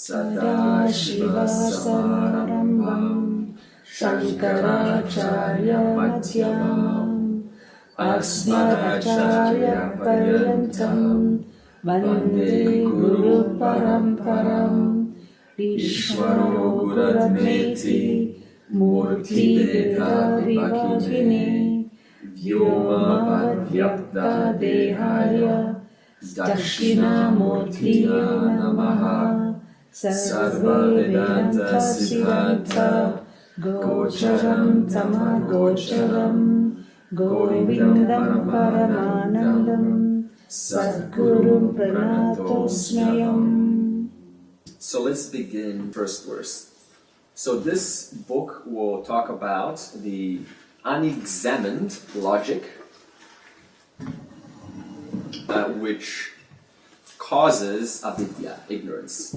Sadashivasamārambham Shankaracharya-madhyamam Asmadacharya-paryantam Vande Guru-paramparam Ishvaro Guratmeti Murti-veda vivakine Vyoma-bhadyakta-dehaya Dakshinamurtiya namaha Sarva-vedanta siddhanta Gocharam tamagocharam Govindam paramanandam Sadgurum pranatosmayam. So let's begin first verse. So this book will talk about the unexamined logic which causes avidya, ignorance.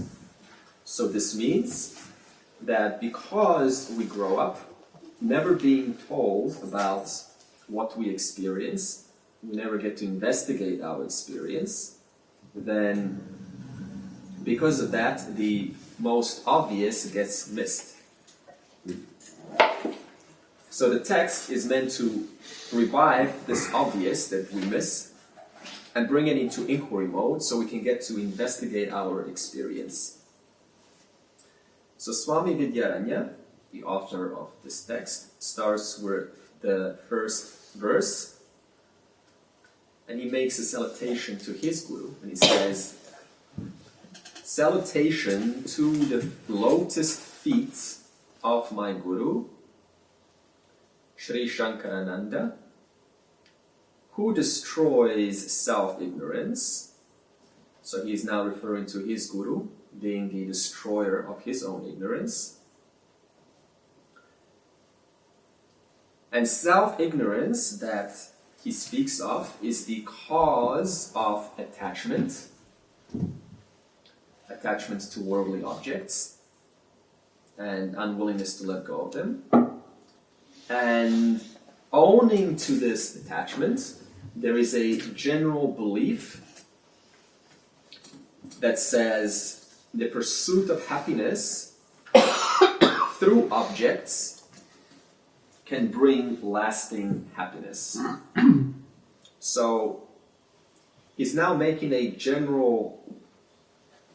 So this means that because we grow up never being told about what we experience, we never get to investigate our experience, then because of that, the most obvious gets missed. So the text is meant to revive this obvious that we miss and bring it into inquiry mode so we can get to investigate our experience. So Swami Vidyaranya, the author of this text, starts with the first verse and he makes a salutation to his guru and he says, "Salutation to the lotus feet of my guru, Sri Shankarananda, who destroys self-ignorance." So he is now referring to his guru, being the destroyer of his own ignorance. And self-ignorance that he speaks of is the cause of attachment to worldly objects, and unwillingness to let go of them. And owning to this attachment, there is a general belief that says the pursuit of happiness through objects can bring lasting happiness. So he's now making a general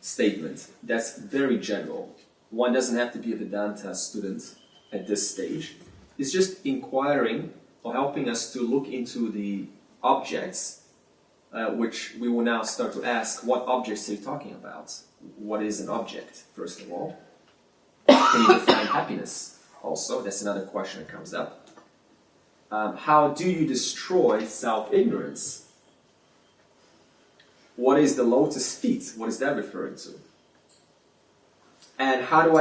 statement that's very general. One doesn't have to be a Vedanta student at this stage. It's just inquiring or helping us to look into the objects, which we will now start to ask, what objects are you talking about? What is an object, first of all? Can you define happiness? Also, that's another question that comes up. How do you destroy self-ignorance? What is the lotus feet? What is that referring to? And how do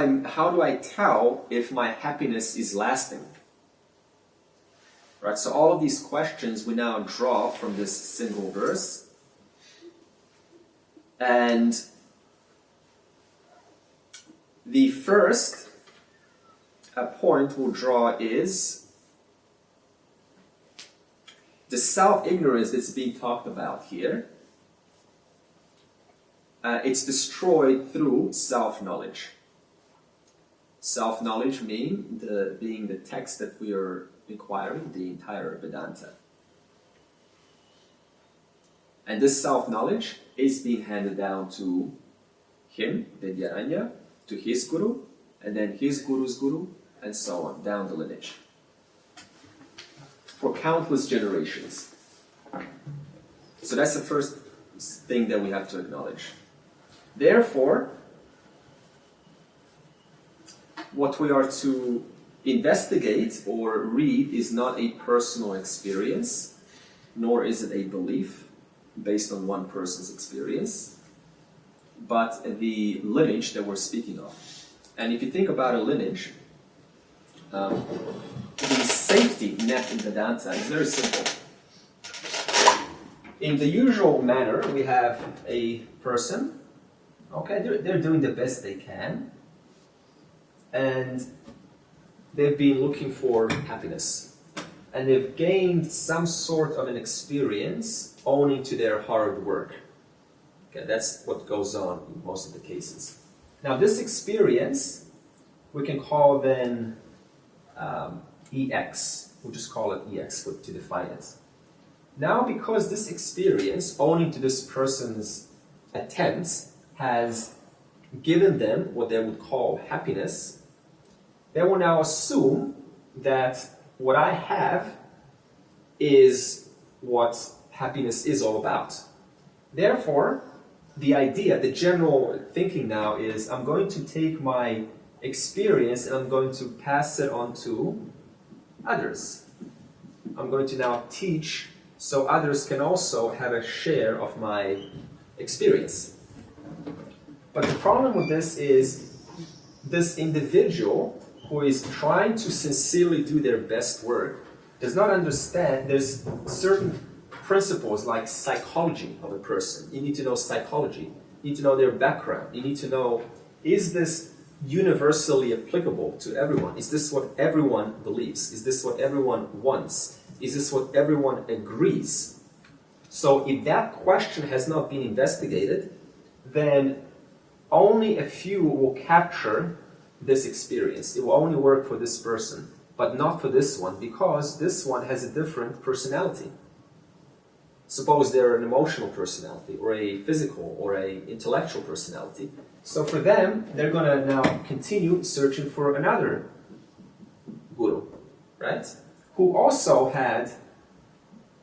I tell if my happiness is lasting? Right, so all of these questions we now draw from this single verse. And the first point we'll draw is the self-ignorance that's being talked about here. It's destroyed through self-knowledge. Self-knowledge being the text that we are inquiring, the entire Vedanta. And this self-knowledge is being handed down to him, Vidyaranya, to his guru, and then his guru's guru, and so on, down the lineage. For countless generations. So that's the first thing that we have to acknowledge. Therefore, what we are to investigate or read is not a personal experience, nor is it a belief based on one person's experience, but the lineage that we're speaking of. And if you think about a lineage, the safety net in Vedanta is very simple. In the usual manner, we have a person, okay, they're doing the best they can, and they've been looking for happiness. And they've gained some sort of an experience owing to their hard work. Okay, that's what goes on in most of the cases. Now this experience, we can call then EX. We'll just call it EX to define it. Now because this experience, owing to this person's attempts, has given them what they would call happiness, they will now assume that what I have is what happiness is all about. Therefore, the idea, the general thinking now is I'm going to take my experience and I'm going to pass it on to others. I'm going to now teach so others can also have a share of my experience. But the problem with this is this individual who is trying to sincerely do their best work does not understand there's certain principles like psychology of a person. You need to know psychology. You need to know their background. You need to know, is this universally applicable to everyone? Is this what everyone believes? Is this what everyone wants? Is this what everyone agrees? So if that question has not been investigated, then only a few will capture this experience. It will only work for this person, but not for this one, because this one has a different personality. Suppose they're an emotional personality, or a physical, or a intellectual personality. So for them, they're going to now continue searching for another guru, right? Who also had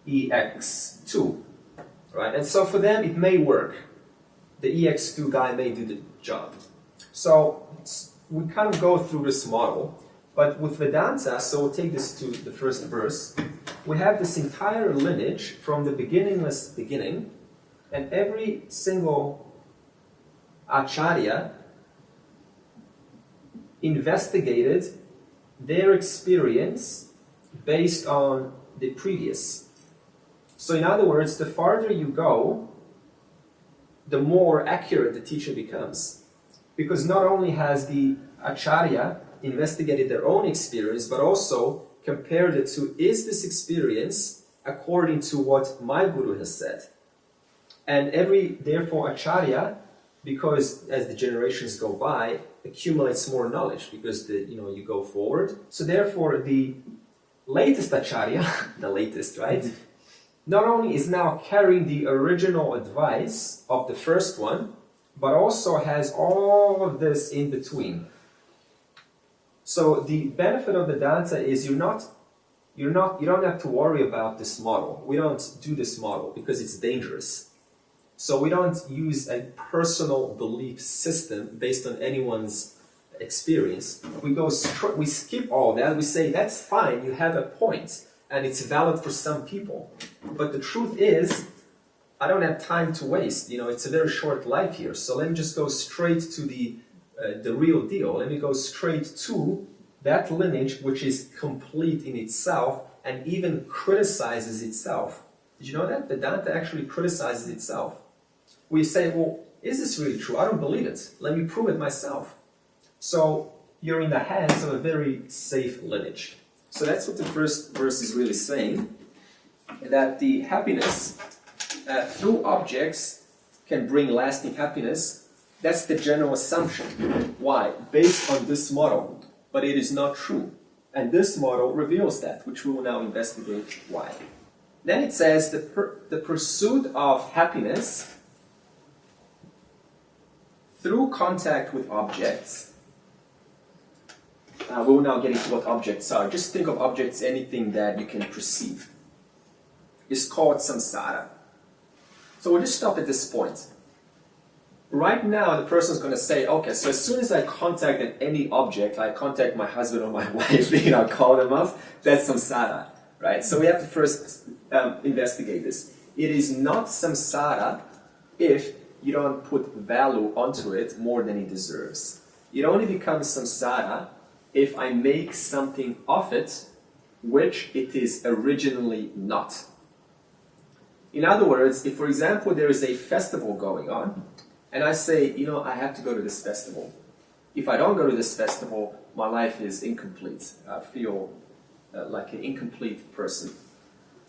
EX2, right? And so for them, it may work. The EX2 guy may do the job. So we kind of go through this model, but with Vedanta, so we'll take this to the first verse, we have this entire lineage from the beginningless beginning, and every single acharya investigated their experience based on the previous. So in other words, the farther you go, the more accurate the teacher becomes. Because not only has the acharya investigated their own experience, but also compared it to, is this experience according to what my guru has said? And therefore, acharya, because as the generations go by, accumulates more knowledge because you go forward. So therefore, the latest acharya, the latest, right? Not only is now carrying the original advice of the first one, but also has all of this in between. So the benefit of Vedanta is you don't have to worry about this model. We don't do this model because it's dangerous. So we don't use a personal belief system based on anyone's experience. We skip all that. We say that's fine. You have a point, and it's valid for some people. But the truth is, I don't have time to waste. It's a very short life here. So let me just go straight to the real deal. Let me go straight to that lineage which is complete in itself and even criticizes itself. Did you know that? Vedanta actually criticizes itself. We say, well, is this really true? I don't believe it. Let me prove it myself. So you're in the hands of a very safe lineage. So that's what the first verse is really saying, that the happiness through objects can bring lasting happiness. That's the general assumption. Why? Based on this model. But it is not true. And this model reveals that, which we will now investigate why. Then it says the pursuit of happiness through contact with objects. We will now get into what objects are. Just think of objects, anything that you can perceive. It's called samsara. So we'll just stop at this point. Right now, the person is going to say, okay, so as soon as I contact any object, I contact my husband or my wife, call them up, that's samsara, right? So we have to first investigate this. It is not samsara if you don't put value onto it more than it deserves. It only becomes samsara if I make something of it which it is originally not. In other words, if, for example, there is a festival going on, and I say, I have to go to this festival. If I don't go to this festival, my life is incomplete. I feel like an incomplete person.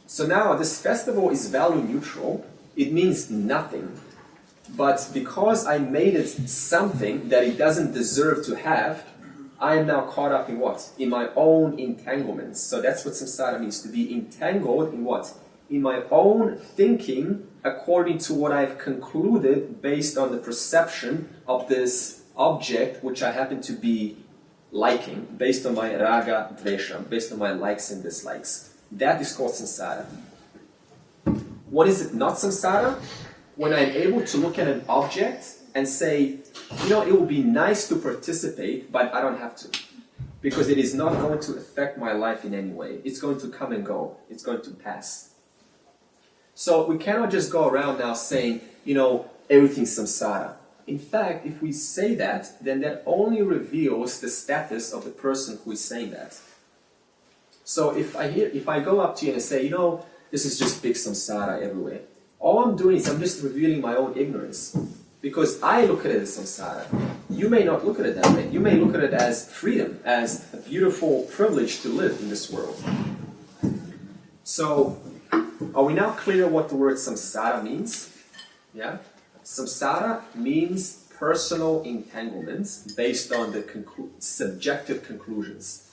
So now this festival is value neutral. It means nothing But because I made it something that it doesn't deserve to have, I am now caught up in what? In my own entanglements. So that's what samsara means, to be entangled in what? In my own thinking according to what I've concluded based on the perception of this object which I happen to be liking, based on my raga, dvesha, based on my likes and dislikes. That is called samsara. What is it not samsara? When I'm able to look at an object and say, you know, it would be nice to participate, but I don't have to. Because it is not going to affect my life in any way. It's going to come and go. It's going to pass. So we cannot just go around now saying, you know, everything's samsara. In fact, if we say that, then that only reveals the status of the person who is saying that. So if I go up to you and say, you know, this is just big samsara everywhere, all I'm doing is I'm just revealing my own ignorance. Because I look at it as samsara. You may not look at it that way. You may look at it as freedom, as a beautiful privilege to live in this world. So, are we now clear what the word samsara means? Yeah? Samsara means personal entanglements based on the subjective conclusions.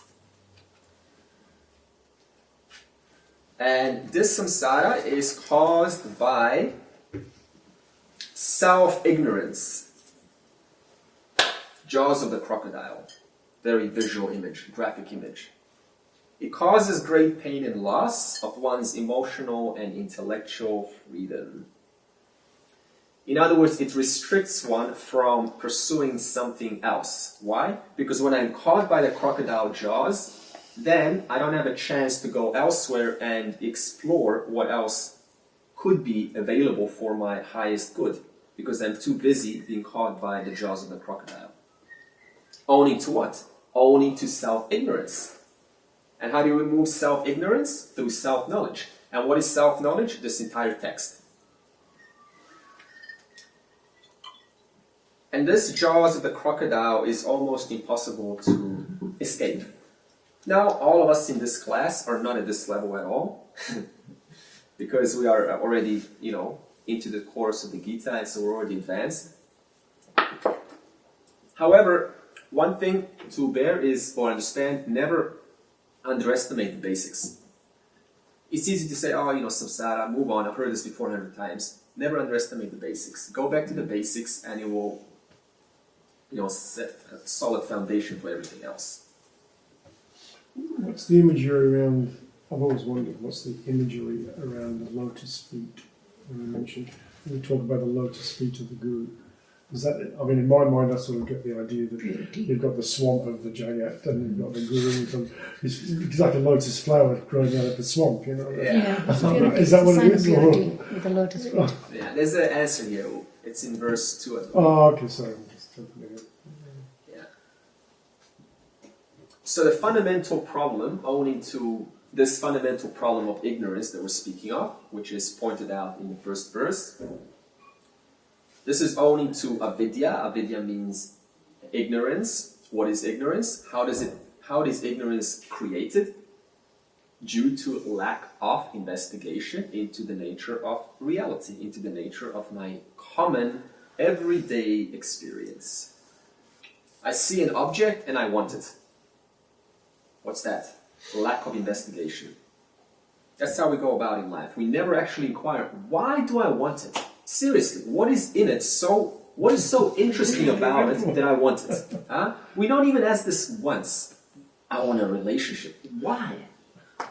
And this samsara is caused by self-ignorance. Jaws of the crocodile. Very visual image, graphic image. It causes great pain and loss of one's emotional and intellectual freedom. In other words, it restricts one from pursuing something else. Why? Because when I'm caught by the crocodile jaws, then I don't have a chance to go elsewhere and explore what else could be available for my highest good, because I'm too busy being caught by the jaws of the crocodile. Owning to what? Owning to self-ignorance. And how do you remove self-ignorance? Through self-knowledge. And what is self-knowledge? This entire text. And this jaws of the crocodile is almost impossible to escape. Now, all of us in this class are not at this level at all, because we are already, you know, into the course of the Gita, and so we're already advanced. However, one thing to bear is, or understand, never underestimate the basics. It's easy to say, oh, you know, samsara, move on, I've heard this before 100 times. Never underestimate the basics. Go back to the basics and it will, you know, set a solid foundation for everything else. What's the imagery around, I've always wondered, what's the imagery around the lotus feet? When we talk about the lotus feet of the Guru. Is that, I mean, in my mind, I sort of get the idea that you've got the swamp of the Jagat and you've got the Guru, it's like a lotus flower growing out of the swamp, you know? Yeah, is that what it is? With the lotus feet. Yeah, there's an answer here. It's in verse 2 as well. Oh, okay, sorry. Yeah. So the fundamental problem, owing to this fundamental problem of ignorance that we're speaking of, which is pointed out in the first verse, this is owing to avidya. Avidya means ignorance. What is ignorance? How is ignorance created? Due to lack of investigation into the nature of reality, into the nature of my common everyday experience. I see an object and I want it. What's that? Lack of investigation. That's how we go about in life. We never actually inquire, why do I want it? Seriously, what is in it what is so interesting about it that I want it? Huh? We don't even ask this once. I want a relationship. Why?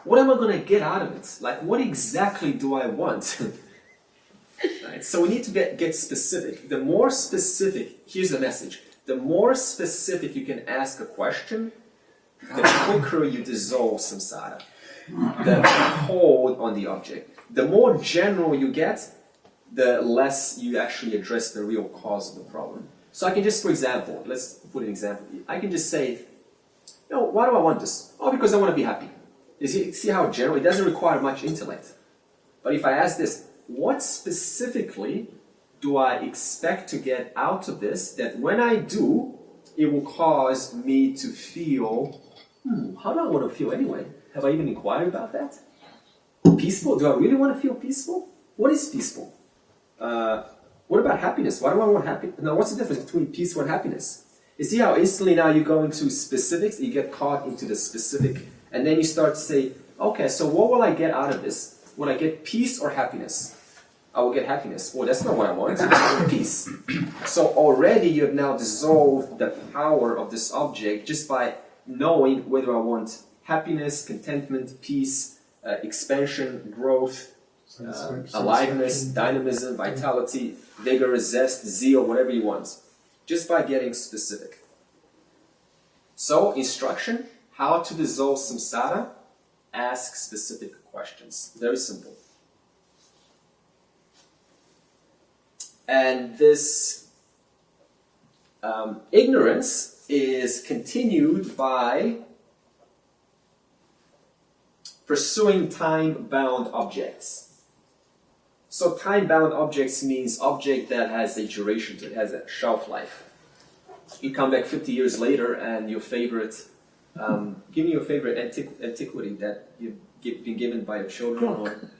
What am I going to get out of it? Like, what exactly do I want? Right? So we need to get specific. The more specific, here's the message. The more specific you can ask a question, the quicker you dissolve samsara. The hold on the object. The more general you get, the less you actually address the real cause of the problem. So I can just, for example, let's put an example. I can just say, you know, why do I want this? Oh, because I want to be happy. You see how general? It doesn't require much intellect. But if I ask this, what specifically do I expect to get out of this that when I do, it will cause me to feel, how do I want to feel anyway? Have I even inquired about that? Peaceful? Do I really want to feel peaceful? What is peaceful? What about happiness? Why do I want happiness? Now, what's the difference between peaceful and happiness? You see how instantly now you go into specifics, you get caught into the specific, and then you start to say, okay, so what will I get out of this? Will I get peace or happiness? I will get happiness. Well, that's not what I want. I want peace. So already you have now dissolved the power of this object just by knowing whether I want happiness, contentment, peace, expansion, growth, aliveness, dynamism, vitality, vigor, zest, zeal, whatever you want. Just by getting specific. So, instruction, how to dissolve samsara, ask specific questions. Very simple. And this ignorance is continued by pursuing time-bound objects. So time-bound objects means object that has a duration to it, has a shelf life. You come back 50 years later and your favorite, give me your favorite antiquity that you've been given by your children, or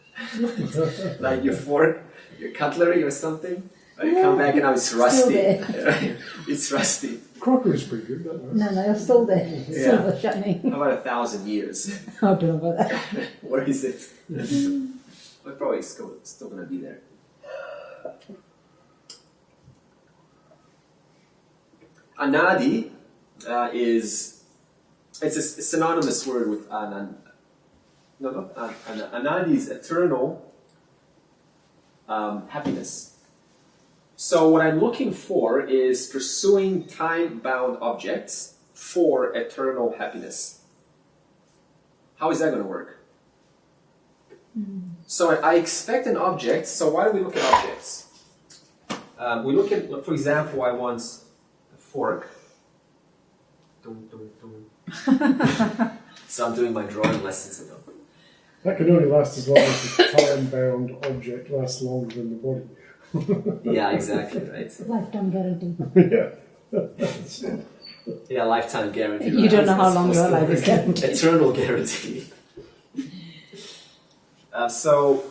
like your fork, your cutlery or something. You come back and now it's rusty. It's rusty. Crockery is pretty good, don't No, they're still there. Silver shining. How about 1,000 years? I don't know about that. Where is it? But probably still going to be there. Anadi is, it's a synonymous word with anand. No, anadi is eternal happiness. So what I'm looking for is pursuing time-bound objects for eternal happiness. How is that going to work? So I expect an object, so why do we look at objects? We look at, for example, I want a fork. So I'm doing my drawing lessons now. That can only last as long as the time-bound object lasts longer than the body. Yeah, exactly, right? Lifetime guarantee. Yeah. Yeah, lifetime guarantee. You don't know how long your life is guaranteed. Eternal guarantee. So,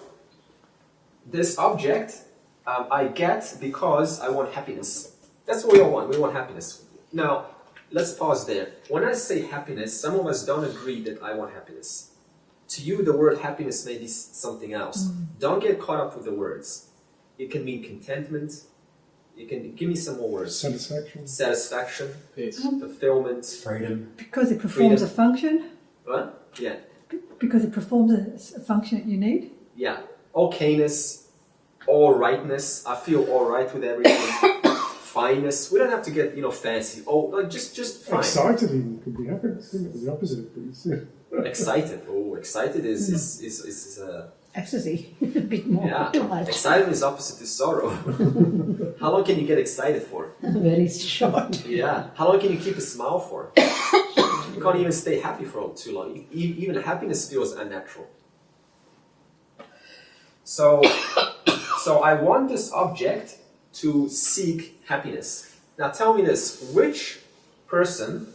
this object I get because I want happiness. That's what we all want. We want happiness. Now, let's pause there. When I say happiness, some of us don't agree that I want happiness. To you, the word happiness may be something else. Don't get caught up with the words. It can mean contentment. You can give me some more words. Satisfaction. Peace. Fulfillment. Freedom. Because it performs a function? What? Yeah. Because it performs a function that you need? Yeah. Okayness. All rightness. I feel all right with everything. Fineness. We don't have to get, fancy. Oh, like just fine. Excited even could be happiness, isn't it? The opposite of peace. Excited. Oh, excited is Ecstasy. A bit more. yeah. Too much. Excitement is opposite to sorrow. How long can you get excited for? Very short. Yeah. How long can you keep a smile for? You can't even stay happy for too long. Even happiness feels unnatural. So I want this object to seek happiness. Now tell me this, which person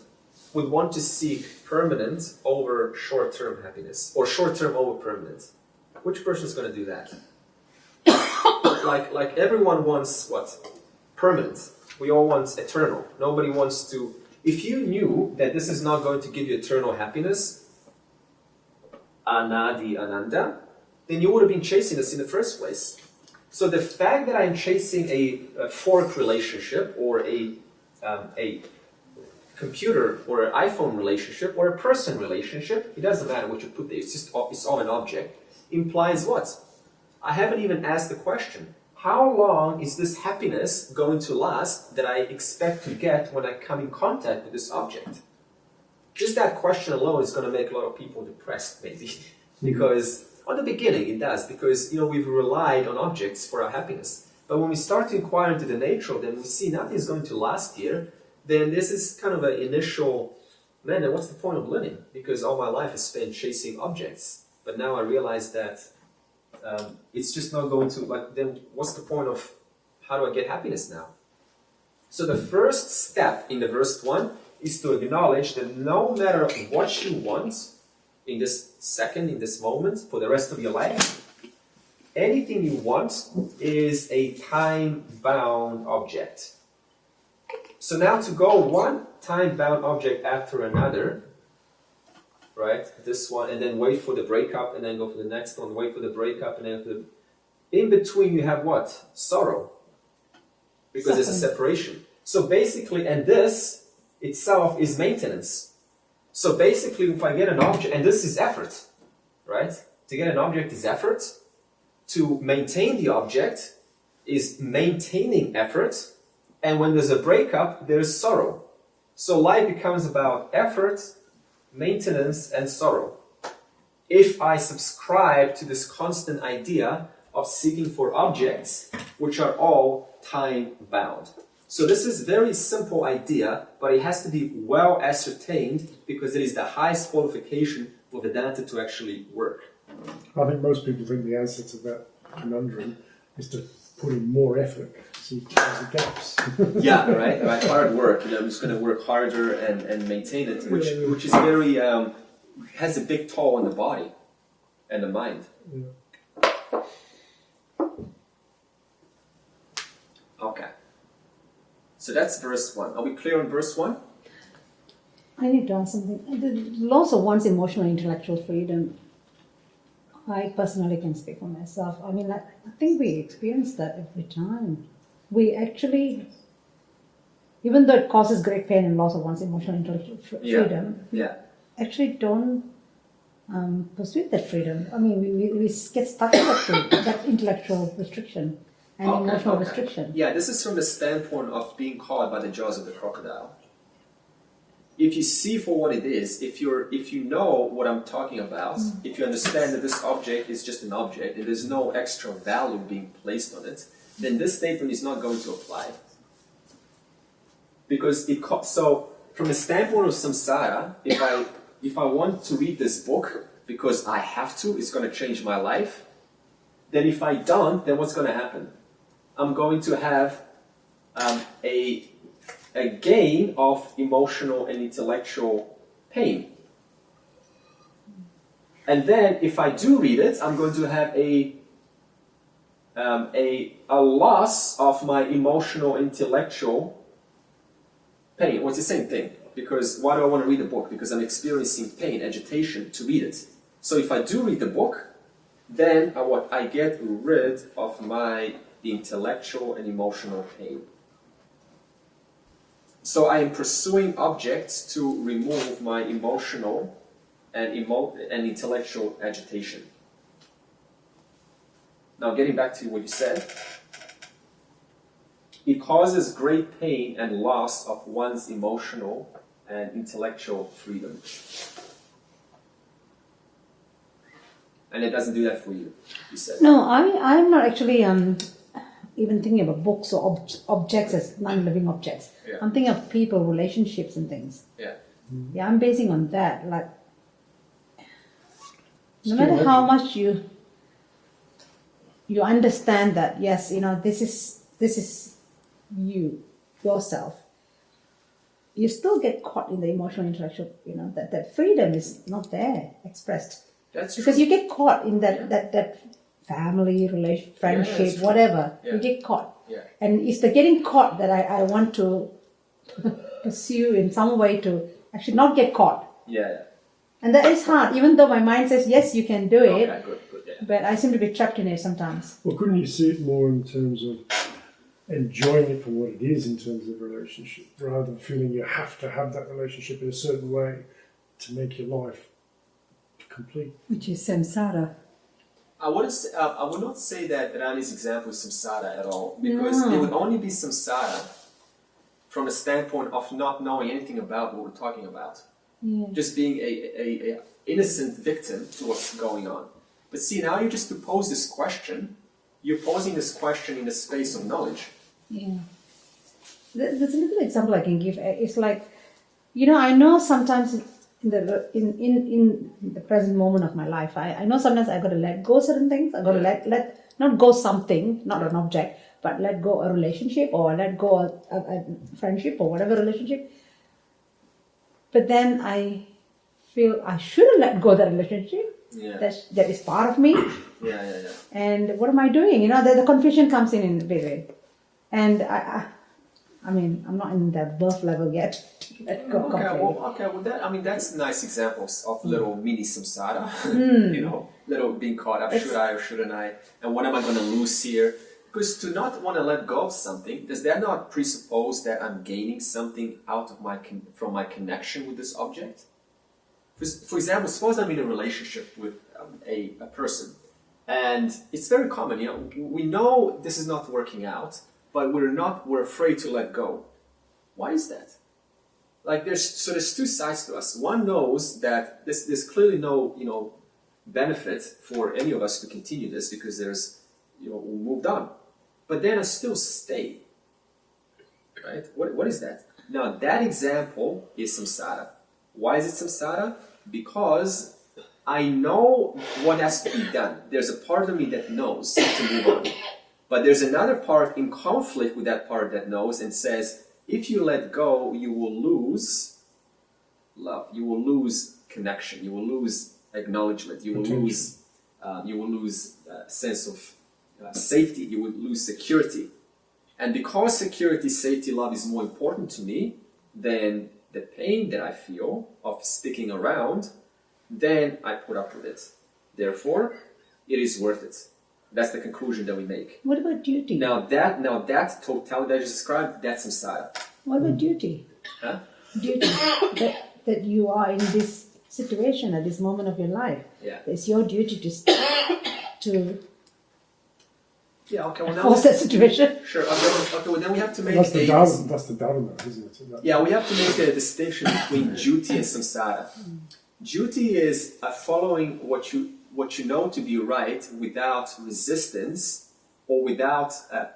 would want to seek permanent over short-term happiness, or short-term over permanent? Which person is going to do that? like everyone wants what? Permanent. We all want eternal. Nobody wants to. If you knew that this is not going to give you eternal happiness, anadi ananda, then you would have been chasing this in the first place. So the fact that I'm chasing a fork relationship, or a computer or an iPhone relationship, or a person relationship, it doesn't matter what you put there. It's all an object. Implies what? I haven't even asked the question. How long is this happiness going to last that I expect to get when I come in contact with this object? Just that question alone is going to make a lot of people depressed, maybe. Because at the beginning it does, because we've relied on objects for our happiness. But when we start to inquire into the nature of them, we see nothing is going to last here. Then this is kind of an initial, man, then what's the point of living? Because all my life is spent chasing objects. But now I realize that it's just not going to, then what's the point of, how do I get happiness now? So the first step in the verse 1 is to acknowledge that no matter what you want in this second, in this moment, for the rest of your life, anything you want is a time-bound object. So now to go one time-bound object after another, right? This one, and then wait for the breakup, and then go for the next one, wait for the breakup, and then for the... In between you have what? Sorrow. Because it's a separation. So basically, and this itself is maintenance. So basically, if I get an object, and this is effort, right? To get an object is effort. To maintain the object is maintaining effort. And when there's a breakup, there's sorrow. So life becomes about effort, maintenance, and sorrow. If I subscribe to this constant idea of seeking for objects, which are all time-bound. So this is a very simple idea, but it has to be well ascertained because it is the highest qualification for Vedanta to actually work. I think most people think the answer to that conundrum is to put in more effort, so you close the gaps. Yeah, right. Hard work. I'm just going to work harder and maintain it, which is very has a big toll on the body and the mind. Yeah. Okay. So that's verse 1. Are we clear on verse 1? I need to ask something. The loss of one's emotional and intellectual freedom, I personally can speak for myself. I mean, I think we experience that every time. We actually, even though it causes great pain and loss of one's emotional and intellectual freedom, actually don't pursue that freedom. I mean, we get stuck in that intellectual restriction and emotional restriction. Yeah, this is from the standpoint of being caught by the jaws of the crocodile. If you see for what it is, if you know what I'm talking about, if you understand that this object is just an object and there's no extra value being placed on it, then this statement is not going to apply. Because so from the standpoint of samsara, if I want to read this book because I have to, it's going to change my life, then if I don't, then what's going to happen? I'm going to have a gain of emotional and intellectual pain. And then if I do read it, I'm going to have a loss of my emotional intellectual pain. Well, it's the same thing. Because why do I want to read the book? Because I'm experiencing pain, agitation to read it. So if I do read the book, then I get rid of my intellectual and emotional pain. So I am pursuing objects to remove my emotional and intellectual agitation. Now getting back to what you said, it causes great pain and loss of one's emotional and intellectual freedom. And it doesn't do that for you, you said. No, I'm not actually even thinking about books or objects as non-living objects. Yeah. I'm thinking of people, relationships and things. Yeah. Yeah, I'm basing on that. Like, no matter how much you understand that, yes, this is yourself, you still get caught in the emotional, intellectual, that freedom is not there expressed. That's because true. you get caught in that family, friendship, that's true. whatever. Yeah. You get caught. Yeah. And it's the getting caught that I want to pursue in some way to actually not get caught. Yeah. And that is hard, even though my mind says, yes, you can do it. Okay, good, yeah. But I seem to be trapped in it sometimes. Well, couldn't you see it more in terms of enjoying it for what it is in terms of relationship, rather than feeling you have to have that relationship in a certain way to make your life complete? Which is samsara. I would not say that Rani's example is samsara at all, because it would only be samsara from the standpoint of not knowing anything about what we're talking about. Yeah. Just being a innocent victim to what's going on. But see, now you just to pose this question, you're posing this question in the space of knowledge. Yeah. There's a little example I can give. It's like, I know sometimes in the present moment of my life, I know sometimes I've got to let go certain things. I've got to let not go something, not an object, but let go a relationship or let go a friendship or whatever relationship. But then I feel I shouldn't let go of that relationship. Yeah. That is part of me. Yeah. And what am I doing? You know, the confusion comes in a big way. And I mean, I'm not in that birth level yet to let go completely. Well, that's nice examples of little mini samsara. You know, little being caught up. Should I or shouldn't I? And what am I going to lose here? Because to not want to let go of something, does that not presuppose that I'm gaining something out of from my connection with this object? For example, suppose I'm in a relationship with a person, and it's very common. You know, we know this is not working out, but we're afraid to let go. Why is that? Like there's two sides to us. One knows that there's clearly no benefit for any of us to continue this because we moved on. But then I still stay. Right? What is that? Now that example is samsara. Why is it samsara? Because I know what has to be done. There's a part of me that knows to move on. But there's another part in conflict with that part that knows and says, if you let go, you will lose love. You will lose connection. You will lose acknowledgement. You will lose sense of safety. You will lose security. And because security, safety, love is more important to me than the pain that I feel of sticking around, then I put up with it. Therefore, it is worth it. That's the conclusion that we make. What about duty? Now that totality that I just described, that's samsara. What about duty? Huh? Duty. that you are in this situation at this moment of your life. Yeah. It's your duty to Yeah. Okay. Well, now force that situation. Sure. Okay. Well, then we have to make That's the dharma, isn't it? Yeah, we have to make a distinction between duty and samsara. Duty is following what you know to be right without resistance or without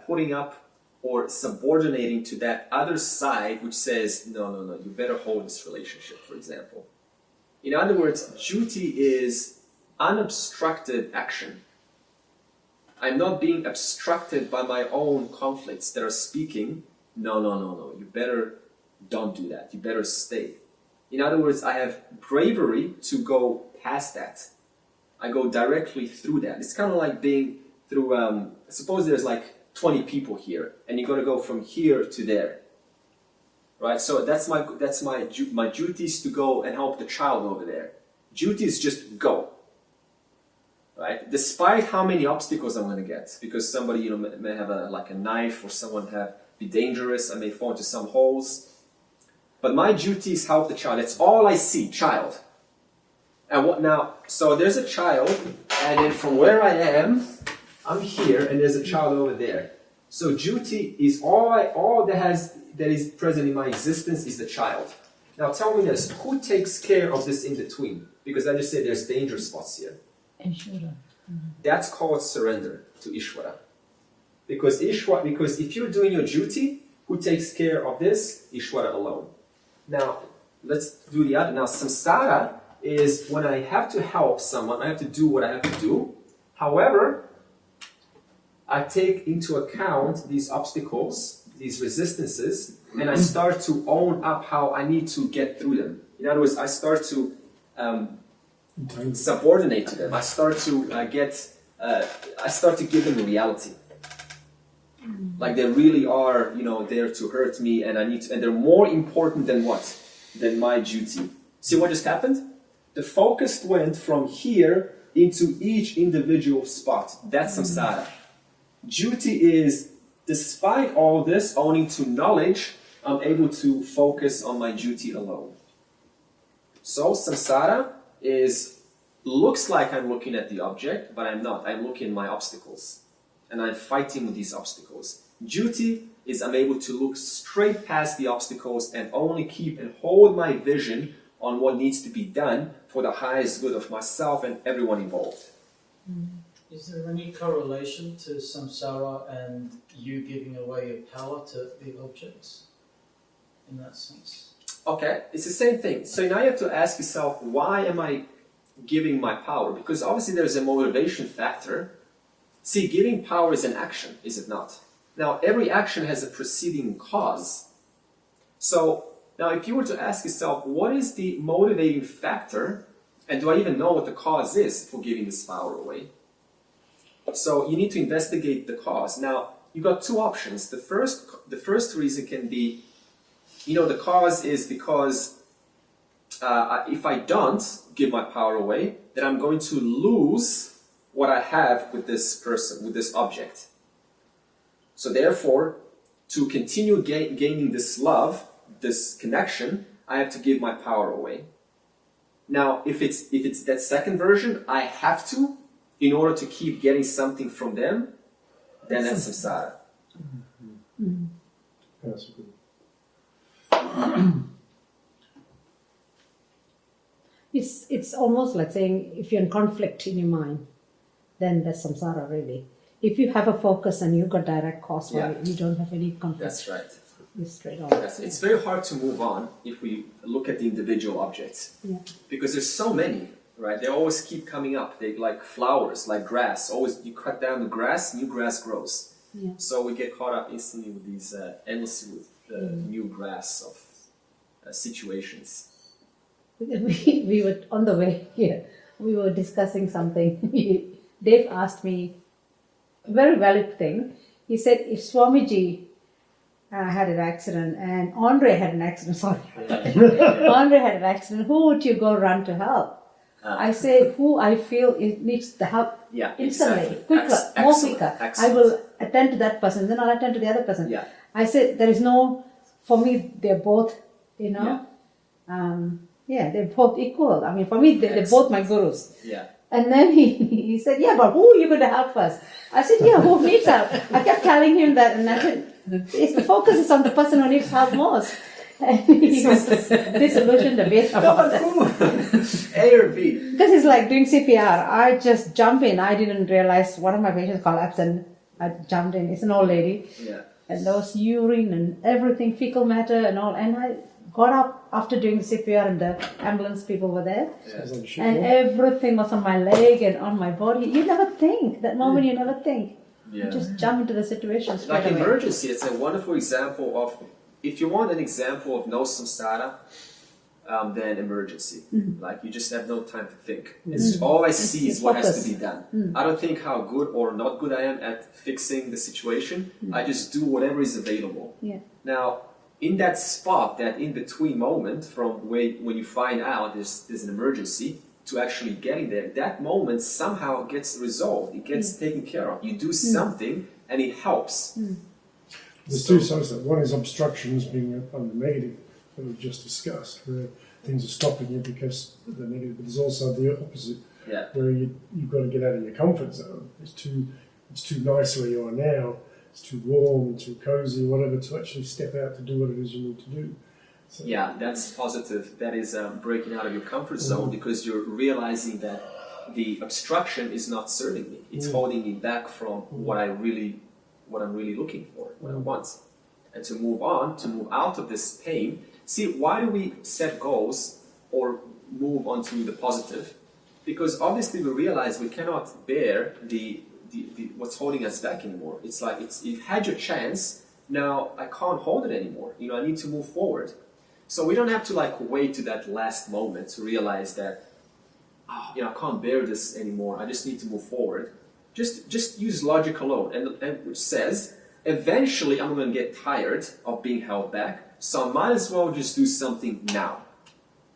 putting up or subordinating to that other side which says, no, you better hold this relationship, for example. In other words, duty is unobstructed action. I'm not being obstructed by my own conflicts that are speaking, no, you better don't do that. You better stay. In other words, I have bravery to go past that. I go directly through that. It's kind of like being through, suppose there's like 20 people here, and you're going to go from here to there. Right? So that's my duty is to go and help the child over there. Duty is just go. Right? Despite how many obstacles I'm going to get, because somebody may have a knife, or someone be dangerous, I may fall into some holes. But my duty is help the child. That's all I see, child. And what now? So there's a child, and then from where I am, I'm here, and there's a child over there. So duty is all that is present in my existence is the child. Now tell me this: who takes care of this in between? Because I just said there's danger spots here. Ishvara. That's called surrender to Ishvara. Because if you're doing your duty, who takes care of this? Ishvara alone. Now let's do the other. Now samsara is when I have to help someone, I have to do what I have to do. However, I take into account these obstacles, these resistances, and I start to own up how I need to get through them. In other words, I start to subordinate to them. I start to give them reality. Like they really are, there to hurt me, and and they're more important than what? Than my duty. See what just happened? The focus went from here into each individual spot. That's samsara. Duty is, despite all this, owning to knowledge, I'm able to focus on my duty alone. So samsara looks like I'm looking at the object, but I'm not. I'm looking at my obstacles. And I'm fighting with these obstacles. Duty is I'm able to look straight past the obstacles and only keep and hold my vision on what needs to be done for the highest good of myself and everyone involved. Is there any correlation to samsara and you giving away your power to the objects in that sense? Okay, it's the same thing. So now you have to ask yourself, why am I giving my power? Because obviously there's a motivation factor. See, giving power is an action, is it not? Now, every action has a preceding cause. So Now, if you were to ask yourself, what is the motivating factor, and do I even know what the cause is for giving this power away? So you need to investigate the cause. Now, you've got two options. The first reason can be, the cause is because if I don't give my power away, then I'm going to lose what I have with this person, with this object. So therefore, to continue gaining this love, this connection, I have to give my power away. Now, if it's that second version, I have to, in order to keep getting something from them, then that's samsara. That's good. It's almost like saying if you're in conflict in your mind, then that's samsara really. If you have a focus and you've got direct cause for it, you don't have any conflict. That's right. You're straight on. It's very hard to move on if we look at the individual objects. Yeah. Because there's so many, right? They always keep coming up. They like flowers, like grass. Always, you cut down the grass, new grass grows. Yeah. So we get caught up instantly with these endlessly with the new grass of situations. We were on the way here. We were discussing something. Dave asked me a very valid thing. He said, if Swamiji had an accident and Andre had an accident, sorry, Andre had an accident, who would you go run to help? I said, who I feel it needs the help instantly, exactly. quicker, more quicker. I will attend to that person, then I'll attend to the other person. Yeah. I said, there is no, for me, they're both, they're both equal. I mean, for me, they're both my gurus. Yeah. And then he said, yeah, but who are you going to help first? I said, yeah, who needs help? I kept telling him that, and I said, the focus is on the person who needs help most. And he was disillusioned a bit about that. A or B? Because it's like doing CPR. I just jump in. I didn't realize one of my patients collapsed and I jumped in. It's an old lady. Yeah. And there was urine and everything, fecal matter and all. And I got up after doing the CPR and the ambulance people were there. Sounds like a shit And one. everything was on my leg and on my body. You never think. That moment you never think. Yeah. You just jump into the situation straight Like away. emergency, it's a wonderful example of, if you want an example of no samsara, then emergency. Like you just have no time to think. It's all I see is what has to be done. I don't think how good or not good I am at fixing the situation. I just do whatever is available. Yeah. Now, in that spot, that in-between moment from when you find out there's an emergency to actually getting there, that moment somehow gets resolved. It gets taken care of. You do something and it helps. There's two sides to that. One is obstructions being on the negative that we've just discussed, where things are stopping you because they're negative. But there's also the opposite, Yeah. where you've got to get out of your comfort zone. It's too nice where you are now. It's too warm, too cozy, whatever, to actually step out to do what it is you need to do. So, Yeah, that's positive. That is breaking out of your comfort zone because you're realizing that the obstruction is not serving me. It's holding me back from what I'm really looking for, what I want. And to move on, to move out of this pain. See, why do we set goals or move on to the positive? Because obviously we realize we cannot bear the what's holding us back anymore. It's like you had your chance, now I can't hold it anymore. I need to move forward. So we don't have to wait to that last moment to realize that I can't bear this anymore. I just need to move forward. Just use logic alone, and which says eventually I'm going to get tired of being held back. So I might as well just do something now.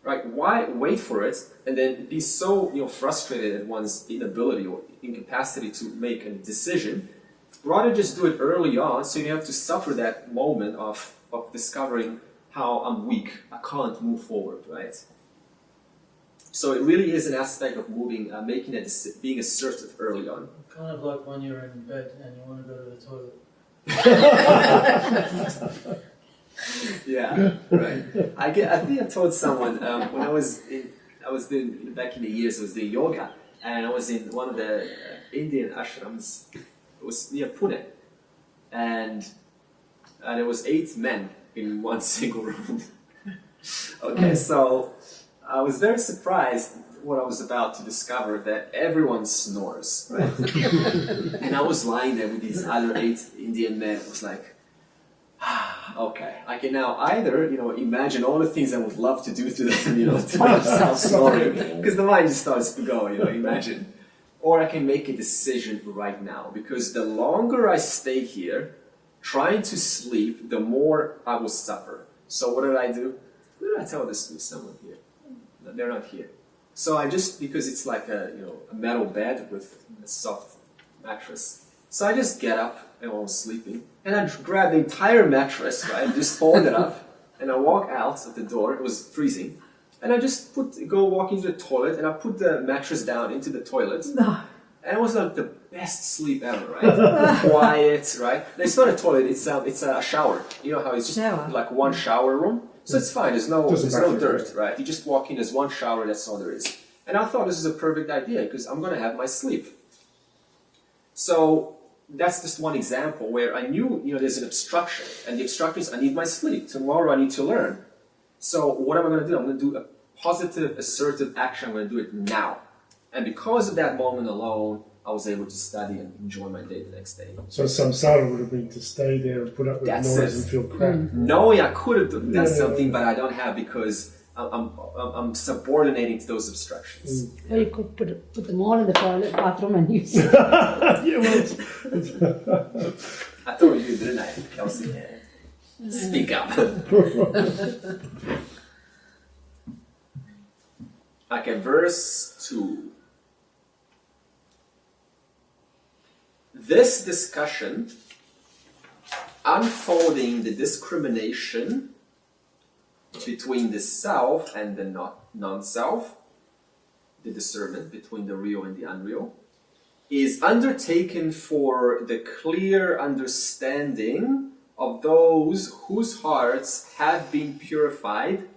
Right? Why wait for it and then be so frustrated at one's inability or incapacity to make a decision? Rather just do it early on, so you have to suffer that moment of discovering how I'm weak. I can't move forward, right? So it really is an aspect of moving, being assertive early on. Kind of like when you're in bed and you want to go to the toilet. Yeah, right. I think I told someone when I was doing back in the years, I was doing yoga, and I was in one of the Indian ashrams. It was near Pune, and there was 8 men in one single room. Okay, so I was very surprised what I was about to discover, that everyone snores, right? And I was lying there with these other 8 Indian men. I was like, Okay, I can now either, imagine all the things I would love to do to them, to myself snoring, because the mind just starts to go, imagine. Or I can make a decision right now, because the longer I stay here, trying to sleep, the more I will suffer. So what did I do? Who did I tell this to? Someone here. No, they're not here. So I just, because it's like a metal bed with a soft mattress. So I just get up and while I'm sleeping, and I grab the entire mattress, right, just fold it up, and I walk out of the door. It was freezing. And I just go walk into the toilet, and I put the mattress down into the toilet. No. And it was like the best sleep ever, right? Quiet, right? It's not a toilet, it's a shower. You know how it's just Shower. like one shower room? So it's fine, there's no Doesn't matter. dirt, right? You just walk in, there's one shower, that's all there is. And I thought this is a perfect idea, because I'm going to have my sleep. So that's just one example where I knew, there's an obstruction. And the obstruction is I need my sleep. Tomorrow I need to learn. So what am I going to do? I'm going to do a positive, assertive action. I'm going to do it now. And because of that moment alone, I was able to study and enjoy my day the next day. So samsara would have been to stay there and put up with That's noise it. and feel crap. Knowing I could have done Yeah. something, but I don't have because I'm subordinating to those obstructions. Or you could put them all in the toilet, bathroom, and use it. Yeah, well, I told you, didn't I, Kelsey? Speak up. Okay, verse 2. This discussion, unfolding the discrimination between the self and the non-self, the discernment between the real and the unreal, is undertaken for the clear understanding of those whose hearts have been purified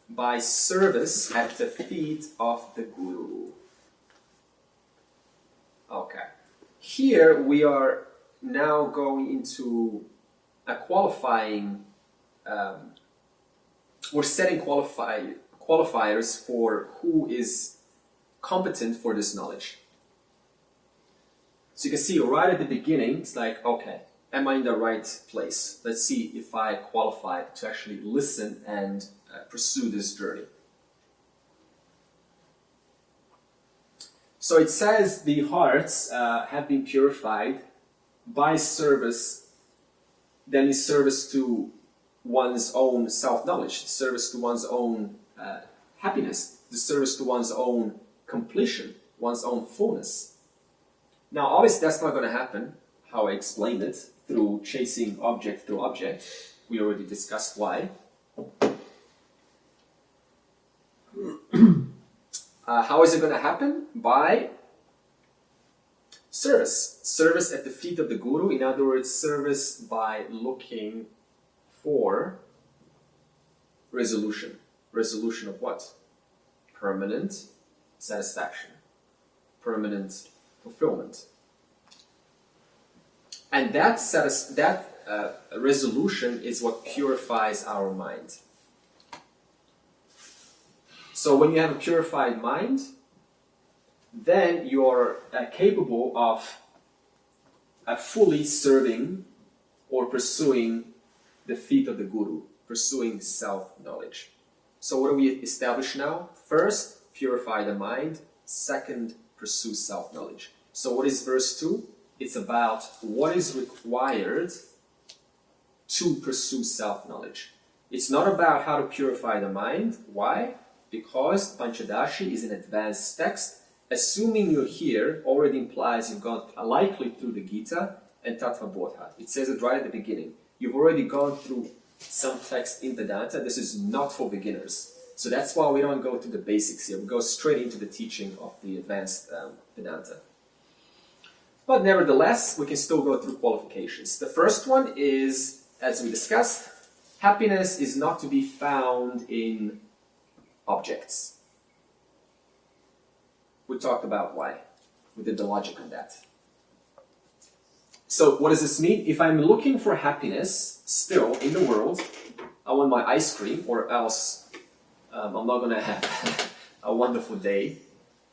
by service at the feet of the Guru. Okay. Here we are now going into a qualifying, we're setting qualifiers for who is competent for this knowledge. So you can see right at the beginning, it's like, okay, am I in the right place? Let's see if I qualify to actually listen and pursue this journey. So it says the hearts have been purified by service, then is service to one's own self-knowledge, service to one's own happiness, the service to one's own completion, one's own fullness. Now, obviously, that's not going to happen, how I explained it, through chasing object through object. We already discussed why. How is it going to happen? By service. Service at the feet of the Guru. In other words, service by looking for resolution. Resolution of what? Permanent satisfaction. Permanent fulfillment. And that resolution is what purifies our mind. So when you have a purified mind, then you're capable of fully serving or pursuing the feet of the Guru, pursuing self-knowledge. So what do we establish now? First, purify the mind. Second, pursue self-knowledge. So what is verse 2? It's about what is required to pursue self-knowledge. It's not about how to purify the mind. Why? Because Panchadashi is an advanced text. Assuming you're here already implies you've gone likely through the Gita and Tattva Bodha. It says it right at the beginning. You've already gone through some text in Vedanta. This is not for beginners. So that's why we don't go to the basics here. We go straight into the teaching of the advanced Vedanta. But nevertheless, we can still go through qualifications. The first one is, as we discussed, happiness is not to be found in objects. We talked about why. We did the logic on that. So what does this mean? If I'm looking for happiness still in the world, I want my ice cream or else I'm not going to have a wonderful day,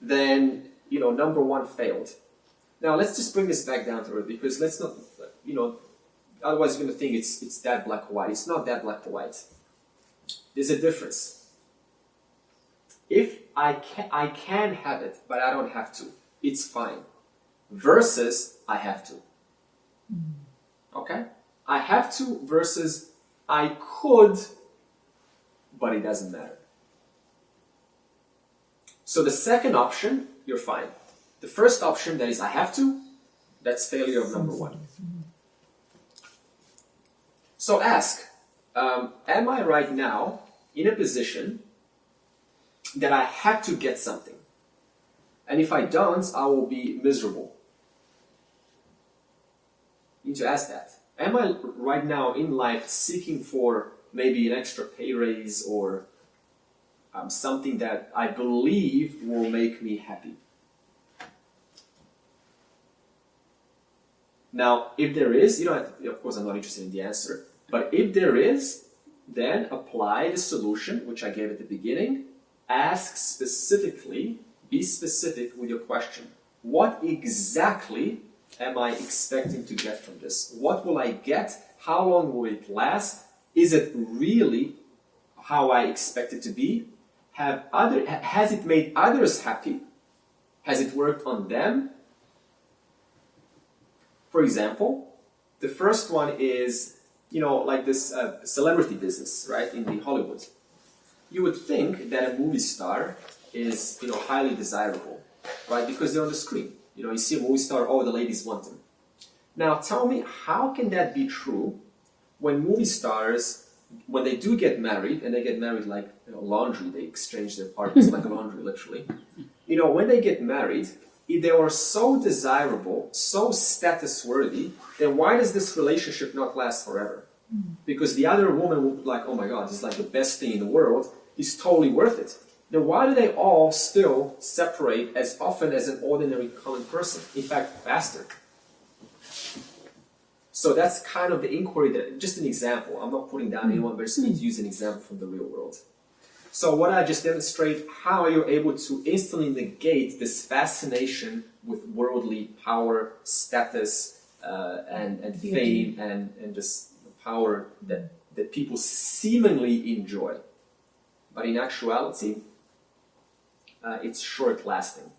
then, number one failed. Now let's just bring this back down to earth because let's not, Otherwise, you're going to think it's that black or white. It's not that black or white. There's a difference. If I can have it, but I don't have to, it's fine. Versus I have to. Okay? I have to versus I could, but it doesn't matter. So the second option, you're fine. The first option, that is I have to, that's failure of number one. So ask, am I right now in a position that I have to get something? And if I don't, I will be miserable. You need to ask that. Am I right now in life seeking for maybe an extra pay raise or something that I believe will make me happy? Now, if there is, you know, of course I'm not interested in the answer, but if there is, then apply the solution, which I gave at the beginning. Ask specifically, be specific with your question. What exactly am I expecting to get from this? What will I get? How long will it last? Is it really how I expect it to be? Has it made others happy? Has it worked on them? For example, the first one is, you know, like this celebrity business, right, in the Hollywood. You would think that a movie star is, you know, highly desirable, right, because they're on the screen. You know, you see a movie star, oh, the ladies want them. Now, tell me, how can that be true when movie stars, when they do get married, and they get married like, you know, laundry, they exchange their partners like laundry, literally. You know, when they get married, if they are so desirable, so status-worthy, then why does this relationship not last forever? Because the other woman will be like, oh my God, this is like the best thing in the world. It's totally worth it. Then why do they all still separate as often as an ordinary common person? In fact, faster. So that's kind of the inquiry, that, just an example. I'm not putting down anyone, but just need to use an example from the real world. So what I just demonstrate, how you're able to instantly negate this fascination with worldly power, status, and fame, and just the power that people seemingly enjoy. But in actuality, it's short-lasting.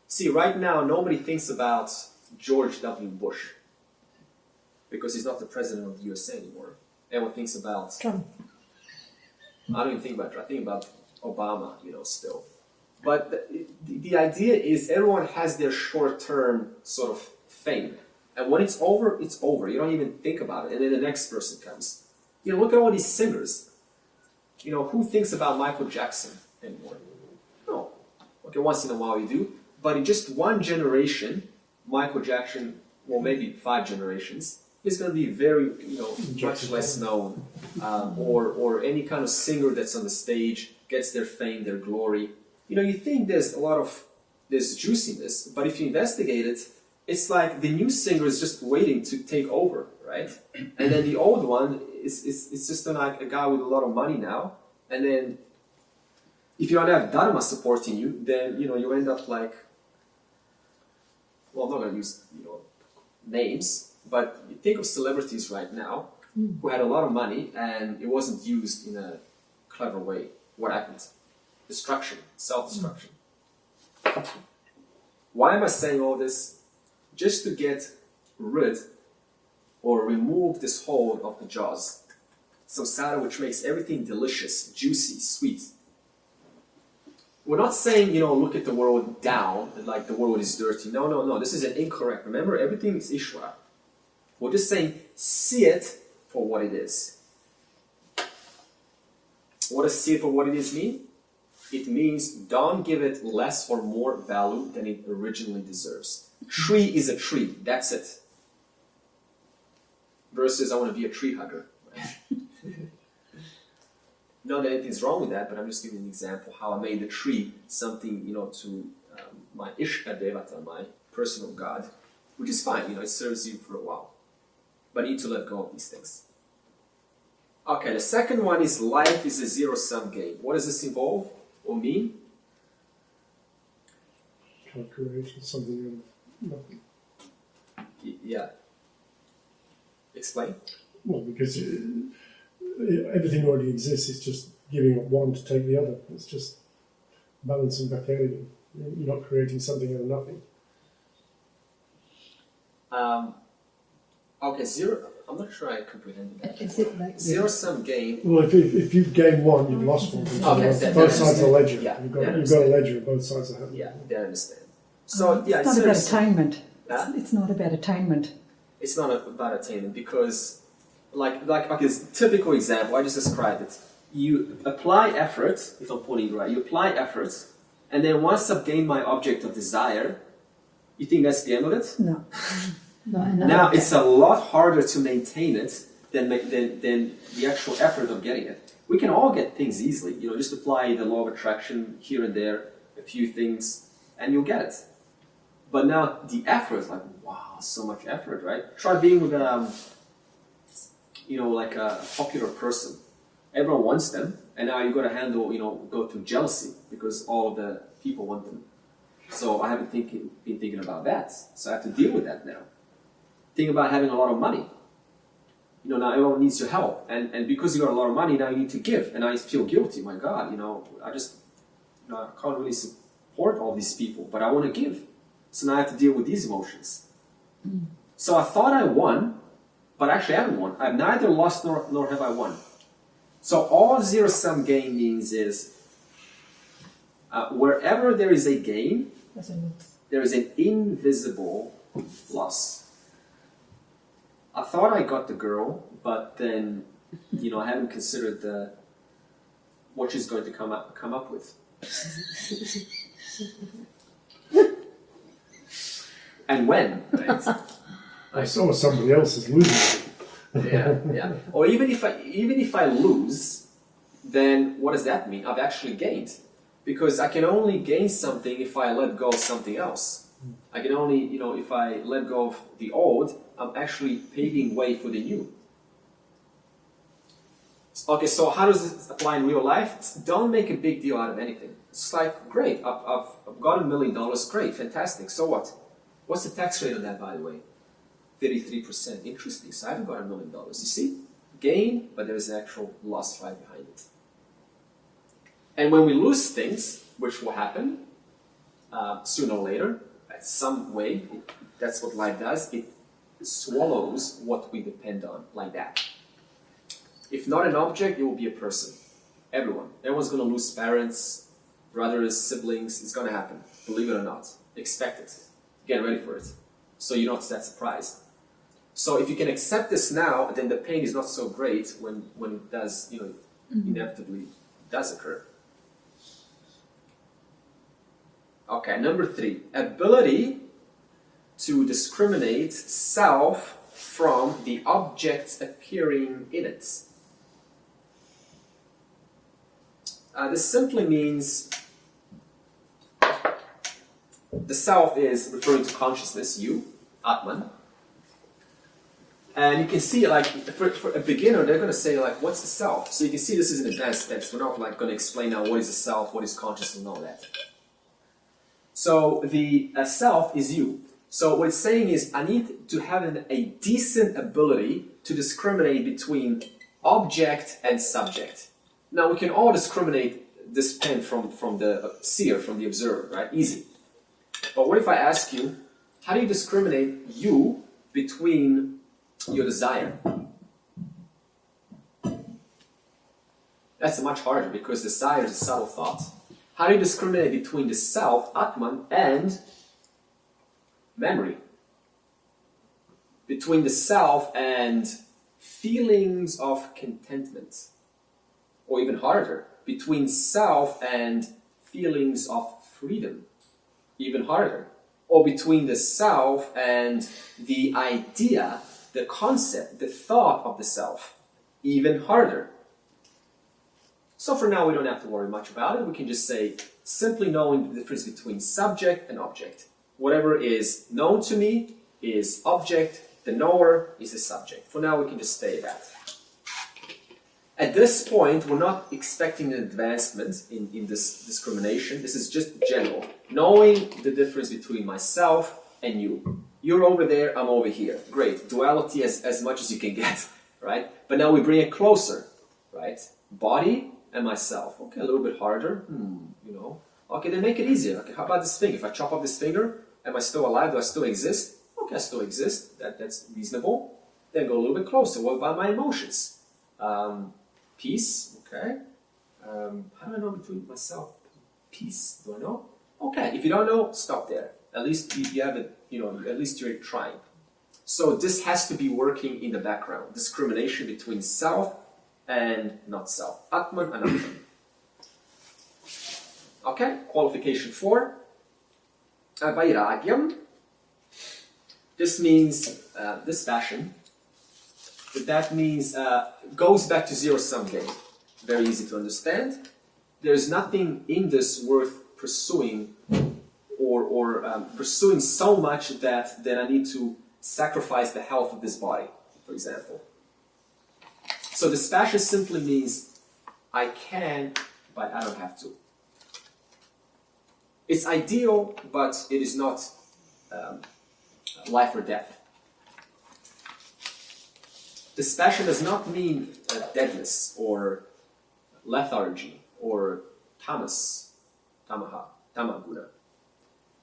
See, right now, nobody thinks about George W. Bush because he's not the president of the USA anymore. Everyone thinks about Trump. I don't even think about Trump. I think about Obama, you know, still. But the idea is everyone has their short-term sort of fame. And when it's over, it's over. You don't even think about it. And then the next person comes. You know, look at all these singers. You know, who thinks about Michael Jackson anymore? No. Okay, once in a while you do. But in just one generation, Michael Jackson, well, maybe 5 generations, is going to be very, you know, much less known. Or any kind of singer that's on the stage gets their fame, their glory. You know, you think there's there's juiciness, but if you investigate it, it's like the new singer is just waiting to take over, right? And then the old one is just like a guy with a lot of money now. And then if you don't have Dharma supporting you, then, you know, you end up like, well, I'm not going to use, you know, names, but you think of celebrities right now who had a lot of money and it wasn't used in a clever way. What happened? Destruction, self-destruction. Why am I saying all this? Just to get rid or remove this hold of the jaws. Samsara, which makes everything delicious, juicy, sweet. We're not saying, you know, look at the world down, like the world is dirty. No, no, no. This is an incorrect. Remember, everything is Ishvara. We're just saying, see it for what it is. What does see it for what it is mean? It means don't give it less or more value than it originally deserves. Tree is a tree. That's it. Versus I want to be a tree hugger. Not that anything's wrong with that, but I'm just giving an example how I made the tree something, you know, to my Ishka Devata, my personal god, which is fine, you know, it serves you for a while. But you need to let go of these things. Okay, the second one is life is a zero-sum game. What does this involve or mean? Can't create something out of nothing. Yeah. Explain. Well, because everything already exists. It's just giving up one to take the other. It's just balancing back out again. You're not creating something out of nothing. Okay, zero. I'm not sure I comprehended that. Is it like Zero-sum game. Well, if you gain one, you've lost one. Okay, then Both sides of the ledger. Yeah, You've I got a understand. ledger of both sides of the Yeah, I understand. So yeah, it's not about zero-sum. attainment. Huh? It's not about attainment. It's not about attainment because, like okay, it's a typical example. I just described it. You apply effort. If I'm putting it right, you apply effort, and then once I've gained my object of desire, you think that's the end of it? No. Now it's a lot harder to maintain it than the actual effort of getting it. We can all get things easily, just apply the law of attraction here and there, a few things, and you'll get it. But now the effort, like wow, so much effort, right? Try being with like a popular person. Everyone wants them, and now you've got to go through jealousy because all of the people want them. So I haven't been thinking about that. So I have to deal with that now. Think about having a lot of money. Now everyone needs your help. And because you got a lot of money, now you need to give. And I feel guilty. My God, I just, I can't really support all these people, but I want to give. So now I have to deal with these emotions. So I thought I won, but actually I haven't won. I've neither lost nor have I won. So all zero-sum game means is wherever there is a gain, there is an invisible loss. I thought I got the girl, but then, I haven't considered what she's going to come up with. And when, right? I saw somebody else is losing. Yeah. Or even if I lose, then what does that mean? I've actually gained. Because I can only gain something if I let go of something else. I can only, if I let go of the old, I'm actually paving way for the new. Okay, so how does this apply in real life? Don't make a big deal out of anything. It's like, great, I've got $1 million, great, fantastic, so what? What's the tax rate on that, by the way? 33%. Interesting, so I haven't got $1 million. You see? Gain, but there's an actual loss right behind it. And when we lose things, which will happen sooner or later, at some way, that's what life does, it swallows what we depend on, like that. If not an object, it will be a person. Everyone. Everyone's going to lose parents, brothers, siblings. It's going to happen. Believe it or not. Expect it. Get ready for it. So you're not that surprised. So if you can accept this now, then the pain is not so great when it does, inevitably does occur. Okay, number 3. Ability to discriminate self from the objects appearing in it. This simply means the self is referring to consciousness, you, Atman. And you can see, like, for a beginner, they're going to say, like, what's the self? So you can see this is an advanced text. We're not, like, going to explain now what is the self, what is consciousness, and all that. So the self is you. So what it's saying is, I need to have a decent ability to discriminate between object and subject. Now, we can all discriminate this pen from the seer, from the observer, right? Easy. But what if I ask you, how do you discriminate you between your desire? That's much harder because desire is a subtle thought. How do you discriminate between the self, Atman, and memory? Between the self and feelings of contentment? Or even harder, between self and feelings of freedom? Even harder. Or between the self and the idea, the concept, the thought of the self? Even harder. So for now, we don't have to worry much about it. We can just say, simply knowing the difference between subject and object. Whatever is known to me is object, the knower is the subject. For now, we can just stay at that. At this point, we're not expecting an advancement in this discrimination. This is just general. Knowing the difference between myself and you. You're over there, I'm over here. Great. Duality as much as you can get, right? But now we bring it closer, right? Body and myself. Okay, a little bit harder. You know. Okay, then make it easier. Okay, how about this finger? If I chop off this finger, am I still alive? Do I still exist? Okay, I still exist. That's reasonable. Then go a little bit closer. What about my emotions? Peace. Okay. How do I know between myself? Peace. Do I know? Okay. If you don't know, stop there. At least you have it. You know. At least you're trying. So this has to be working in the background. Discrimination between self and not self. Atman and Atman. Okay. Qualification 4. Vairagyam. This means this fashion. That means goes back to zero-sum game. Very easy to understand. There's nothing in this worth pursuing or pursuing so much that I need to sacrifice the health of this body, for example. So this fashion simply means I can, but I don't have to. It's ideal, but it is not life or death. This passion does not mean deadness or lethargy or tamaguna.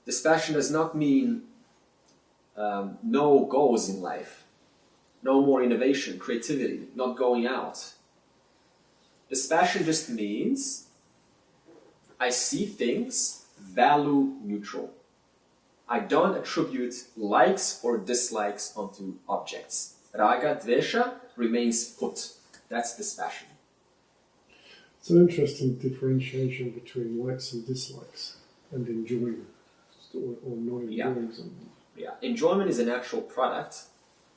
This passion does not mean no goals in life, no more innovation, creativity, not going out. This passion just means I see things value neutral. I don't attribute likes or dislikes onto objects. Raga, Dvesha remains put. That's this passion. It's an interesting differentiation between likes and dislikes and enjoying or not enjoying something. Yeah, enjoyment is an actual product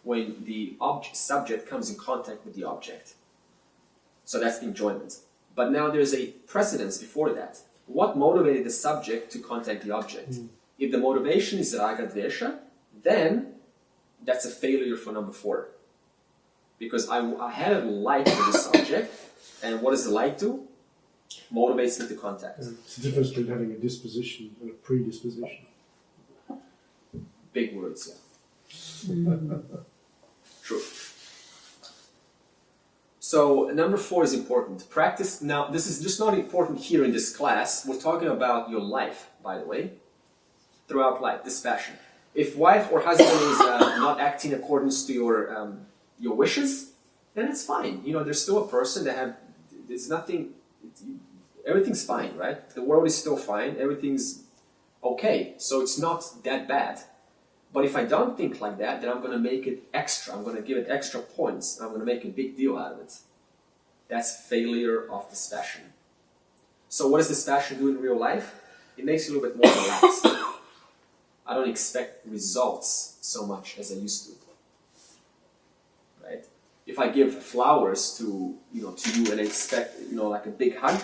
when the subject comes in contact with the object. So that's the enjoyment. But now there's a precedence before that. What motivated the subject to contact the object? If the motivation is Raga, Dvesha, then that's a failure for number 4. Because I had a like for this subject, and what does the like do? Motivates me to contact. It's the difference between having a disposition and a predisposition. Big words, yeah. True. So number 4 is important. Practice. Now, this is just not important here in this class. We're talking about your life, by the way, throughout life, this passion. If wife or husband is not acting in accordance to your wishes, then it's fine. You know, there's still a person that have. There's nothing. Everything's fine, right? The world is still fine. Everything's okay. So it's not that bad. But if I don't think like that, then I'm going to make it extra. I'm going to give it extra points. I'm going to make a big deal out of it. That's failure of this passion. So what does this passion do in real life? It makes you a little bit more relaxed. I don't expect results so much as I used to. Right? If I give flowers to you and I expect like a big hug,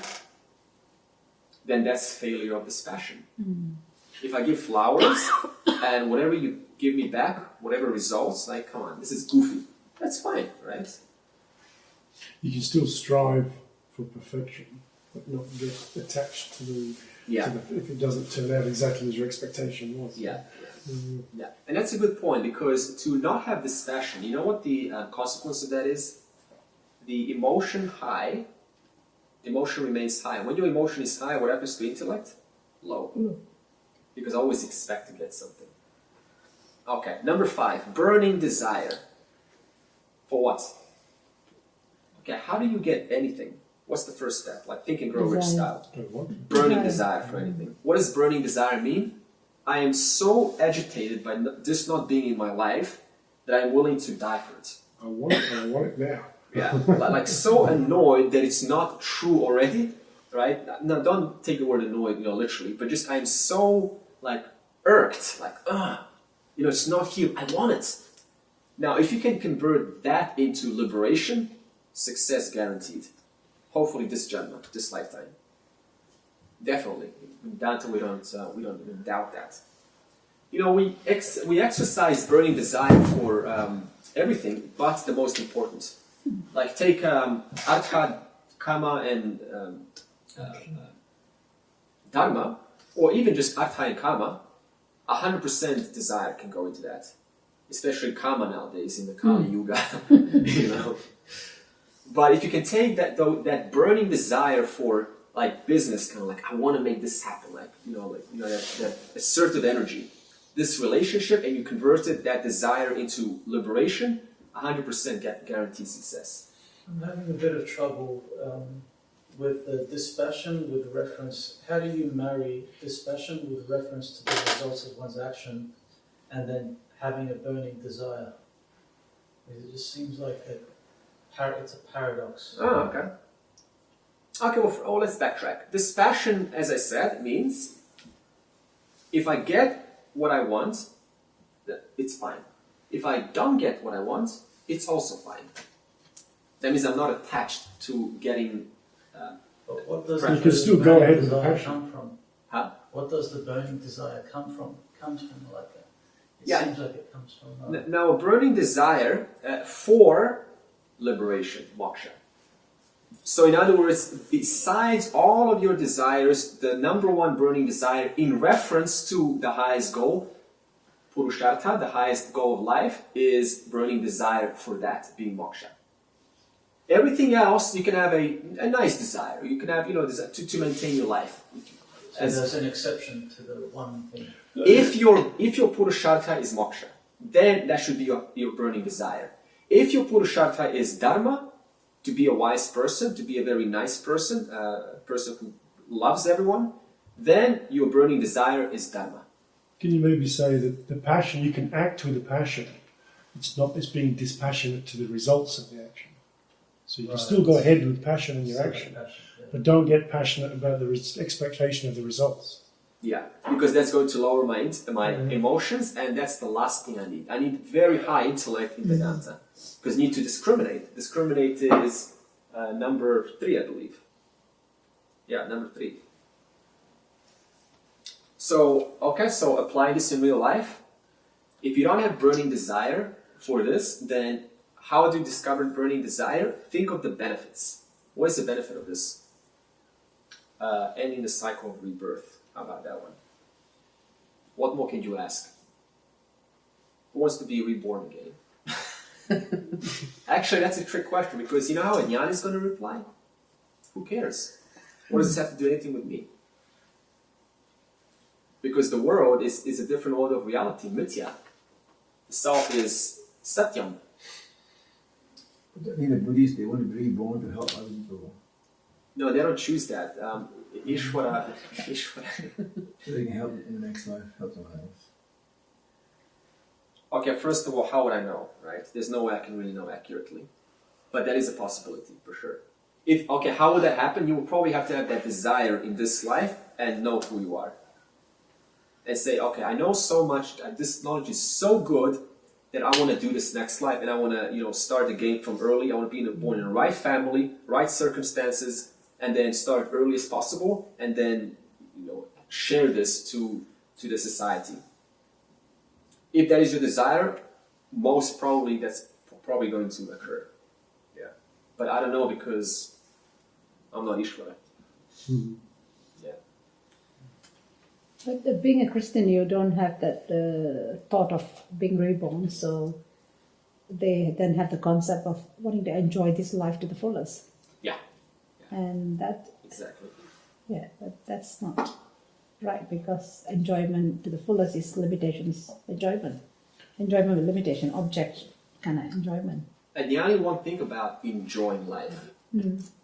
then that's failure of this passion. If I give flowers and whatever you give me back, whatever results, like, come on, this is goofy. That's fine, right? You can still strive for perfection, but not get attached to the, if it doesn't turn out exactly as your expectation was. Yeah. And that's a good point, because to not have this passion, you know what the consequence of that is? The emotion remains high. When your emotion is high, what happens to intellect? Low. Because I always expect to get something. Okay, number 5, burning desire. For what? Okay, how do you get anything? What's the first step? Like Think and Grow Rich style. Burning desire for anything. What does burning desire mean? I am so agitated by this not being in my life that I'm willing to die for it. I want it now. Yeah, like so annoyed that it's not true already, right? Now, don't take the word annoyed, literally, but just I'm so irked, it's not here. I want it. Now, if you can convert that into liberation, success guaranteed. Hopefully, this janma, this lifetime. Definitely. Until we don't even doubt that. We exercise burning desire for everything, but the most important. Like take Artha, Kama, and Dharma, or even just Artha and Kama. 100% desire can go into that. Especially karma nowadays in the Kali Yuga, you know. But if you can take that burning desire for like business, kind of like I want to make this happen, like that assertive energy, this relationship, and you converted that desire into liberation, 100% guaranteed success. I'm having a bit of trouble with the dispassion with reference. How do you marry dispassion with reference to the results of one's action, and then having a burning desire? It just seems like it's a paradox. Oh, okay. Okay, well, let's backtrack. Dispassion, as I said, means if I get what I want, it's fine. If I don't get what I want, it's also fine. That means I'm not attached to getting. But what does You can still go ahead with the desire passion. come from? Huh? What does the burning desire come from? It comes from like a. It Yeah. seems like it comes from. Now, a burning desire for liberation, moksha. So, in other words, besides all of your desires, the number one burning desire in reference to the highest goal, Purushartha, the highest goal of life, is burning desire for that, being moksha. Everything else, you can have a nice desire. You can have, desire to maintain your life. So there's an exception to the one thing. If your Purushartha is moksha, then that should be your burning desire. If your Purushartha is dharma, to be a wise person, to be a very nice person, a person who loves everyone, then your burning desire is dharma. Can you maybe say that the passion, you can act with a passion, it's being dispassionate to the results of the action. So you can still go ahead with passion in your action, but don't get passionate about the expectation of the results. Yeah, because that's going to lower my emotions, and that's the last thing I need. I need very high intellect in Vedanta, because you need to discriminate. Discriminate is number 3, I believe. Yeah, number 3. So apply this in real life. If you don't have burning desire for this, then how do you discover burning desire? Think of the benefits. What is the benefit of this? Ending the cycle of rebirth. How about that one? What more can you ask? Who wants to be reborn again? Actually, that's a trick question, because you know how a jnana is going to reply? Who cares? What does this have to do anything with me? Because the world is a different order of reality, mithya. The self is satyam. I think the Buddhists, they want to be reborn to help other people. No, they don't choose that. Ishvara. So they can help in the next life, help someone else. Okay, first of all, how would I know, right? There's no way I can really know accurately. But that is a possibility, for sure. How would that happen? You would probably have to have that desire in this life and know who you are. And say, okay, I know so much, this knowledge is so good that I want to do this next life, and I want to, start the game from early. I want to be born in the right family, right circumstances, and then start early as possible, and then, share this to the society. If that is your desire, most probably that's probably going to occur. Yeah, but I don't know, because I'm not Ishvara. Yeah. But being a Christian, you don't have that thought of being reborn, so they then have the concept of wanting to enjoy this life to the fullest. Yeah. And that, Exactly. yeah, that's not right, because enjoyment to the fullest is limitations, enjoyment. Enjoyment with limitation, object kind of enjoyment. And the only one thing about enjoying life,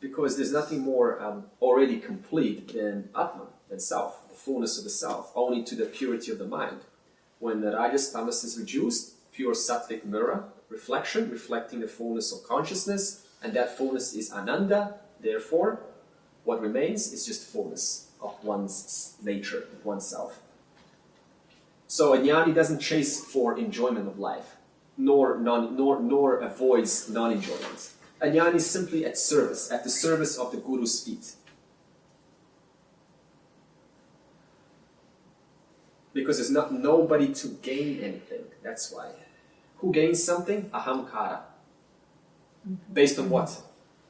because there's nothing more already complete than Atman, than self, the fullness of the self, only to the purity of the mind. When the Rajas Tamas is reduced, pure sattvic mirror, reflecting the fullness of consciousness, and that fullness is Ananda. Therefore, what remains is just fullness of one's nature, of oneself. So a jnani doesn't chase for enjoyment of life, nor avoids non-enjoyment. A jnani is simply at the service of the Guru's feet. Because there's nobody to gain anything, that's why. Who gains something? Ahamkara. Based on what?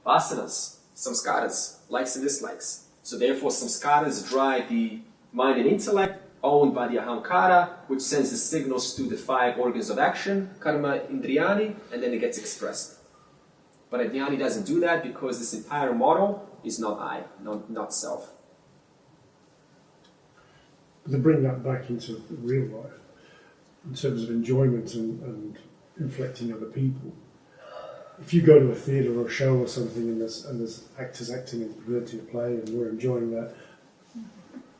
Vasanas, samskaras, likes and dislikes. So therefore samskaras drive the mind and intellect, owned by the ahamkara, which sends the signals to the 5 organs of action, karma, indriyani, and then it gets expressed. But a jnani doesn't do that because this entire model is not I, not self. To bring that back into real life, in terms of enjoyment and inflecting other people, if you go to a theatre or a show or something and there's actors acting and presenting a play and you're enjoying that,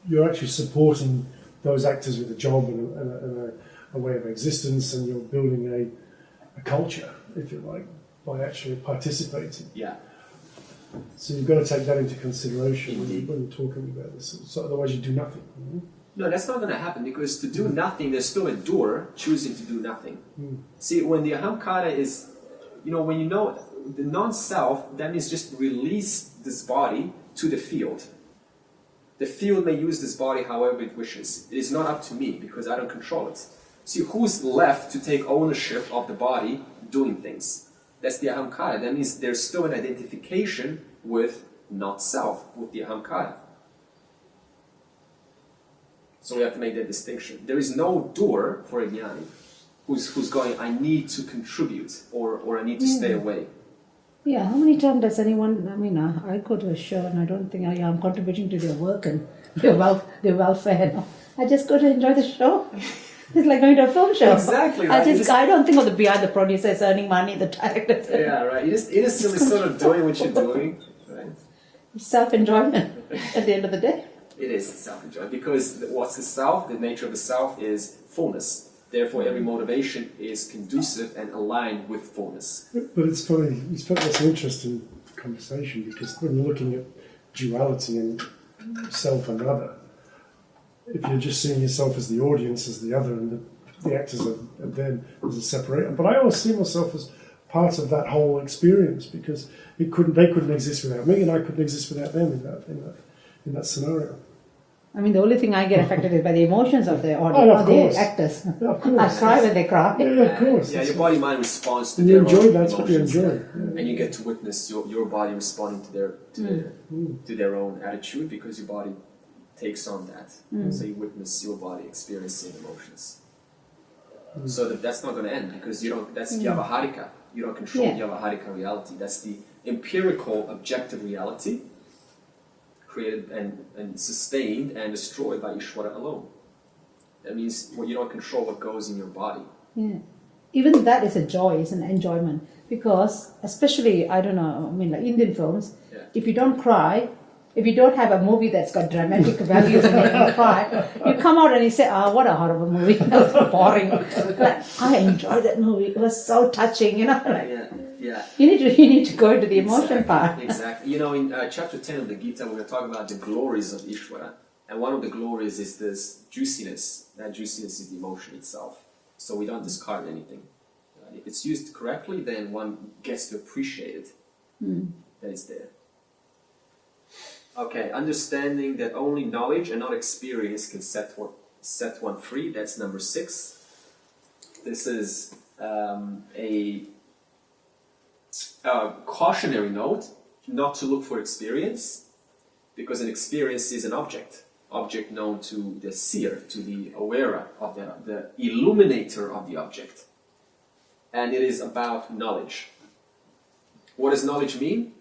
you're actually supporting those actors with a job and a way of existence, and you're building a culture, if you like, by actually participating. Yeah. So you've got to take that into consideration Indeed. when you're talking about this. So otherwise you do nothing. You know? No, that's not going to happen because to do nothing, there's still a doer choosing to do nothing. See, when the ahamkara is, when you know the non-self, that means just release this body to the field. The field may use this body however it wishes. It is not up to me because I don't control it. See, who's left to take ownership of the body doing things? That's the ahamkara. That means there's still an identification with not self, with the ahamkara. So we have to make that distinction. There is no doer for a jnani who's going, I need to contribute or I need to stay away. Yeah, how many times does anyone, I go to a show and I don't think I'm contributing to their work and their welfare. No. I just go to enjoy the show. It's like going to a film show. Exactly, right. I don't think of the behind the producers earning money, the directors. Yeah, right. You're just innocently sort of doing what you're doing, right? Self-enjoyment at the end of the day. It is self-enjoyment because what's the self? The nature of the self is fullness. Therefore, every motivation is conducive and aligned with fullness. But it's funny, it's an interesting conversation because when you're looking at duality and self and other, if you're just seeing yourself as the audience, as the other, and the actors are then there's a separation. But I always see myself as part of that whole experience because they couldn't exist without me, and I couldn't exist without them in that scenario. The only thing I get affected is by the emotions of the audience, Oh, of or course. the actors. Yeah, of course. I cry when they cry. Yeah, of course. Yeah, your body-mind responds to And you their enjoy own that's what you emotions. enjoy. And you get to witness your body responding to their own attitude because your body takes on that. So you witness your body experiencing emotions. So that's not going to end because that's Vyavaharika. You don't control Vyavaharika reality. That's the empirical, objective reality created and sustained and destroyed by Ishvara alone. That means you don't control what goes in your body. Yeah. Even that is a joy, it's an enjoyment. Because, especially, like Indian films, if you don't cry, if you don't have a movie that's got dramatic values in it and cry, you come out and you say, what a horrible movie, that's so boring. I enjoyed that movie, it was so touching, Yeah. You need to go into the emotion part. Exactly. In chapter 10 of the Gita, we're going to talk about the glories of Ishvara. And one of the glories is this juiciness. That juiciness is the emotion itself. So we don't discard anything. If it's used correctly, then one gets to appreciate it, that it's there. Okay, understanding that only knowledge and not experience can set one free. That's number 6. This is a cautionary note not to look for experience, because an experience is an object known to the seer, to the aware of the illuminator of the object. And it is about knowledge. What does knowledge mean?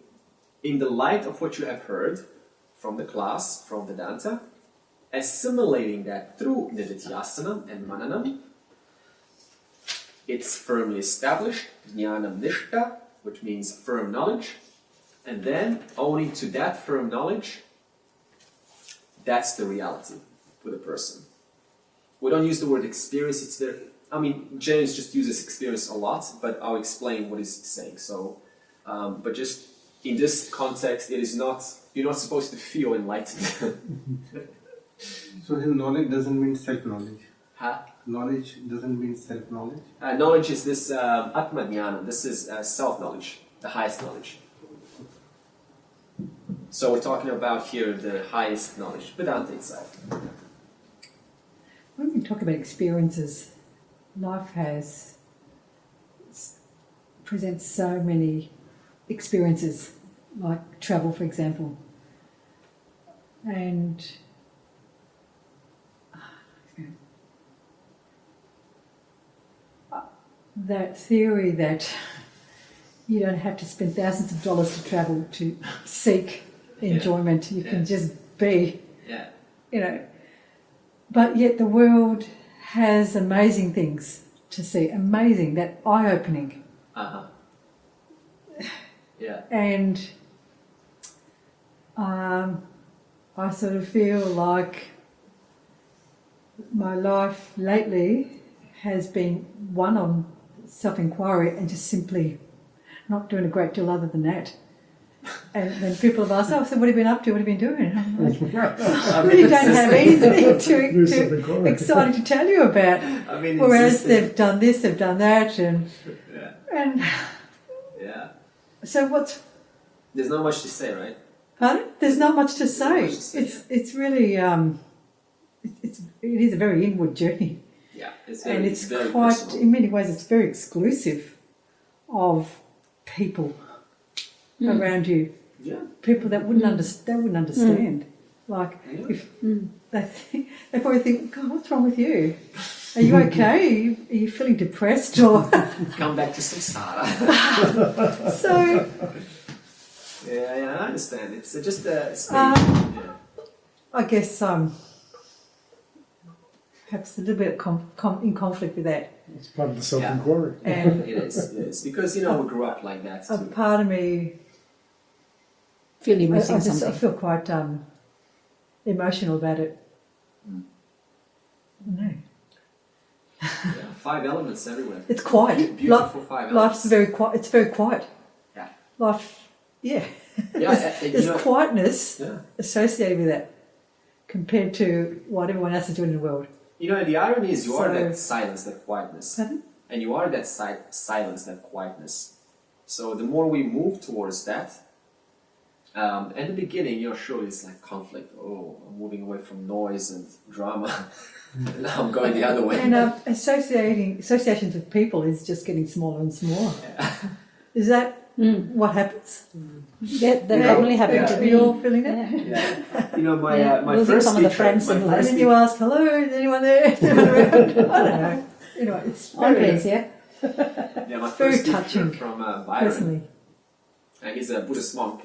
In the light of what you have heard from the class, from Vedanta, assimilating that through Nididhyasanam and Mananam, it's firmly established, Jnanam Nishta, which means firm knowledge, and then owning to that firm knowledge, that's the reality for the person. We don't use the word experience, it's there. James just uses experience a lot, but I'll explain what he's saying. So, but just in this context, you're not supposed to feel enlightened. So his knowledge doesn't mean self-knowledge. Huh? Knowledge doesn't mean self-knowledge. Knowledge is this Atma Jnana. This is self-knowledge, the highest knowledge. So we're talking about here the highest knowledge, Vedanta itself. When we talk about experiences, life presents so many experiences, like travel, for example. And That theory that you don't have to spend thousands of dollars to travel to seek enjoyment. You can just be, Yeah. you know. But yet the world has amazing things to see. Amazing, that eye-opening. Uh-huh. Yeah. And I sort of feel like my life lately has been one on self-inquiry and just simply not doing a great deal other than that. And when people have asked, oh, so what have you been up to? What have you been doing? And I'm like, I really don't have anything too exciting to tell you about. I mean, Whereas they've done this, they've done that, and yeah. so what's... There's not much to say, right? Pardon? There's not much to say. much to say, It's really it is a very inward journey, Yeah. It's and it's very quite personal. in many ways it's very exclusive of people around you, Yeah. people that wouldn't understand. Like Yeah. if they probably think, God, what's wrong with you? Are you okay? Are you feeling depressed or Come back to samsara. so? Yeah, I understand. It's just a stage. Yeah. I guess perhaps a little bit in conflict with that. It's part of the self-inquiry. And It is. Because, we grew up like that a too. part of me, Feel you're I missing I something. feel quite emotional about it. No, Yeah. 5 elements everywhere. it's quiet. Beautiful 5 Life's elements. very quiet. It's very quiet. Yeah. Life, yeah. Yeah, There's quietness Yeah. associated with that compared to what everyone else is doing in the world. And the irony is you are So- that silence, that quietness. Pardon? And you are that silence, that quietness. So the more we move towards that, at the beginning, sure, it's like conflict. Oh, I'm moving away from noise and drama. And now I'm going the other way. And associations with people is just getting smaller and smaller. Yeah. Is that what happens? That definitely happened Yeah. to Are you all me. feeling that? Yeah. My Yeah, my losing first some of the teacher, friends my in And first then you ask, hello, is anyone there? Is anyone around? I don't know. It's I'm very, pleased, yeah. my very first teacher touching, from Byron, personally. and he's a Buddhist monk,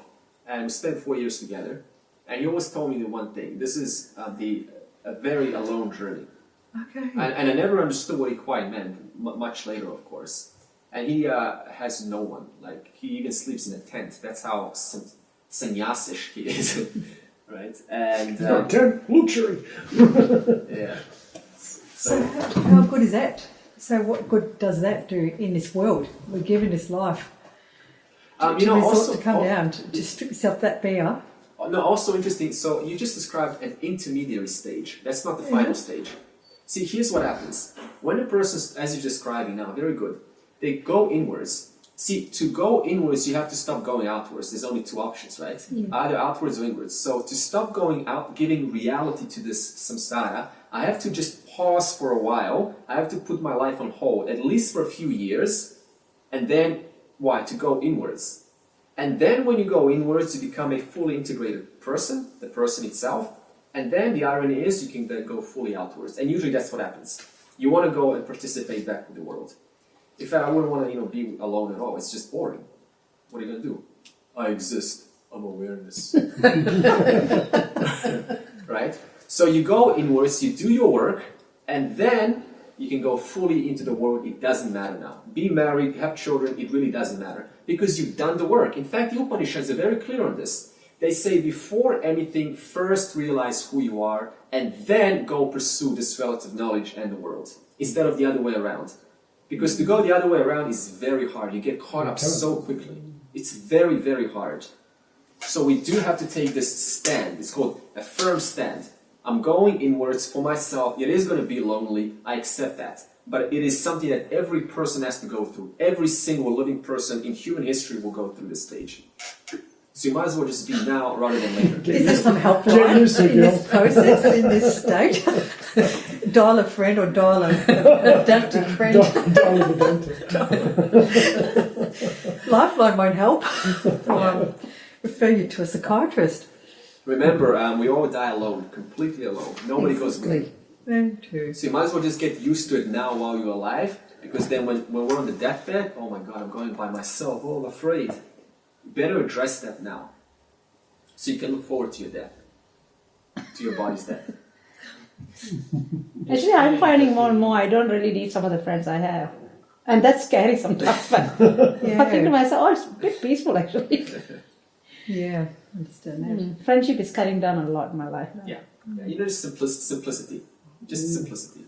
and we spent 4 years together. And he always told me the one thing: this is a very alone journey. Okay. And I never understood what he quite meant, much later, of course. And he has no one. Like, he even sleeps in a tent. That's how sannyasish he is, right? And Luxury. yeah. So how good is that? So what good does that do in this world? We're given this life to come down, to strip yourself that bare. No, also interesting. So you just described an intermediary stage. That's not the final stage. See, here's what happens. When a person, as you're describing now, very good, they go inwards. See, to go inwards, you have to stop going outwards. There's only 2 options, right? Either outwards or inwards. So to stop going out, giving reality to this samsara, I have to just pause for a while. I have to put my life on hold, at least for a few years. And then, why? To go inwards. And then when you go inwards, you become a fully integrated person, the person itself. And then the irony is you can then go fully outwards. And usually that's what happens. You want to go and participate back with the world. In fact, I wouldn't want to be alone at all. It's just boring. What are you going to do? I exist. I'm awareness. Right? So you go inwards, you do your work, and then you can go fully into the world. It doesn't matter now. Be married, have children, it really doesn't matter. Because you've done the work. In fact, the Upanishads are very clear on this. They say before anything, first realize who you are, and then go pursue this relative knowledge and the world, instead of the other way around. Because to go the other way around is very hard. You get caught up so quickly. It's very, very hard. So we do have to take this stand. It's called a firm stand. I'm going inwards for myself. It is going to be lonely. I accept that. But it is something that every person has to go through. Every single living person in human history will go through this stage. So you might as well just be now rather than later. Is there some helpline Get used to it, in this process, in this state? Dial a friend or dial a adaptive friend. Down the dentist. Lifeline won't help. Or refer you to a psychiatrist. Remember, we all die alone, completely alone. Nobody goes with Exactly. you. Very true. So you might as well just get used to it now while you're alive, because then when we're on the deathbed, oh my God, I'm going by myself, oh, I'm afraid. You better address that now, so you can look forward to your death, to your body's death. Actually, I'm finding more and more I don't really need some of the friends I have. And that's scary sometimes. But I think to myself, oh, it's a bit peaceful actually. Yeah, understand that. Friendship is cutting down a lot in my life now. Yeah, you know, just simplicity. Just simplicity.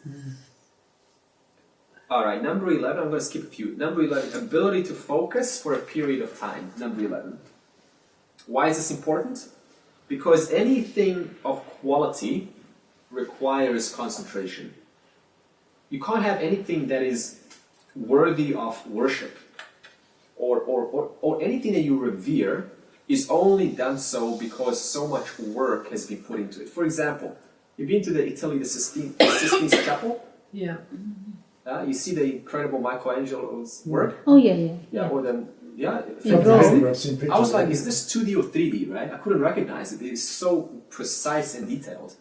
All right, number 11, I'm going to skip a few. Number 11, ability to focus for a period of time. Number 11. Why is this important? Because anything of quality requires concentration. You can't have anything that is worthy of worship or anything that you revere is only done so because so much work has been put into it. For example, you've been to the Sistine Chapel? Yeah. You see the incredible Michelangelo's work? Oh, yeah. Or the, Fantastic. I've seen pictures I was like, of it. is this 2D or 3D, right? I couldn't recognize it. It's so precise and detailed.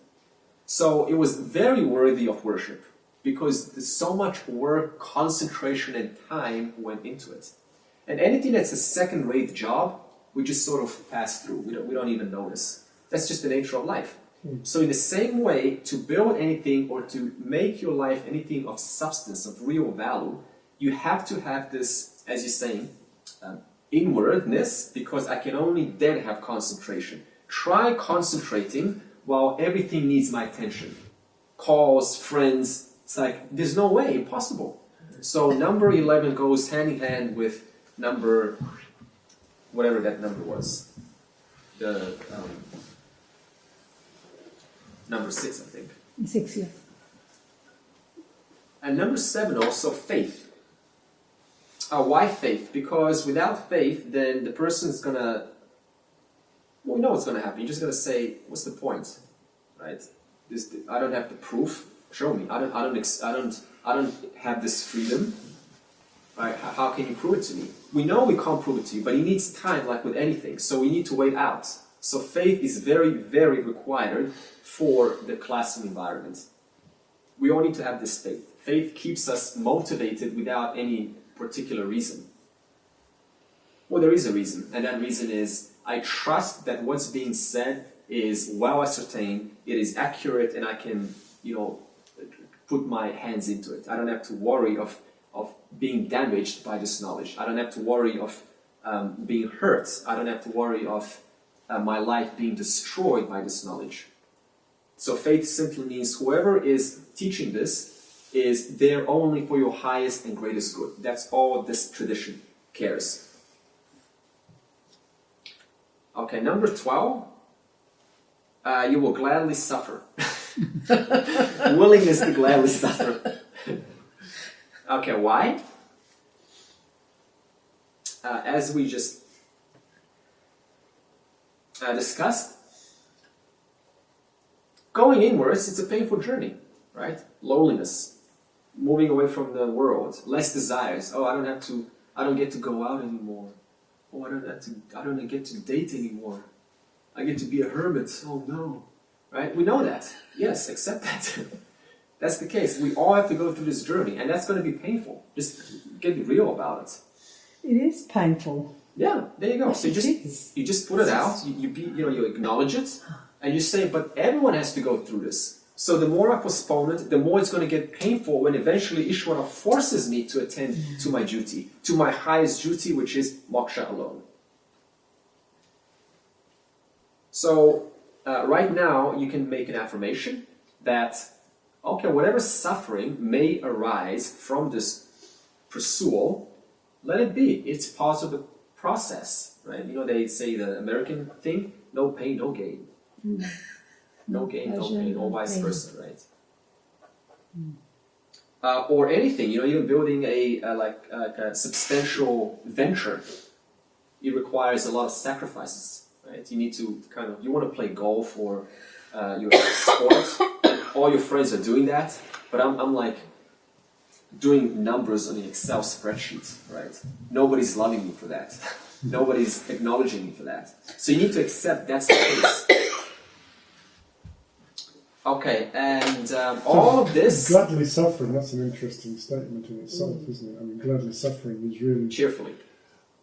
So it was very worthy of worship because there's so much work, concentration, and time went into it. And anything that's a second-rate job, we just sort of pass through. We don't even notice. That's just the nature of life. So in the same way, to build anything or to make your life anything of substance, of real value, you have to have this, as you're saying, inwardness, because I can only then have concentration. Try concentrating while everything needs my attention. Calls, friends, it's like, there's no way, impossible. So number 11 goes hand in hand with number, whatever that number was. The number 6, I think. 6 years. And number 7 also, faith. Why faith? Because without faith, then the person's gonna, well, we know what's gonna happen. You're just gonna say, what's the point, right? I don't have the proof. Show me. I don't have this freedom. Right? How can you prove it to me? We know we can't prove it to you, but it needs time, like with anything. So we need to wait out. So faith is very, very required for the classroom environment. We all need to have this faith. Faith keeps us motivated without any particular reason. Well, there is a reason, and that reason is I trust that what's being said is well ascertained, it is accurate, and I can, put my hands into it. I don't have to worry of being damaged by this knowledge. I don't have to worry of being hurt. I don't have to worry of my life being destroyed by this knowledge. So faith simply means whoever is teaching this is there only for your highest and greatest good. That's all this tradition cares. Okay, number 12, you will gladly suffer. Willingness to gladly suffer. Okay, why? As we just discussed, going inwards, it's a painful journey, right? Loneliness, moving away from the world, less desires. Oh, I don't get to go out anymore. Oh, I don't get to date anymore. I get to be a hermit. Oh no, right? We know that. Yes, accept that. That's the case. We all have to go through this journey, and that's going to be painful. Just get real about it. It is painful. Yeah, there you go. So you just put it out. You acknowledge it, and you say, but everyone has to go through this. So the more I postpone it, the more it's going to get painful when eventually Ishvara forces me to attend to my duty, to my highest duty, which is moksha alone. So right now, you can make an affirmation that, okay, whatever suffering may arise from this pursuit, let it be. It's part of the process, right? They say the American thing, no pain, no gain. No gain, no pain, or vice versa, right? Or anything, you're building a substantial venture. It requires a lot of sacrifices, right? You need to you want to play golf or your sport. All your friends are doing that, but I'm like doing numbers on an Excel spreadsheet, right? Nobody's loving me for that. Nobody's acknowledging me for that. So you need to accept that's the case. Okay, and all of this Gladly suffering, that's an interesting statement in itself, isn't it? I mean, gladly suffering is really, cheerfully,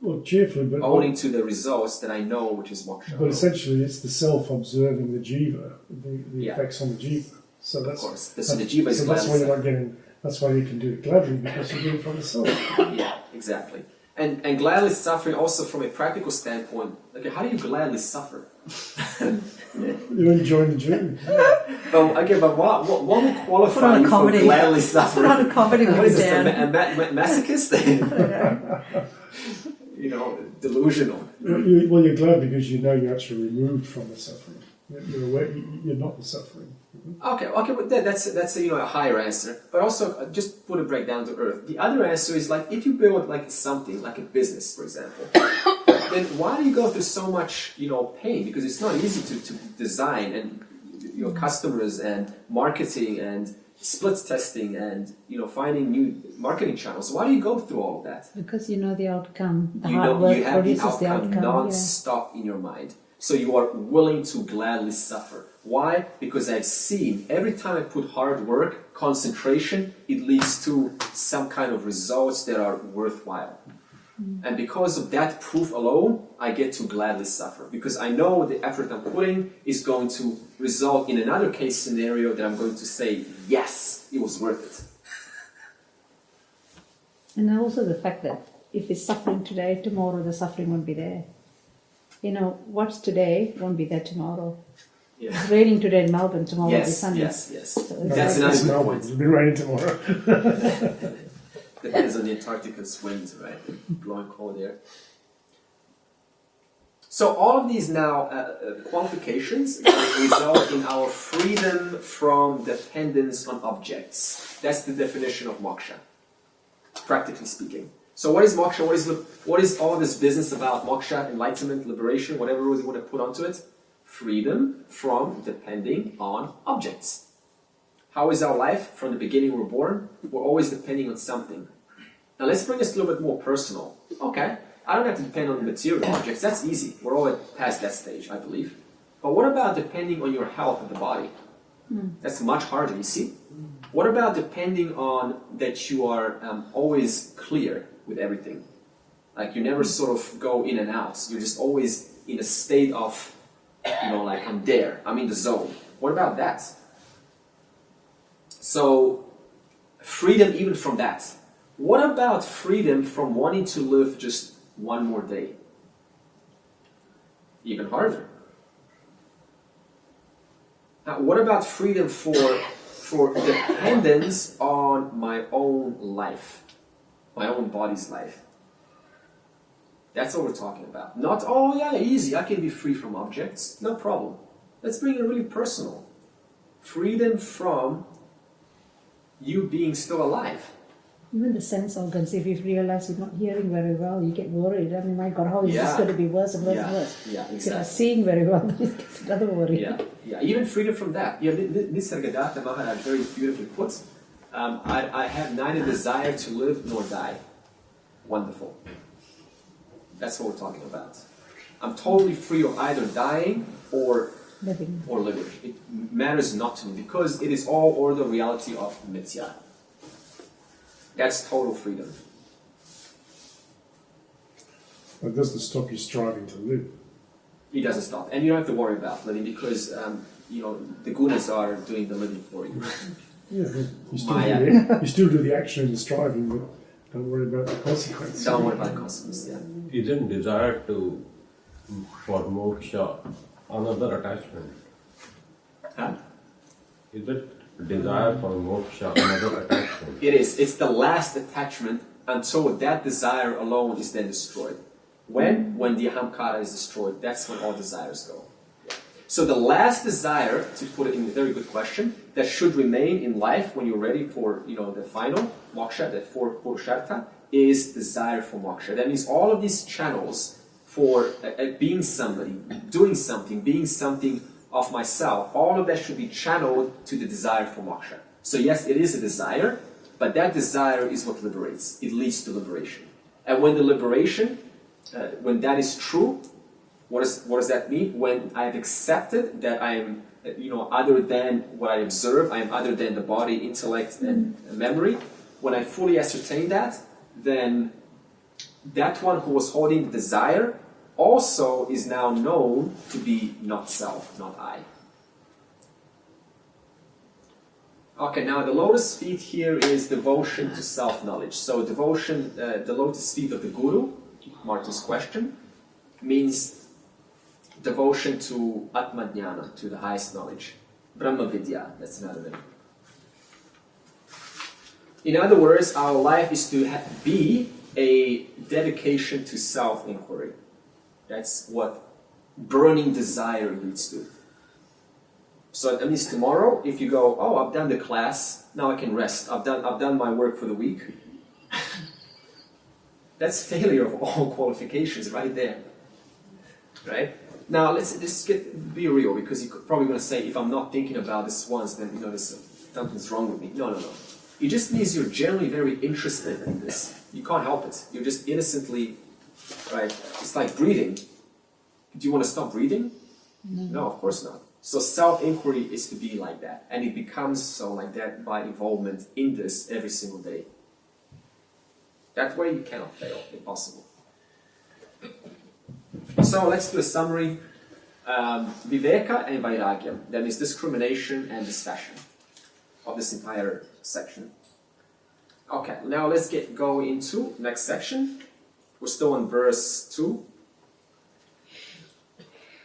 well, cheerfully, but owning to the results that I know, which is moksha. but essentially it's the self-observing the jiva, the Yeah. effects on the jiva. So Of that's, course, so the jiva is so that's why gladly you're not getting, that's why you can do it gladly, because you do it from the soul. Yeah, exactly. And gladly suffering also from a practical standpoint. Okay, how do you gladly suffer? You're enjoying the journey. But what would Put qualify on a you for comedy. gladly Put suffering? on a comedy What with is this, Dan. a masochist? You know, delusional. Well, you're glad because you know you're actually removed from the suffering. You're aware, you're not the suffering. Okay, but that's a, a higher answer. But also, just put it break down to earth. The other answer is like if you build like something, like a business, for example, then why do you go through so much, pain? Because it's not easy to design and your customers and marketing and splits testing and finding new marketing channels. Why do you go through all of that? Because you know the outcome. The You hard know work you have the produces the outcome outcome. non-stop in your mind. So you are willing to gladly suffer. Why? Because I've seen every time I put hard work, concentration, it leads to some kind of results that are worthwhile. And because of that proof alone, I get to gladly suffer. Because I know the effort I'm putting is going to result in another case scenario that I'm going to say, yes, it was worth it. And also the fact that if it's suffering today, tomorrow the suffering won't be there. What's today won't be there tomorrow. Yeah. It's raining today in Melbourne, tomorrow will be Yes, sunny. yes, yes. So it's That's like- another It's good Melbourne. point. It'll be raining tomorrow. Depends on the Antarctica's winds, right? Blowing cold air. So all of these now qualifications result in our freedom from dependence on objects. That's the definition of moksha, practically speaking. So what is moksha? What is all this business about moksha, enlightenment, liberation, whatever you want to put onto it? Freedom from depending on objects. How is our life? From the beginning we're born, we're always depending on something. Now let's bring this a little bit more personal. Okay, I don't have to depend on material objects. That's easy. We're all past that stage, I believe. But what about depending on your health of the body? That's much harder, you see? What about depending on that you are always clear with everything? Like you never sort of go in and out. You're just always in a state of, like I'm there. I'm in the zone. What about that? So, freedom even from that. What about freedom from wanting to live just one more day? Even harder. Now, what about freedom for dependence on my own life, my own body's life? That's what we're talking about. Not, oh yeah, easy, I can be free from objects, no problem. Let's bring it really personal. Freedom from you being still alive. Even the sense organs, if you realize you're not hearing very well, you get worried. I mean, my God, how is this Yeah. going to be worse and worse Yeah. and worse? Yeah, If you're exactly. not seeing very well, it's another worry. Yeah, even freedom from that. Nisargadatta Maharaj very beautifully puts, I have neither desire to live nor die. Wonderful. That's what we're talking about. I'm totally free of either dying or Living. living. It matters not to me because it is all or the reality of mithya. That's total freedom. But it doesn't stop you striving to live. It doesn't stop. And you don't have to worry about living because, the gunas are doing the living for you. Yeah, Maya. you still do the action and the striving, but don't worry about the consequence. Don't worry about the consequences, yeah. Isn't desire for moksha another attachment? Huh? Is it desire for moksha another attachment? It is. It's the last attachment until that desire alone is then destroyed. When? When the ahamkara is destroyed, that's when all desires go. So the last desire, to put it in a very good question, that should remain in life when you're ready for the final moksha, the fourth purushartha, is desire for moksha. That means all of these channels for being somebody, doing something, being something of myself, all of that should be channeled to the desire for moksha. So yes, it is a desire, but that desire is what liberates. It leads to liberation. And when the liberation, when that is true, what does that mean? When I've accepted that I am other than what I observe, I am other than the body, intellect, and memory. When I fully ascertain that, then that one who was holding the desire also is now known to be not self, not I. Okay, now the lotus feet here is devotion to self-knowledge. So devotion, the lotus feet of the Guru, Martin's question, means devotion to Atma Jnana, to the highest knowledge. Brahma Vidya, that's another name. In other words, our life is to be a dedication to self-inquiry. That's what burning desire leads to. So that means tomorrow, if you go, oh, I've done the class, now I can rest. I've done my work for the week. That's failure of all qualifications right there. Right? Now let's be real, because you're probably going to say, if I'm not thinking about this once, then something's wrong with me. No. It just means you're generally very interested in this. You can't help it. You're just innocently, right? It's like breathing. Do you want to stop breathing? No, of course not. So self-inquiry is to be like that. And it becomes so like that by involvement in this every single day. That way you cannot fail. Impossible. So let's do a summary. Viveka and Vairagya. That is discrimination and dispassion of this entire section. Okay, now let's go into next section. We're still on verse 2.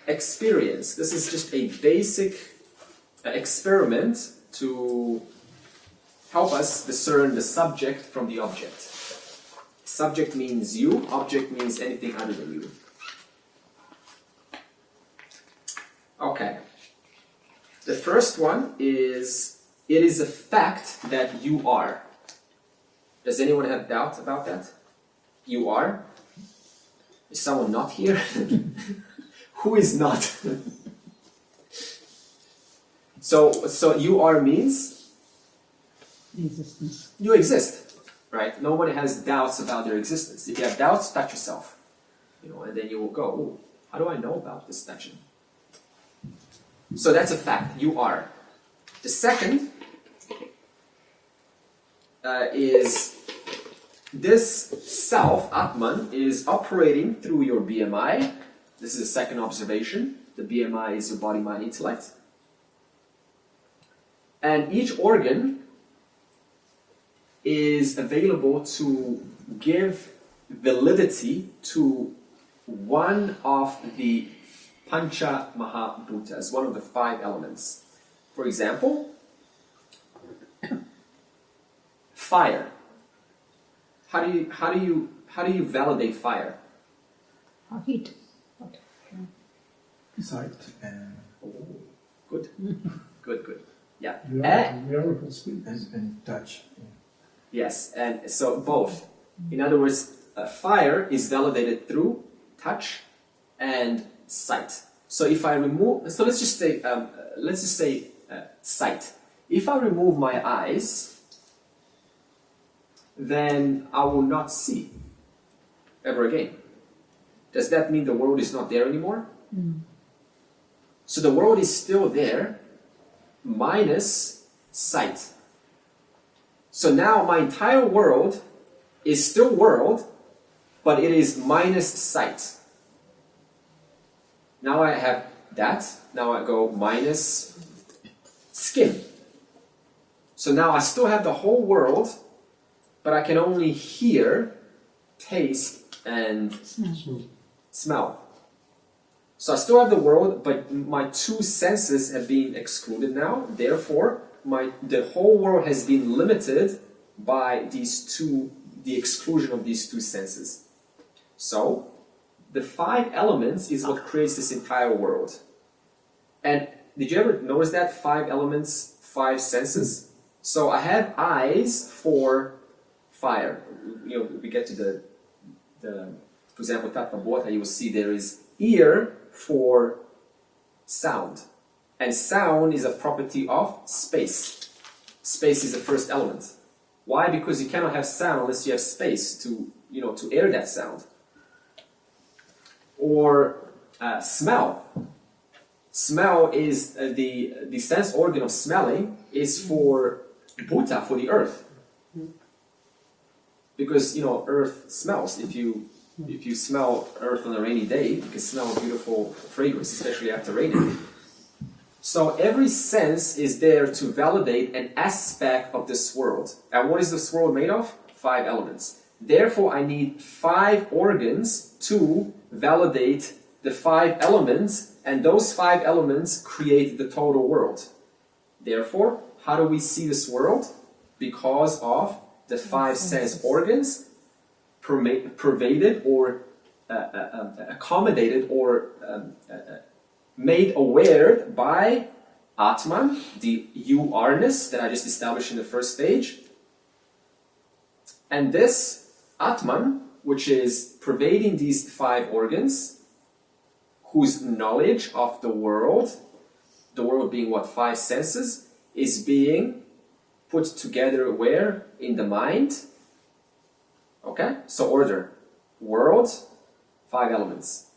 Experience. This is just a basic experiment to help us discern the subject from the object. Subject means you, object means anything other than you. Okay. The first one is, it is a fact that you are. Does anyone have doubt about that? You are? Is someone not here? Who is not? So you are means? Existence. You exist, right? Nobody has doubts about their existence. If you have doubts, touch yourself. And then you will go, oh, how do I know about this touching? So that's a fact, you are. The second is this self, Atman, is operating through your BMI. This is the second observation. The BMI is your body, mind, intellect. And each organ is available to give validity to one of the Pancha Mahabhutas, one of the 5 elements. For example, fire. How do you validate fire? Heat. Sight and Good. Good. Yeah. The oracle speaks. and touch. Yes, and so both. In other words, fire is validated through touch and sight. So if I remove, so let's just say sight. If I remove my eyes, then I will not see ever again. Does that mean the world is not there anymore? So the world is still there, minus sight. So now my entire world is still world, but it is minus sight. Now I have that. Now I go minus skin. So now I still have the whole world, but I can only hear, taste, and smell. So I still have the world, but my 2 senses have been excluded now. Therefore, the whole world has been limited by the exclusion of these 2 senses. So, the 5 elements is what creates this entire world. And did you ever notice that? 5 elements, 5 senses? So I have eyes for fire. We get to the for example, Tattva Bodha, you will see there is ear for sound. And sound is a property of space. Space is the first element. Why? Because you cannot have sound unless you have space to air that sound. Or smell. Smell is the sense organ of smelling is for Bhuta, for the earth. Because earth smells. If you smell earth on a rainy day, you can smell a beautiful fragrance, especially after raining. So every sense is there to validate an aspect of this world. And what is this world made of? 5 elements. Therefore, I need 5 organs to validate the 5 elements, and those 5 elements create the total world. Therefore, how do we see this world? Because of the 5 sense organs pervaded or accommodated or made aware by Atman, the you-are-ness that I just established in the first stage. And this Atman, which is pervading these 5 organs, whose knowledge of the world being what? 5 senses, is being put together where? In the mind. Okay? So order. World, 5 elements.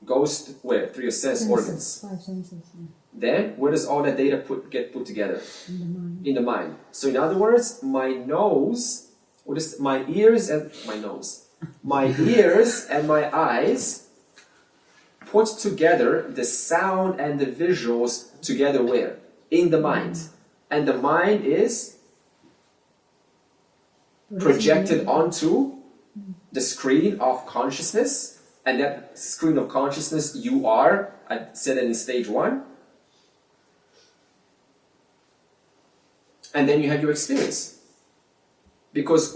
Goes to where? Through your sense organs. 5 senses. Yeah. Then, where does all that data get put together? In the mind. In the mind. So in other words, my ears and my eyes put together the sound and the visuals together where? In the mind. And the mind is projected onto the screen of consciousness. And that screen of consciousness, you are, I said it in stage 1. And then you have your experience. Because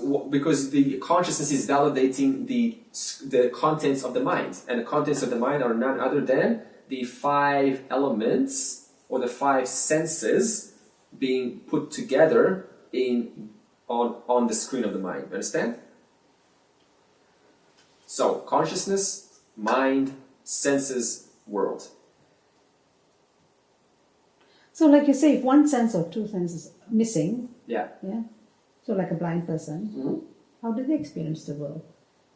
the consciousness is validating the contents of the mind. And the contents of the mind are none other than the 5 elements or the 5 senses being put together on the screen of the mind. Understand? So, consciousness, mind, senses, world. So, like you say, if 1 sense or 2 senses missing, Yeah. So, like a blind person, Mhm. how do they experience the world?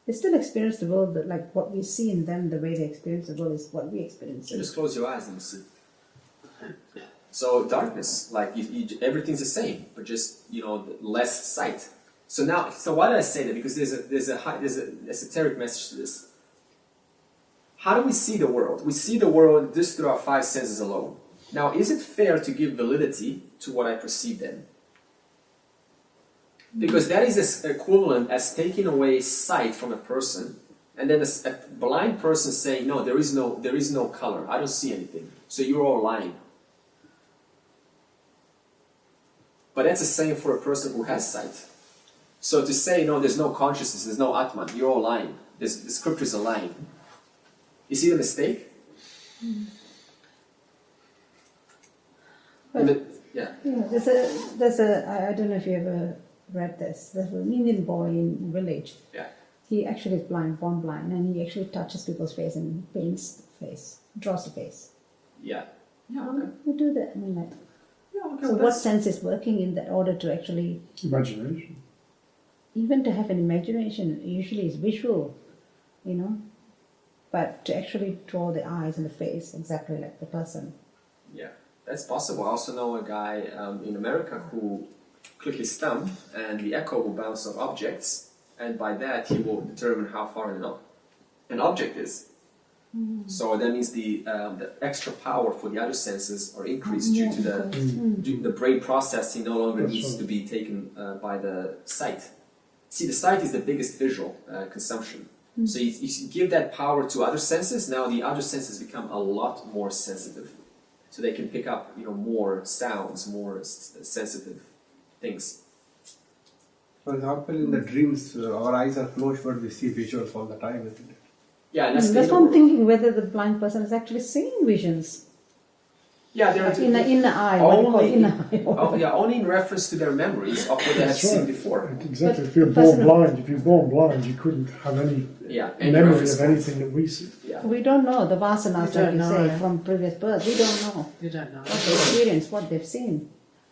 They still experience the world, but like what we see in them, the way they experience the world is what we experience. So just close your eyes and you see. So darkness, like everything's the same, but just less sight. So now, why did I say that? Because there's an esoteric message to this. How do we see the world? We see the world just through our 5 senses alone. Now, is it fair to give validity to what I perceive then? Because that is as equivalent as taking away sight from a person, and then a blind person saying, "No, there is no color. I don't see anything." So you're all lying. But that's the same for a person who has sight. So to say, "No, there's no consciousness, there's no Atman," you're all lying. The scriptures are lying. You see the mistake? Yeah. There's a I don't know if you ever read this. There's an Indian boy in a village. Yeah. He actually is born blind, and he actually touches people's face and paints the face, draws the face. Yeah. Yeah. How Okay. do we do that? I mean, like, Yeah. Okay. so what sense is working in that order to actually, Imagination. even to have an imagination, usually is visual, but to actually draw the eyes and the face exactly like the person. Yeah, that's possible. I also know a guy in America who click his thumb and the echo will bounce off objects, and by that he will determine how far an object is. So that means the extra power for the other senses are increased due to the brain processing no longer That's needs right. to be taken by the sight. See, the sight is the biggest visual consumption. So you give that power to other senses, now the other senses become a lot more sensitive. So they can pick up, more sounds, more sensitive things. For example, in the dreams, our eyes are closed, but we see visuals all the time, isn't it? Yeah, and that's That's the what I'm inner world. thinking, whether the blind person is actually seeing visions. Yeah, they're In the eye, what do you call only, inner eye? only in reference to their memories of what they have That's seen right. before. Exactly. But If you're the born person- blind, you couldn't have any Yeah, any memory reference of point. anything that we see. Yeah. We don't know the vasanas, You like don't you know. say, from previous birth. We don't know You don't know. what they experienced, what they've seen.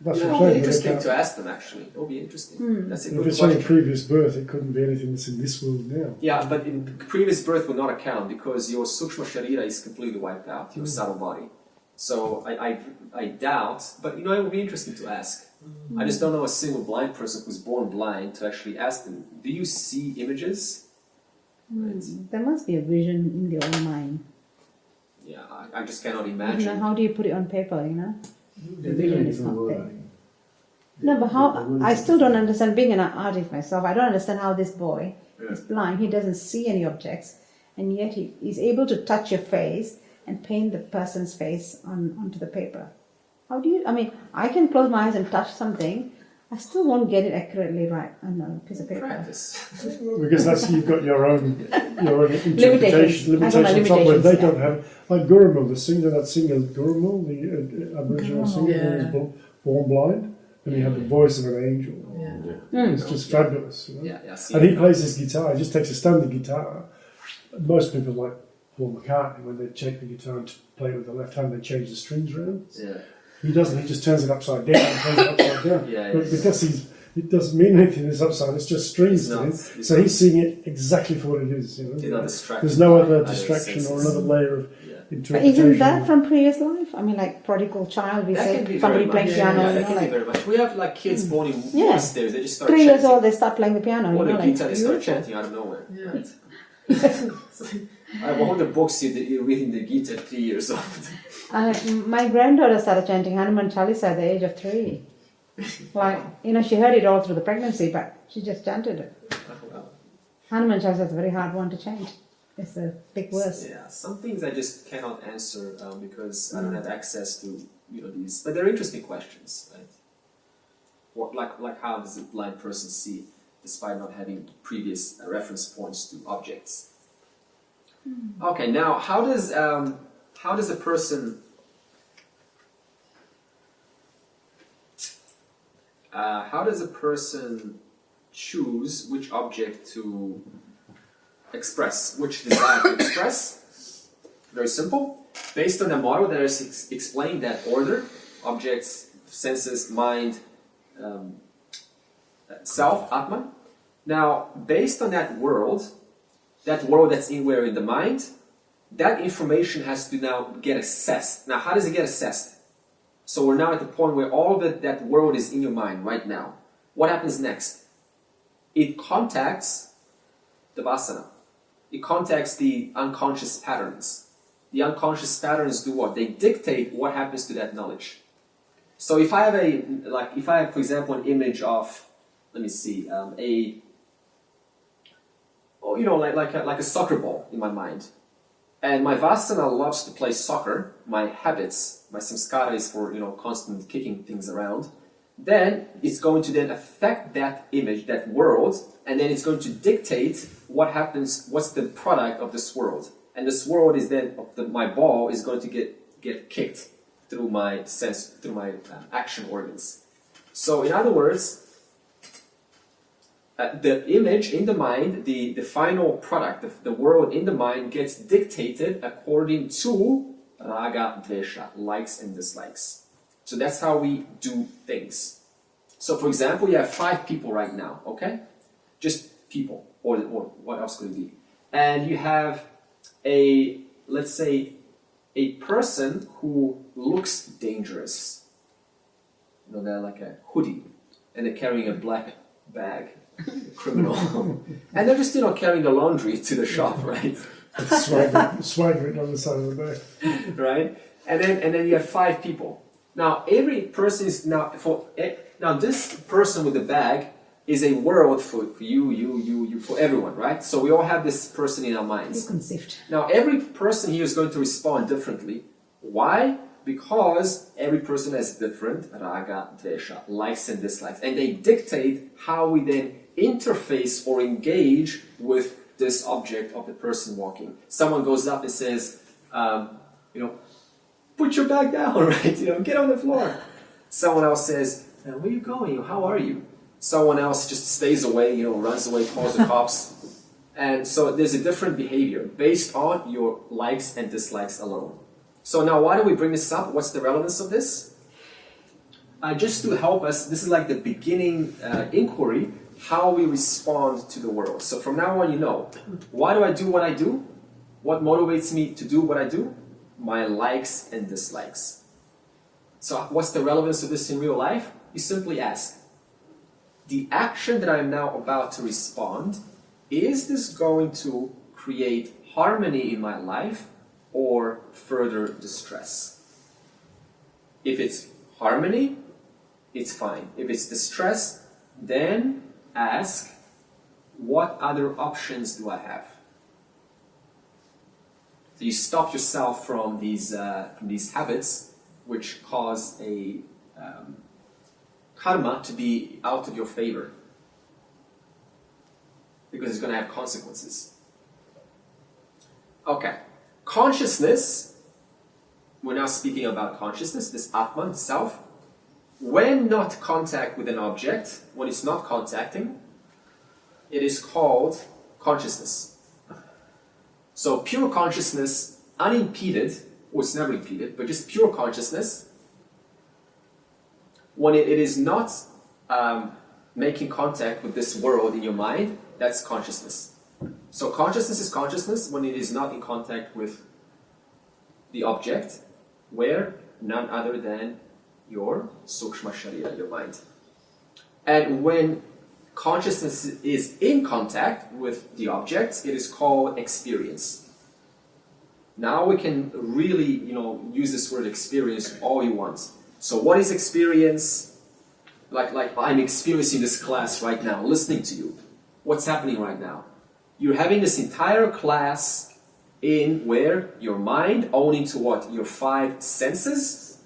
That's It what will I'm be saying. interesting to ask them, actually. It will be interesting. That's a If good it's only question. previous birth, it couldn't be anything that's in this world now. Yeah, but in previous birth will not account because your Sukshma Sharira is completely wiped out, your subtle body. So I doubt, but it would be interesting to ask. I just don't know a single blind person who's born blind to actually ask them, do you see images? There must be a vision in your own mind. Yeah, I just cannot You know, imagine. how do you put it on paper, you know? They vision don't is even not work. there. No, but how, I still don't understand, being an artist myself, I don't understand how this boy is blind, he doesn't see any objects, and yet he is able to touch your face and paint the person's face onto the paper. How do you, I mean, I can close my eyes and touch something, I still won't get it accurately right on a piece of paper. Practice. Because that's you've got your own interpretation, Limitations. I got my limitations on top where they limitations, don't have. Like Gurumul, the singer, that singer Gurumul, the Aboriginal singer who was born blind, and he had the voice of an angel. It's just fabulous. Yeah, yeah. See, And he plays his guitar. He just takes a standard guitar. Most people like Paul McCartney, when they take the guitar and play it with the left hand, they change the strings around. yeah. He doesn't. He just turns it upside down. And turns it upside down. Yeah, But yeah. because it doesn't mean anything. It's upside. It's just strings It's to him. not- it's So not- he's seeing it exactly for what it is. He's not distracted There's no by other other distraction or senses. another layer of Yeah. But interpretation. isn't that from previous life? I mean, like prodigal child, we That can say, be somebody very playing much. piano, Yeah, you that know, can be like very much. We have like kids born in Yeah. monasteries. They just start 3 years chanting. old, they start playing the piano, Or you the know, guitar, like, they start beautiful. chanting out of nowhere. One of the books you're reading the Gita at 3 years old. My granddaughter started chanting Hanuman Chalisa at the age of 3. Like, she heard it all through the pregnancy, but she just chanted it. Hanuman Chalisa is a very hard one to chant. It's a big verse. Yeah, some things I just cannot answer because I don't have access to these. But they're interesting questions, right? What like how does a blind person see despite not having previous reference points to objects? Okay, now how does a person choose which object to express, which desire to express? Very simple. Based on a model that is explained, that order, objects, senses, mind, self, Atman. Now, based on that world that's in the mind, that information has to now get assessed. Now, how does it get assessed? So we're now at the point where all of that world is in your mind right now. What happens next? It contacts the vasana. It contacts the unconscious patterns. The unconscious patterns do what? They dictate what happens to that knowledge. So if I have, for example, an image of, let me see, like a soccer ball in my mind, and my vasana loves to play soccer. My habits, my samskara is for constant kicking things around. Then it's going to then affect that image, that world, and then it's going to dictate what happens, what's the product of this world. And this world is then, my ball is going to get kicked through my action organs. So in other words, the image in the mind, the final product, the world in the mind gets dictated according to raga, dvesha, likes and dislikes. So that's how we do things. So for example, you have 5 people right now, okay? Just people, or what else could it be? And you have let's say, a person who looks dangerous. They're like a hoodie, and they're carrying a black bag, a criminal. And they're just, carrying the laundry to the shop, right? Swaggering on the side of the back. Right? And then you have 5 people. Now every person is now this person with the bag is a world for you, for everyone, right? So we all have this person in our minds. You can sift. Now every person here is going to respond differently. Why? Because every person has different raga, dvesha, likes and dislikes, and they dictate how we then interface or engage with this object of the person walking. Someone goes up and says, put your bag down, right? Get on the floor. Someone else says, where are you going? How are you? Someone else just stays away, runs away, calls the cops. And so there's a different behavior based on your likes and dislikes alone. So now why do we bring this up? What's the relevance of this? Just to help us, this is like the beginning inquiry, how we respond to the world. So from now on, why do I do what I do? What motivates me to do what I do? my likes and dislikes. So what's the relevance of this in real life? You simply ask, the action that I'm now about to respond, is this going to create harmony in my life or further distress? If it's harmony, it's fine. If it's distress, then ask, what other options do I have? So you stop yourself from these habits which cause a karma to be out of your favor, because it's going to have consequences. Okay, consciousness, we're now speaking about consciousness, this Atman, self. When not contact with an object, when it's not contacting, it is called consciousness. So pure consciousness, unimpeded, or it's never impeded, but just pure consciousness, when it is not making contact with this world in your mind, that's consciousness. So consciousness is consciousness when it is not in contact with the object, where none other than your sukshma sharira, your mind. And when consciousness is in contact with the objects, it is called experience. Now we can really, use this word experience all you want. So what is experience? Like I'm experiencing this class right now, listening to you. What's happening right now? You're having this entire class in where your mind owning to what? Your 5 senses.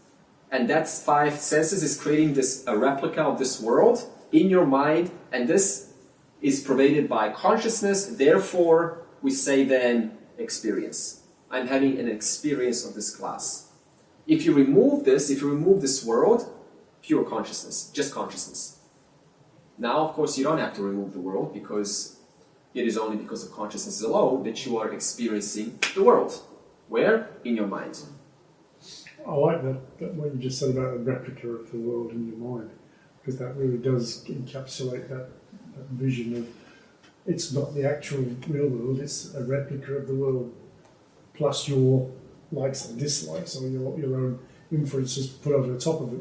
And that 5 senses is creating a replica of this world in your mind, and this is pervaded by consciousness. Therefore, we say then experience. I'm having an experience of this class. If you remove this world, pure consciousness, just consciousness. Now, of course, you don't have to remove the world, because it is only because of consciousness alone that you are experiencing the world. Where? In your mind. I like that what you just said about a replica of the world in your mind, because that really does encapsulate that vision of it's not the actual real world, it's a replica of the world, plus your likes and dislikes, or your own inferences put over the top of it,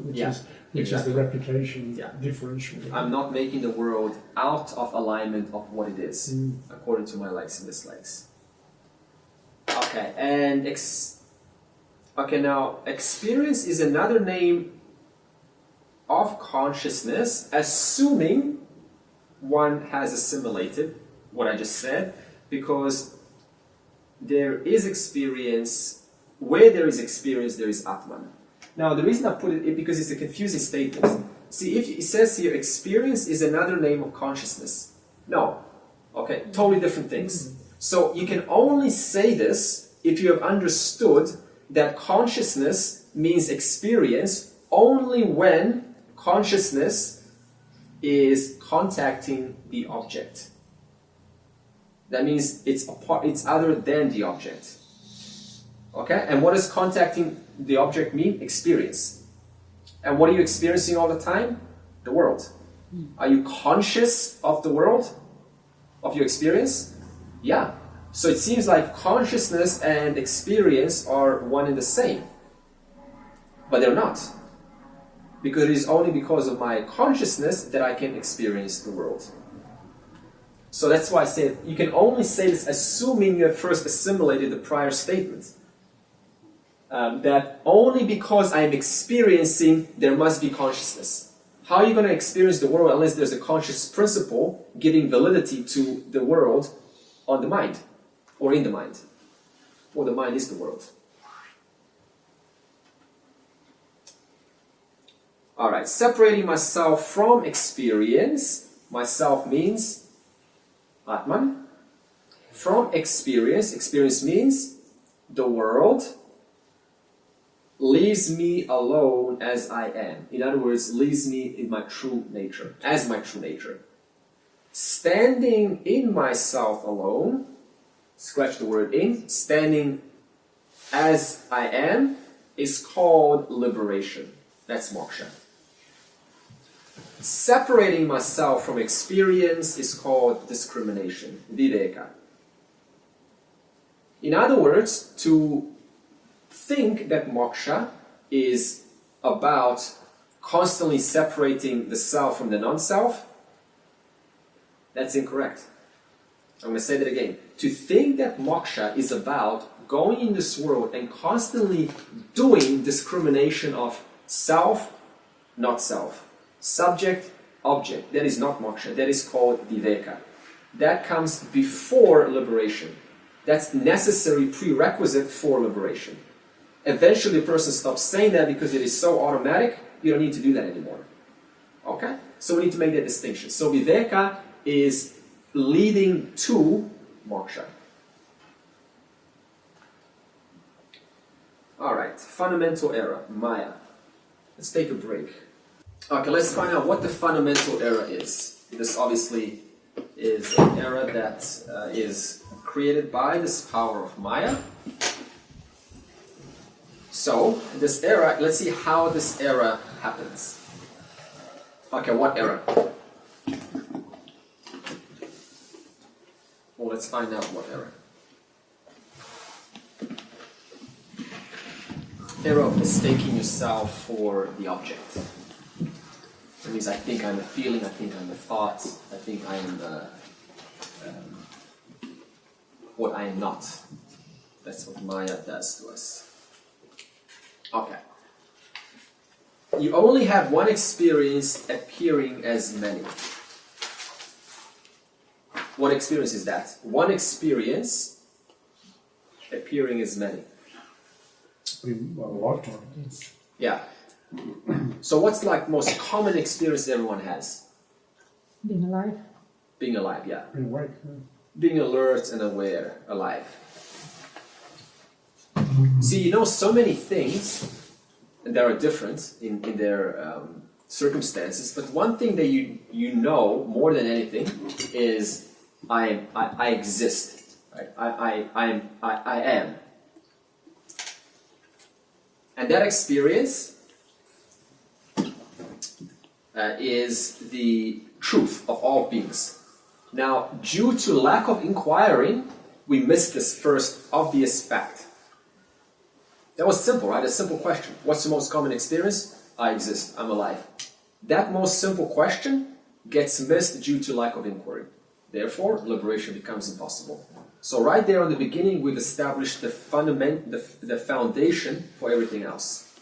which is the replication differential. I'm not making the world out of alignment of what it is, according to my likes and dislikes. Okay, and now experience is another name of consciousness, assuming one has assimilated what I just said, because there is experience. Where there is experience, there is Atman. Now, the reason I put it because it's a confusing statement. See, if it says here, experience is another name of consciousness. No. Okay, totally different things. So you can only say this if you have understood that consciousness means experience only when consciousness is contacting the object. That means it's other than the object. Okay? And what does contacting the object mean? Experience. And what are you experiencing all the time? The world. Are you conscious of the world? Of your experience? Yeah. So it seems like consciousness and experience are one and the same. But they're not. Because it is only because of my consciousness that I can experience the world. So that's why I said you can only say this assuming you have first assimilated the prior statement. That only because I'm experiencing, there must be consciousness. How are you going to experience the world unless there's a conscious principle giving validity to the world on the mind, or in the mind? Or the mind is the world. Alright, separating myself from experience. Myself means Atman. From experience, experience means the world leaves me alone as I am. In other words, leaves me in my true nature, as my true nature. Standing in myself alone, scratch the word in, standing as I am is called liberation. That's moksha. Separating myself from experience is called discrimination, viveka. In other words, to think that moksha is about constantly separating the self from the non-self, that's incorrect. I'm going to say that again. To think that moksha is about going in this world and constantly doing discrimination of self, not self, subject, object, that is not moksha, that is called viveka. That comes before liberation. That's necessary prerequisite for liberation. Eventually a person stops saying that because it is so automatic, you don't need to do that anymore. Okay? So we need to make that distinction. So viveka is leading to moksha. Alright, fundamental error, Maya. Let's take a break. Okay, let's find out what the fundamental error is. This obviously is an error that is created by this power of Maya. So, this error, let's see how this error happens. Okay, what error? Well, let's find out what error. Error of mistaking yourself for the object. That means I think I'm a feeling, I think I'm a thought, I think I am what I am not. That's what Maya does to us. Okay. You only have one experience appearing as many. What experience is that? One experience appearing as many. A lifetime. Yes. Yeah. So what's like most common experience everyone has? Being alive. Being alive, yeah. Being awake. Being alert and aware, alive. See, you know so many things that are different in their circumstances, but one thing that you know more than anything is I exist. Right? I am. And that experience is the truth of all beings. Now, due to lack of inquiring, we miss this first obvious fact. That was simple, right? A simple question. What's the most common experience? I exist. I'm alive. That most simple question gets missed due to lack of inquiry. Therefore, liberation becomes impossible. So right there in the beginning, we've established the foundation for everything else.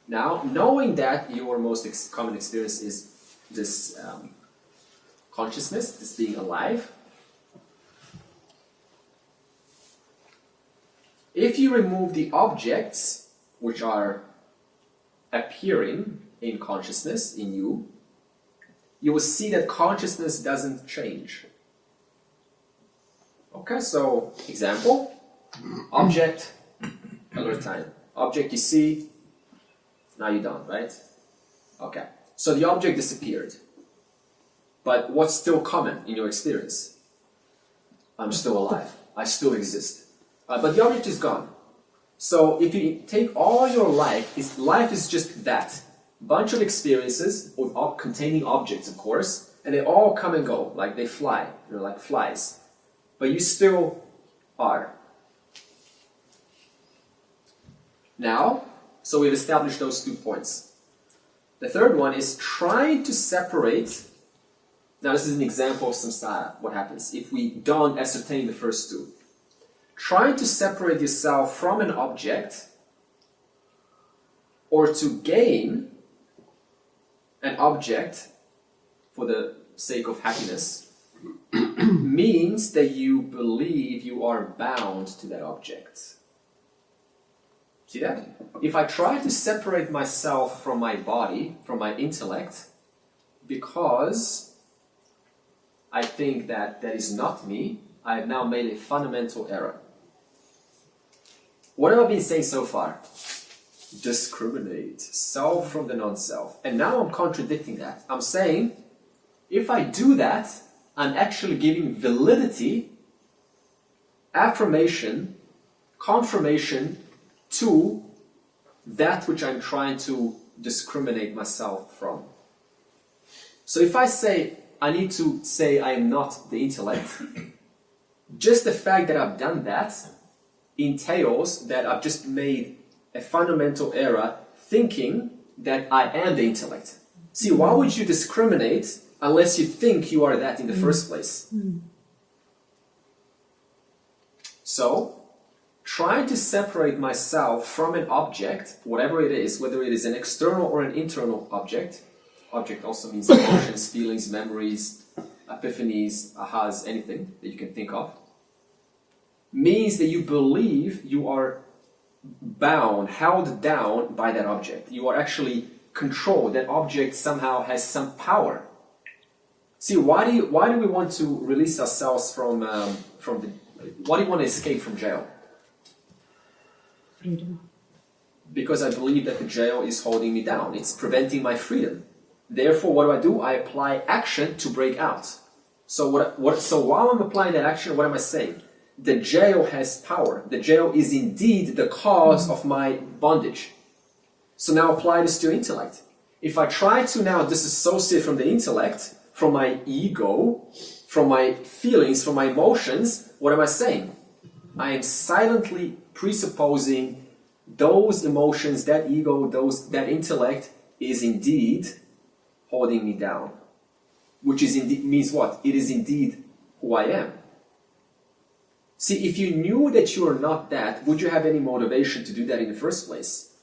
Now, knowing that your most common experience is this consciousness, this being alive, if you remove the objects which are appearing in consciousness, in you, you will see that consciousness doesn't change. Okay, so example, object, alert time. Object you see, now you don't, right? Okay, so the object disappeared. But what's still common in your experience? I'm still alive. I still exist. But the object is gone. So if you take all your life is just that. Bunch of experiences containing objects, of course, and they all come and go, like they fly. They're like flies. But you still are. Now, so we've established those 2 points. The third one is trying to separate. Now this is an example of samsara, what happens if we don't ascertain the first 2. Trying to separate yourself from an object or to gain an object for the sake of happiness means that you believe you are bound to that object. See that? If I try to separate myself from my body, from my intellect, because I think that that is not me, I have now made a fundamental error. What have I been saying so far? Discriminate self from the non-self. And now I'm contradicting that. I'm saying, if I do that, I'm actually giving validity, affirmation, confirmation to that which I'm trying to discriminate myself from. So if I say, I need to say I am not the intellect, just the fact that I've done that entails that I've just made a fundamental error thinking that I am the intellect. See, why would you discriminate unless you think you are that in the first place? So, trying to separate myself from an object, whatever it is, whether it is an external or an internal object also means emotions, feelings, memories, epiphanies, ahas, anything that you can think of, means that you believe you are bound, held down by that object. You are actually controlled. That object somehow has some power. See, why do we want to release ourselves from the? Why do you want to escape from jail? Freedom. Because I believe that the jail is holding me down. It's preventing my freedom. Therefore, what do? I apply action to break out. So so while I'm applying that action, what am I saying? The jail has power. The jail is indeed the cause of my bondage. So now apply this to intellect. If I try to now disassociate from the intellect, from my ego, from my feelings, from my emotions, what am I saying? I am silently presupposing those emotions, that ego, that intellect is indeed holding me down. Which is indeed means what? It is indeed who I am. See, if you knew that you are not that, would you have any motivation to do that in the first place?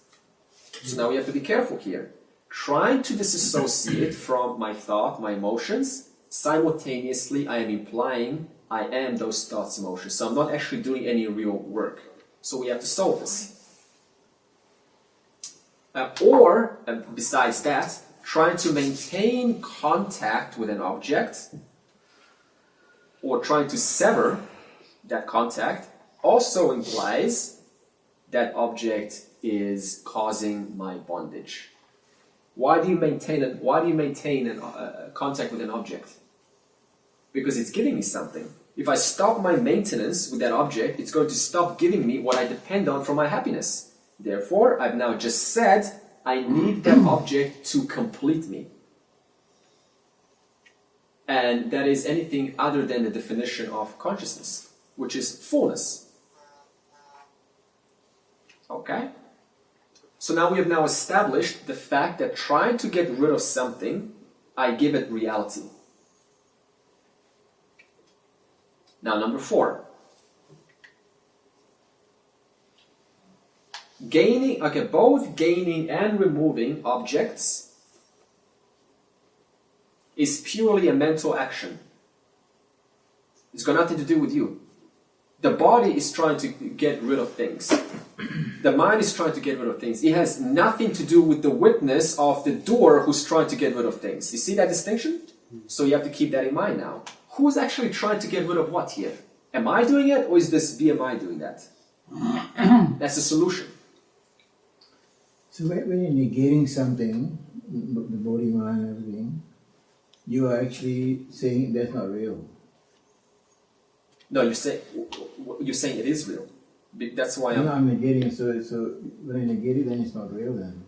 So now we have to be careful here. Trying to disassociate from my thought, my emotions, simultaneously I am implying I am those thoughts, emotions. So I'm not actually doing any real work. So we have to solve this. Or, besides that, trying to maintain contact with an object or trying to sever that contact also implies that object is causing my bondage. Why do you maintain a contact with an object? Because it's giving me something. If I stop my maintenance with that object, it's going to stop giving me what I depend on for my happiness. Therefore, I've now just said I need that object to complete me. And that is anything other than the definition of consciousness, which is fullness. Okay? So now we have now established the fact that trying to get rid of something, I give it reality. Now, number 4. Both gaining and removing objects is purely a mental action. It's got nothing to do with you. The body is trying to get rid of things. The mind is trying to get rid of things. It has nothing to do with the witness of the doer who's trying to get rid of things. You see that distinction? So you have to keep that in mind now. Who's actually trying to get rid of what here? Am I doing it, or is this BMI doing that? That's the solution. So when you're negating something, the body, mind, everything, you are actually saying that's not real. No, you're saying it is real. That's why I'm negating. So when you negate it, then it's not real. Then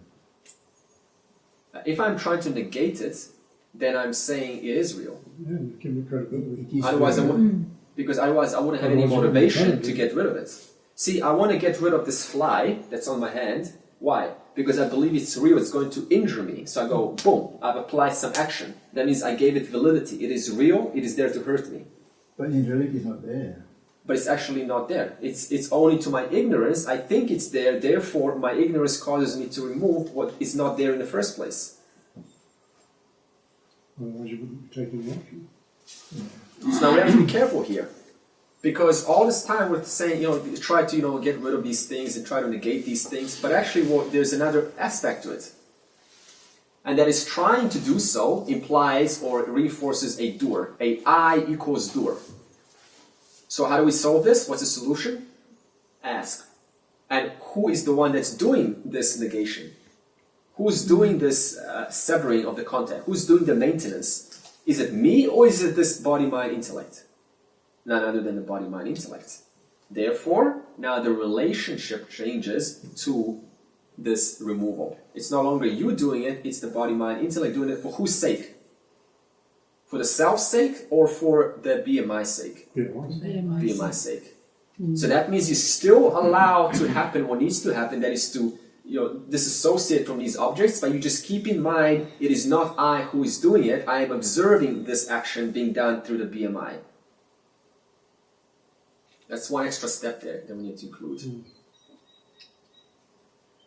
if I'm trying to negate it, then I'm saying it is real. Yeah, give me credibility. Otherwise, I wouldn't have any motivation to get rid of it. See, I want to get rid of this fly that's on my hand. Why? Because I believe it's real, it's going to injure me. So I go, boom, I've applied some action. That means I gave it validity. It is real, it is there to hurt me. But in reality, it's not there. But it's actually not there. It's only to my ignorance. I think it's there, therefore my ignorance causes me to remove what is not there in the first place. Otherwise you wouldn't be taking action. So now we have to be careful here. Because all this time we're saying, try to, get rid of these things and try to negate these things. But actually, there's another aspect to it. And that is trying to do so implies or reinforces a doer. I equals doer. So how do we solve this? What's the solution? Ask. And who is the one that's doing this negation? Who's doing this severing of the contact? Who's doing the maintenance? Is it me or is it this body-mind intellect? None other than the body-mind intellect. Therefore, now the relationship changes to this removal. It's no longer you doing it, it's the body-mind intellect doing it for whose sake? For the self's sake or for the BMI sake? Yeah, BMI sake. So that means you still allow to happen what needs to happen, that is to disassociate from these objects, but you just keep in mind it is not I who is doing it, I am observing this action being done through the BMI. That's one extra step there that we need to include.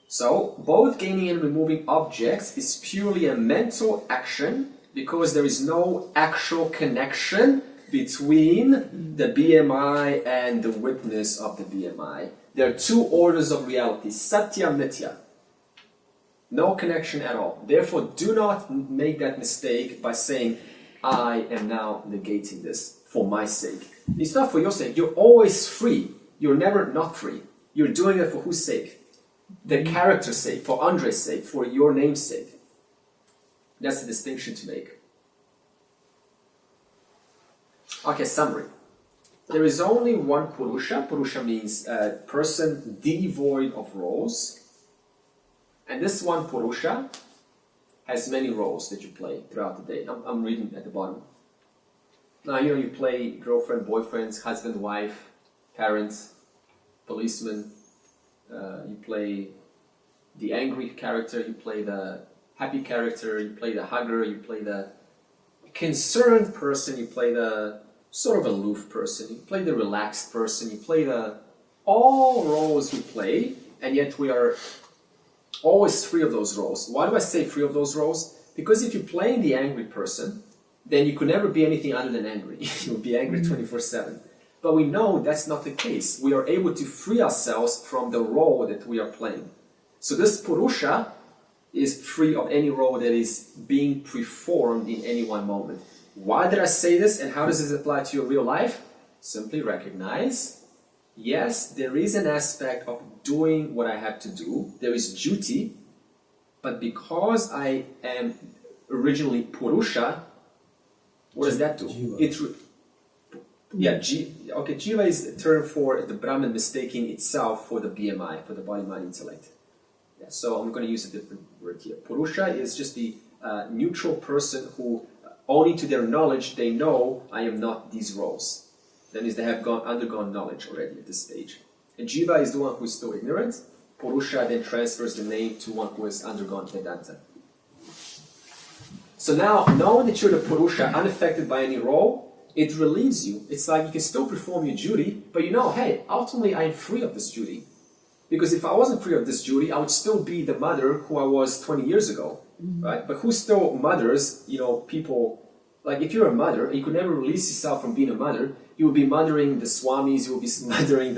So, both gaining and removing objects is purely a mental action because there is no actual connection between the BMI and the witness of the BMI. There are two orders of reality, Satya Mithya. No connection at all. Therefore, do not make that mistake by saying, I am now negating this for my sake. It's not for your sake. You're always free. You're never not free. You're doing it for whose sake? The character's sake, for Andre's sake, for your name's sake. That's the distinction to make. Okay, summary. There is only one Purusha. Purusha means a person devoid of roles. And this one Purusha has many roles that you play throughout the day. I'm reading at the bottom. Now, you play girlfriend, boyfriend, husband, wife, parents, policeman. You play the angry character, you play the happy character, you play the hugger, you play the concerned person, you play the sort of aloof person, you play the relaxed person, you play all roles we play, and yet we are always free of those roles. Why do I say free of those roles? Because if you're playing the angry person, then you could never be anything other than angry. You would be angry 24/7. But we know that's not the case. We are able to free ourselves from the role that we are playing. So this Purusha is free of any role that is being performed in any one moment. Why did I say this, and how does this apply to your real life? Simply recognize, yes, there is an aspect of doing what I have to do. There is duty, but because I am originally Purusha, what does that do? Jiva. Jiva is the term for the Brahman mistaking itself for the BMI, for the body, mind, intellect. Yeah, so I'm going to use a different word here. Purusha is just the neutral person who, only to their knowledge, they know I am not these roles. That means they have undergone knowledge already at this stage. And Jiva is the one who is still ignorant. Purusha then transfers the name to one who has undergone Vedanta. So now, knowing that you're the Purusha, unaffected by any role, it relieves you. It's like you can still perform your duty, but you know, hey, ultimately I am free of this duty. Because if I wasn't free of this duty, I would still be the mother who I was 20 years ago, right? But who still mothers, people, like if you're a mother, you could never release yourself from being a mother, you will be mothering the swamis, you will be mothering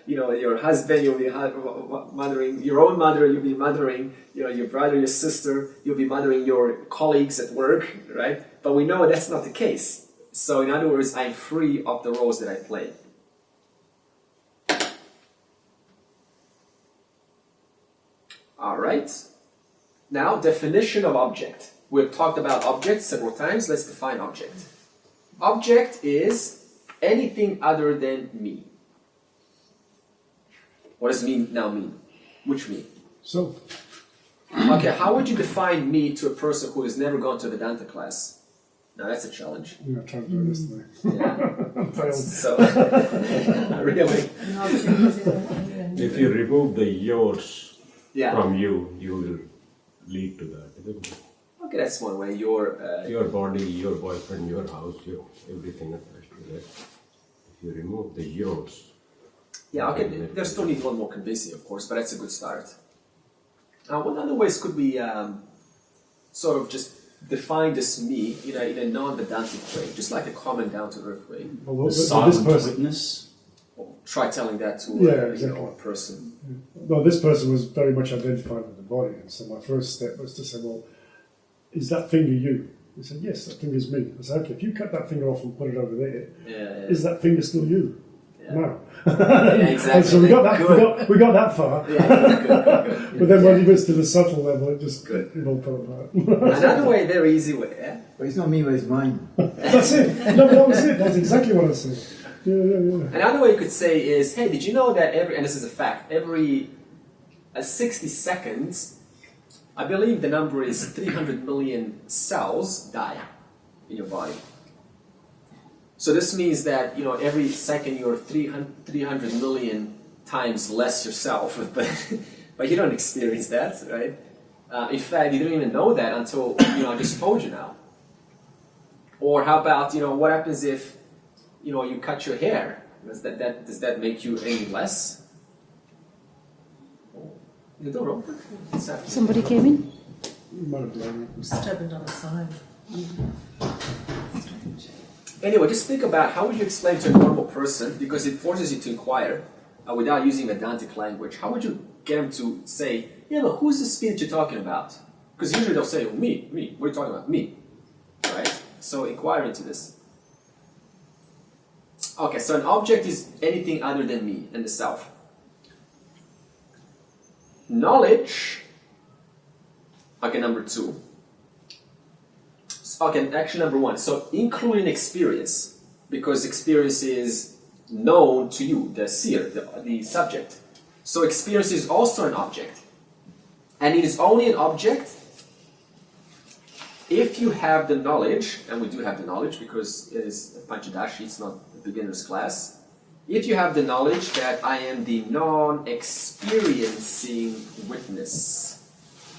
your husband, you'll be mothering your own mother, you'll be mothering, your brother, your sister, you'll be mothering your colleagues at work, right? But we know that's not the case. So in other words, I'm free of the roles that I play. All right. Now, definition of object. We've talked about object several times. Let's define object. Object is anything other than me. What does me now mean? Which me? So, Okay, how would you define me to a person who has never gone to a Vedanta class? Now that's a challenge. yeah, I tried to do it yesterday. Yeah. Failed. So, really? If you remove the yours Yeah. from you, you will lead to that. Isn't it? Okay, that's one way. Your body, your boyfriend, your house, your everything attached to that. If you remove the yours. Yeah, okay, there still needs one more convincing, of course, but that's a good start. What other ways could we sort of just define this me in a non-Vedantic way, just like a common down-to-earth way? Well, The this silent person, witness. Try telling that to exactly. a person. no, this person was very much identified with the body, and so my first step was to say, well, is that finger you? He said, yes, that finger's me. I said, okay, if you cut that finger off and put it over there, Yeah. is that finger still you? Yeah. No. Yeah, exactly. And so we got that. Good. We got that far. Yeah, good. But then when it gets to the subtle level, it just Good. it all fell apart. Another way, very easy way. Yeah? But it's not me, but it's mine. That's it. No, but that was it. That's exactly what I said. Yeah. Another way you could say is, hey, did you know that and this is a fact, every 60 seconds, I believe the number is 300 million cells die in your body. So this means that, you know, every second you're 300 million times less yourself, but you don't experience that, right? In fact, you don't even know that until, you know, I just told you now. Or how about, you know, what happens if, you know, you cut your hair? Does that make you any less? You don't know. What's happening? Somebody came in? You might have blown it. Just opened on the side. Anyway, just think about how would you explain to a normal person, because it forces you to inquire without using Vedantic language. How would you get them to say, yeah, but who's the speed you're talking about? Because usually they'll say, well, me. What are you talking about? Me. Right? So inquire into this. Okay, so an object is anything other than me and the self. Knowledge, okay, number 2. Okay, actually number 1. So including experience, because experience is known to you, the seer, the subject. So experience is also an object. And it is only an object if you have the knowledge, and we do have the knowledge because it is Panchadashi, it's not a beginner's class. If you have the knowledge that I am the non-experiencing witness.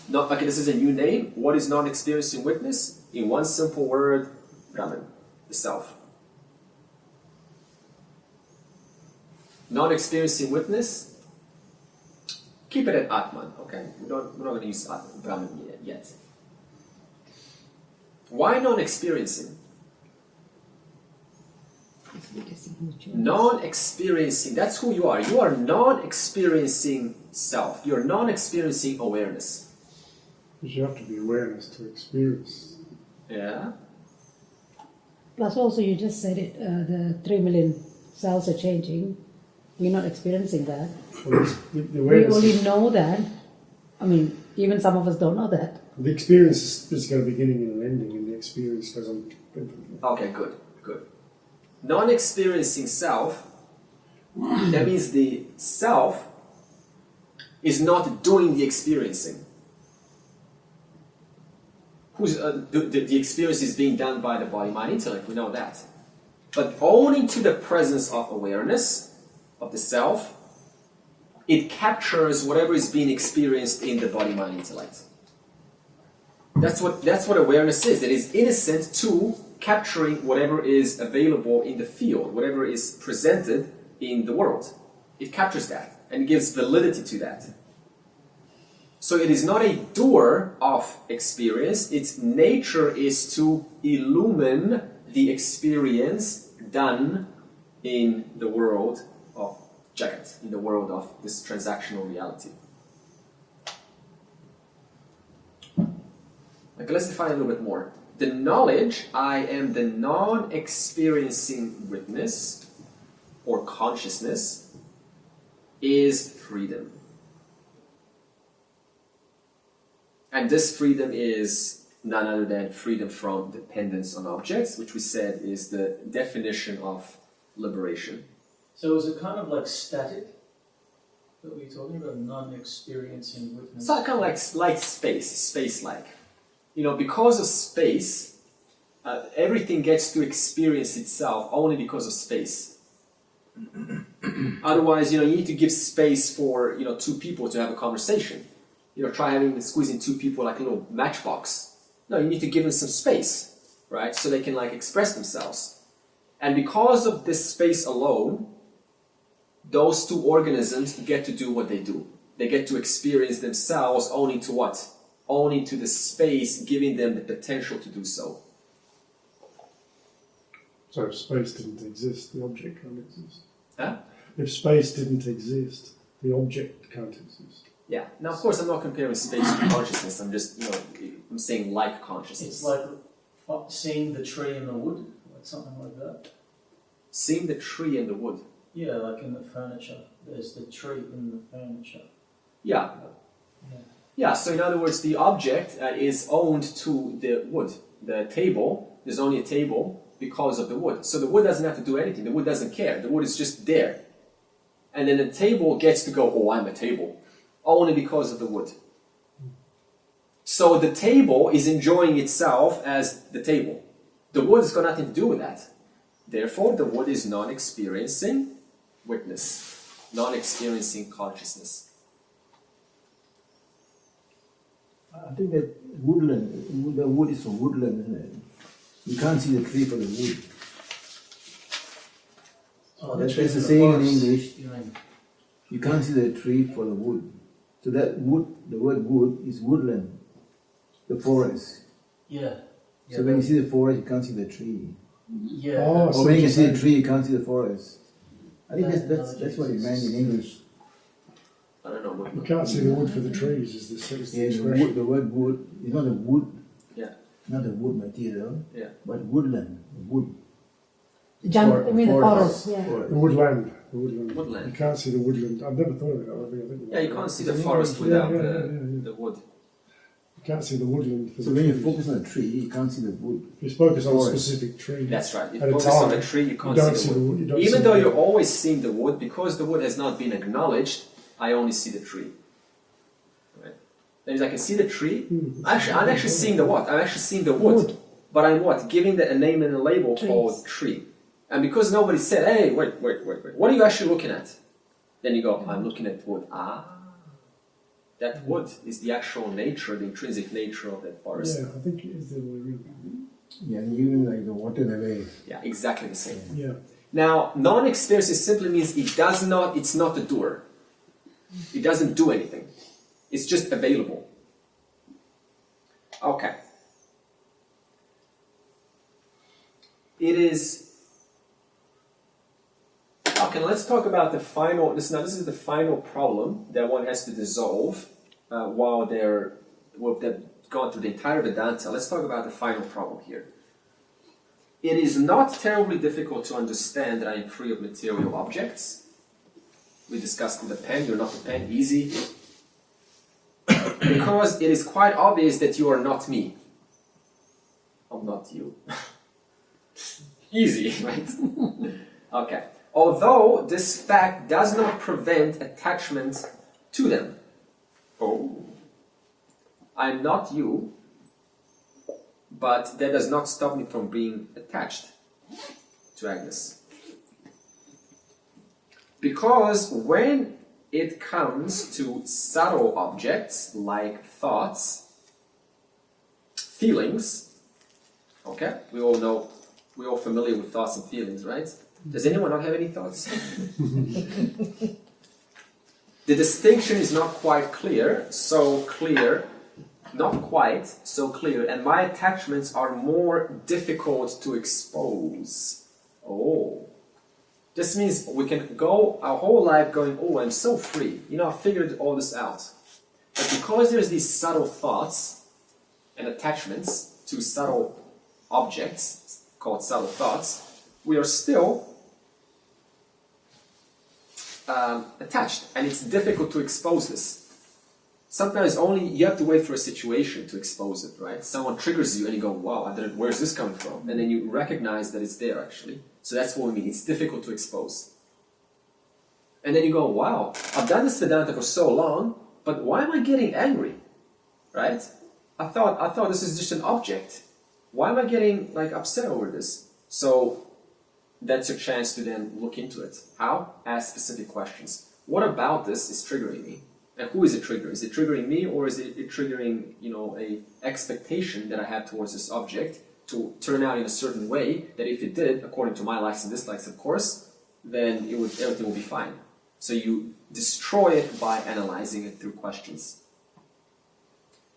No, okay, this is a new name. What is non-experiencing witness? In one simple word, Brahman, the self. Non-experiencing witness, keep it at Atman, okay? We're not going to use Brahman yet. Why non-experiencing? Non-experiencing, that's who you are. You are non-experiencing self. You're non-experiencing awareness. Because you have to be awareness to experience. Yeah. Plus also you just said it, the 3 million cells are changing. We're not experiencing that. Well, the We awareness only is, know that. I mean, even some of us don't know that. the experience is got a beginning and an ending, and the experience goes on infinitely. Okay, good. Non-experiencing self, that means the self is not doing the experiencing. The experience is being done by the body, mind, intellect, we know that. But owing to the presence of awareness, of the self, it captures whatever is being experienced in the body, mind, intellect. That's what awareness is. It is innocent to capturing whatever is available in the field, whatever is presented in the world. It captures that and gives validity to that. So it is not a doer of experience. Its nature is to illumine the experience done in the world of Jagat, in the world of this transactional reality. Okay, let's define a little bit more. The knowledge, I am the non-experiencing witness or consciousness, is freedom. And this freedom is none other than freedom from dependence on objects, which we said is the definition of liberation. So is it kind of like static that we're talking about, non-experiencing witness? So kind of like space-like. You know, because of space, everything gets to experience itself only because of space. Otherwise, you know, you need to give space for, you know, 2 people to have a conversation. You know, try squeezing 2 people like a little matchbox. No, you need to give them some space, right? So they can like express themselves. And because of this space alone, those 2 organisms get to do what they do. They get to experience themselves only to what? Only to the space giving them the potential to do so. So if space didn't exist, the object can't exist. Huh? If space didn't exist, the object can't exist. Yeah. Now, of course, I'm not comparing space to consciousness. I'm just, you know, I'm saying like consciousness. It's like seeing the tree in the wood, like something like that. Seeing the tree and the wood. Yeah, like in the furniture. There's the tree in the furniture. Yeah. Yeah. Yeah, so in other words, the object is owned to the wood. The table, there's only a table because of the wood. So the wood doesn't have to do anything. The wood doesn't care. The wood is just there. And then the table gets to go, oh, I'm a table. Only because of the wood. So the table is enjoying itself as the table. The wood has got nothing to do with that. Therefore, the wood is non-experiencing witness, non-experiencing consciousness. I think that woodland, the wood is a woodland, isn't it? You can't see the tree for the wood. That's the saying in English. You can't see the tree for the wood. So that wood, the word wood is woodland, the forest. Yeah. So when you see the forest, you can't see the tree. Yeah. Oh, Or when you can see the tree, you can't see the forest. I think that's what it meant in English. I don't know what. You can't see the wood for the trees, is the Yeah, expression. the word wood is not the wood, Yeah. not the wood material, Yeah. but woodland, wood. I mean the forest, yeah. The woodland. The woodland. Woodland. You can't see the woodland. I've never thought of it that way. I think Yeah, you can't see the Yeah, forest yeah, without yeah, the wood. You can't see the woodland for So the when you trees. focus on a tree, you can't see the wood. If you focus on a forest. specific tree, That's right. If at you a focus on time, the tree, you can't don't see the wood. You don't Even see though the you're wood. always seeing the wood, because the wood has not been acknowledged, I only see the tree. Right? That means I can see the tree. I'm actually seeing the what? I'm actually seeing the wood. But I'm what? Giving it a name and a label called tree. And because nobody said, hey, wait, what are you actually looking at? Then you go, I'm looking at wood. That wood is the actual nature, the intrinsic nature of that forest. Yeah, I think it is the way around. Yeah, and even like the water in the way. Yeah, exactly the same. Yeah. Now, non-experience simply means it's not a doer. It doesn't do anything. It's just available. Okay. It is... Okay, let's talk about the final... This is the final problem that one has to dissolve while they've gone through the entire Vedanta. Let's talk about the final problem here. It is not terribly difficult to understand that I am free of material objects. We discussed in the pen, you're not the pen, easy. Because it is quite obvious that you are not me. I'm not you. Easy, right? Okay. Although this fact does not prevent attachment to them. Oh. I'm not you, but that does not stop me from being attached to Agnes. Because when it comes to subtle objects like thoughts, feelings, okay, we're all familiar with thoughts and feelings, right? Does anyone not have any thoughts? The distinction is not quite clear, not quite so clear, and my attachments are more difficult to expose. Oh. This means we can go our whole life going, oh, I'm so free. I figured all this out. But because there's these subtle thoughts and attachments to subtle objects, called subtle thoughts, we are still attached, and it's difficult to expose this. Sometimes you have to wait for a situation to expose it, right? Someone triggers you and you go, wow, where's this coming from? And then you recognize that it's there actually. So that's what we mean, it's difficult to expose. And then you go, wow, I've done this Vedanta for so long, but why am I getting angry? Right? I thought this is just an object. Why am I getting upset over this? So that's your chance to then look into it. How? Ask specific questions. What about this is triggering me? And who is it triggering? Is it triggering me, or is it triggering, a expectation that I have towards this object to turn out in a certain way that if it did, according to my likes and dislikes, of course, then everything will be fine. So you destroy it by analyzing it through questions.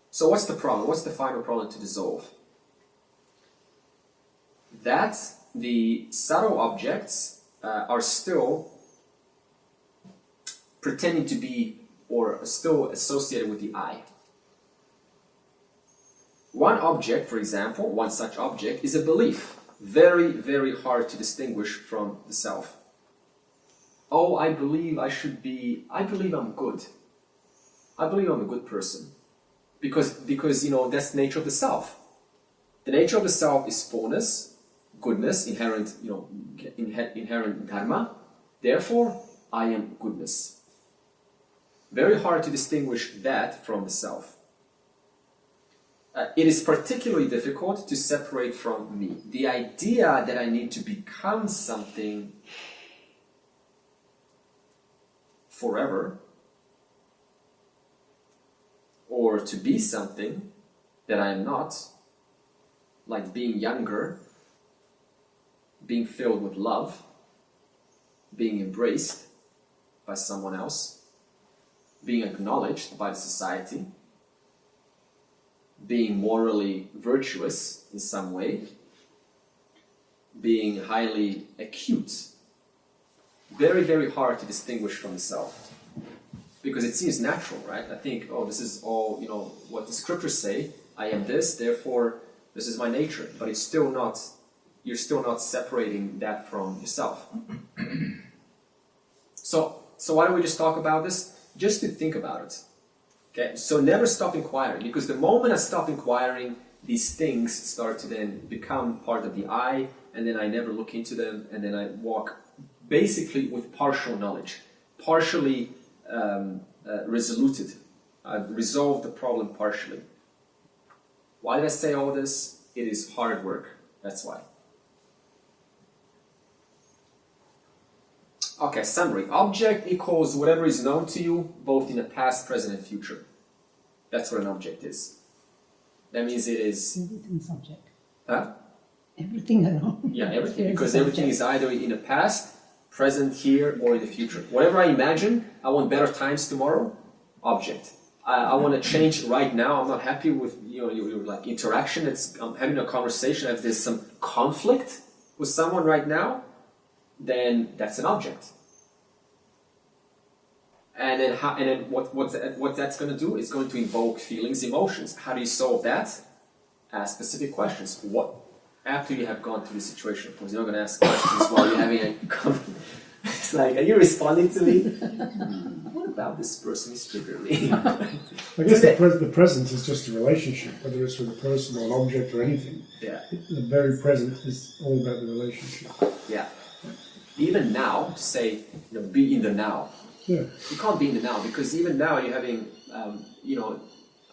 So what's the problem? What's the final problem to dissolve? That the subtle objects are still pretending to be or still associated with the I. One object, for example, one such object is a belief. Very, very hard to distinguish from the self. Oh, I believe I'm good. I believe I'm a good person. Because that's the nature of the self. The nature of the self is fullness, goodness, inherent dharma. Therefore, I am goodness. Very hard to distinguish that from the self. it is particularly difficult to separate from me. The idea that I need to become something forever, or to be something that I am not, like being younger, being filled with love, being embraced by someone else, being acknowledged by the society, being morally virtuous in some way, being highly acute. Very, very hard to distinguish from the self. Because it seems natural, right? I think, oh, this is all, what the scriptures say. I am this, therefore, this is my nature. But it's still not, you're still not separating that from yourself. So why don't we just talk about this? Just to think about it. Okay, so never stop inquiring, because the moment I stop inquiring, these things start to then become part of the I, and then I never look into them, and then I walk basically with partial knowledge, partially resoluted. I've resolved the problem partially. Why did I say all this? It is hard work, that's why. Okay, summary. Object equals whatever is known to you, both in the past, present, and future. That's what an object is. That means it is... Everything's subject. Huh? Everything around. Yeah, everything. Because everything is either in the past, present, here, or in the future. Whatever I imagine, I want better times tomorrow, object. I want to change right now. I'm not happy with your like interaction. I'm having a conversation. If there's some conflict with someone right now, then that's an object. And then what that's going to do is going to invoke feelings, emotions. How do you solve that? Ask specific questions. What after you have gone through the situation? Because you're not going to ask questions while you're having a conversation. It's like, are you responding to me? What about this person is triggering me? I guess the present is just a relationship, whether it's with a person or an object or anything. Yeah. The very present is all about the relationship. Yeah. Even now, to say, be in the now. Yeah. You can't be in the now, because even now you're having, even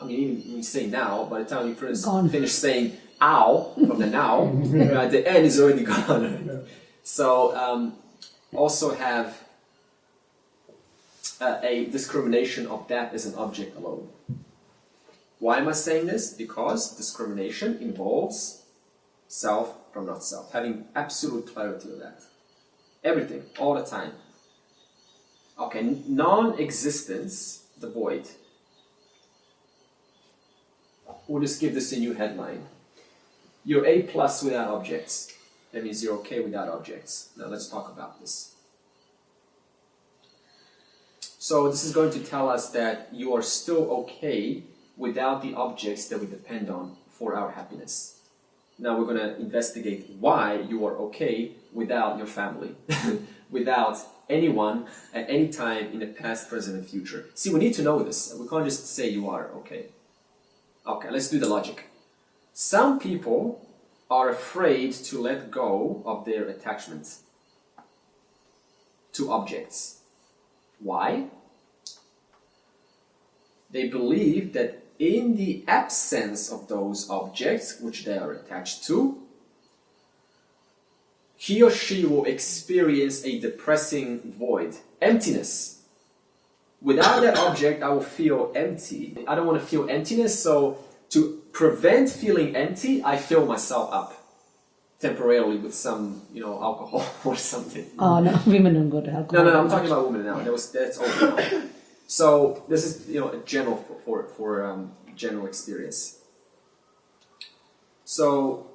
when you say now, by the time you finish saying ow from the now, the end is already gone. Yeah. So, also have a discrimination of that as an object alone. Why am I saying this? Because discrimination involves self from not self. Having absolute clarity of that. Everything, all the time. Okay, non-existence, the void. We'll just give this a new headline. You're A+ without objects. That means you're okay without objects. Now let's talk about this. So this is going to tell us that you are still okay without the objects that we depend on for our happiness. Now we're going to investigate why you are okay without your family, without anyone at any time in the past, present, and future. See, we need to know this. We can't just say you are okay. Okay, let's do the logic. Some people are afraid to let go of their attachment to objects. Why? They believe that in the absence of those objects which they are attached to, he or she will experience a depressing void, emptiness. Without that object, I will feel empty. I don't want to feel emptiness, so to prevent feeling empty, I fill myself up temporarily with some, alcohol or something. Oh no, women don't go to alcohol. No, I'm talking about women now. That's over now. So this is, a general for general experience. So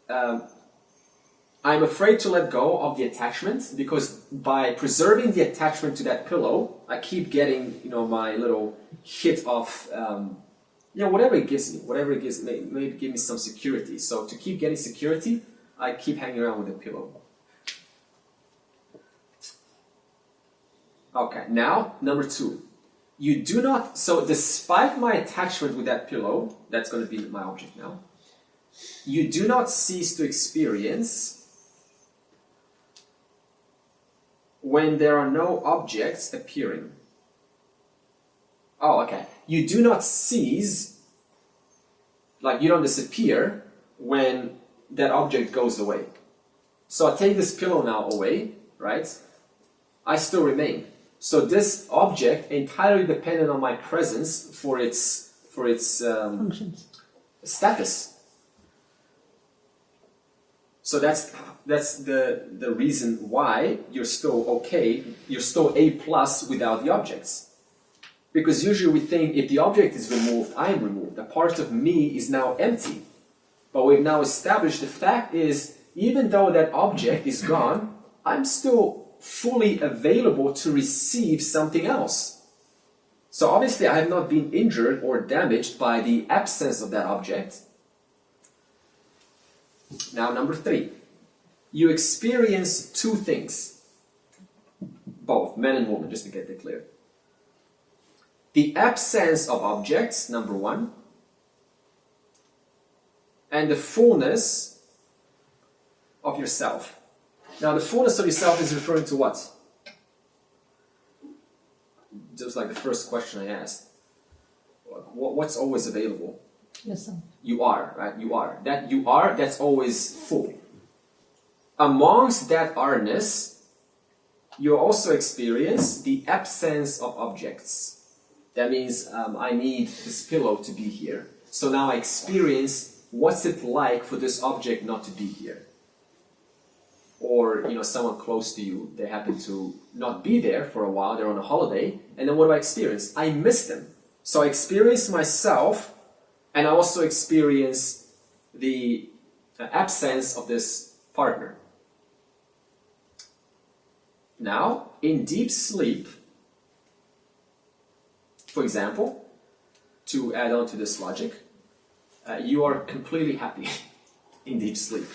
I'm afraid to let go of the attachment, because by preserving the attachment to that pillow, I keep getting, my little hit of, whatever it gives me, may give me some security. So to keep getting security, I keep hanging around with the pillow. Okay, now, number 2. You do not, so despite my attachment with that pillow, that's going to be my object now, you do not cease to experience when there are no objects appearing. Oh, okay. You do not cease Like you don't disappear when that object goes away. So I take this pillow now away, right? I still remain. So this object entirely dependent on my presence for its Functions. status. So that's the reason why you're still okay, you're still A plus without the objects. Because usually we think if the object is removed, I am removed. A part of me is now empty. But we've now established the fact is, even though that object is gone, I'm still fully available to receive something else. So obviously I have not been injured or damaged by the absence of that object. Now number 3, you experience 2 things, both men and women, just to get that clear. The absence of objects, number 1, and the fullness of yourself. Now the fullness of yourself is referring to what? Just like the first question I asked. What's always available? Yourself. You are, right? You are. That you are, that's always full. Amongst that are-ness, you also experience the absence of objects. That means I need this pillow to be here. So now I experience what's it like for this object not to be here. Or, someone close to you, they happen to not be there for a while, they're on a holiday, and then what do I experience? I miss them. So I experience myself, and I also experience the absence of this partner. Now, in deep sleep, for example, to add on to this logic, you are completely happy in deep sleep.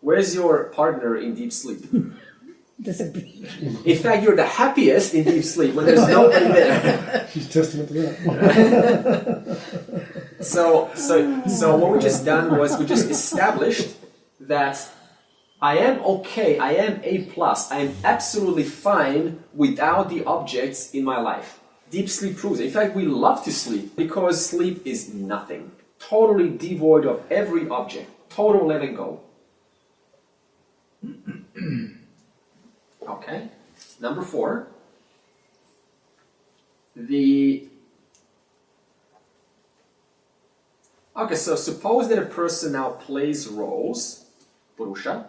Where's your partner in deep sleep? Disappear. In fact, you're the happiest in deep sleep when there's nobody there. She's testament to that. So what we just done was we just established that I am okay, I am A+, I am absolutely fine without the objects in my life. Deep sleep proves it. In fact, we love to sleep because sleep is nothing. Totally devoid of every object. Total letting go. Okay. Number 4. Okay, so suppose that a person now plays roles, Purusha,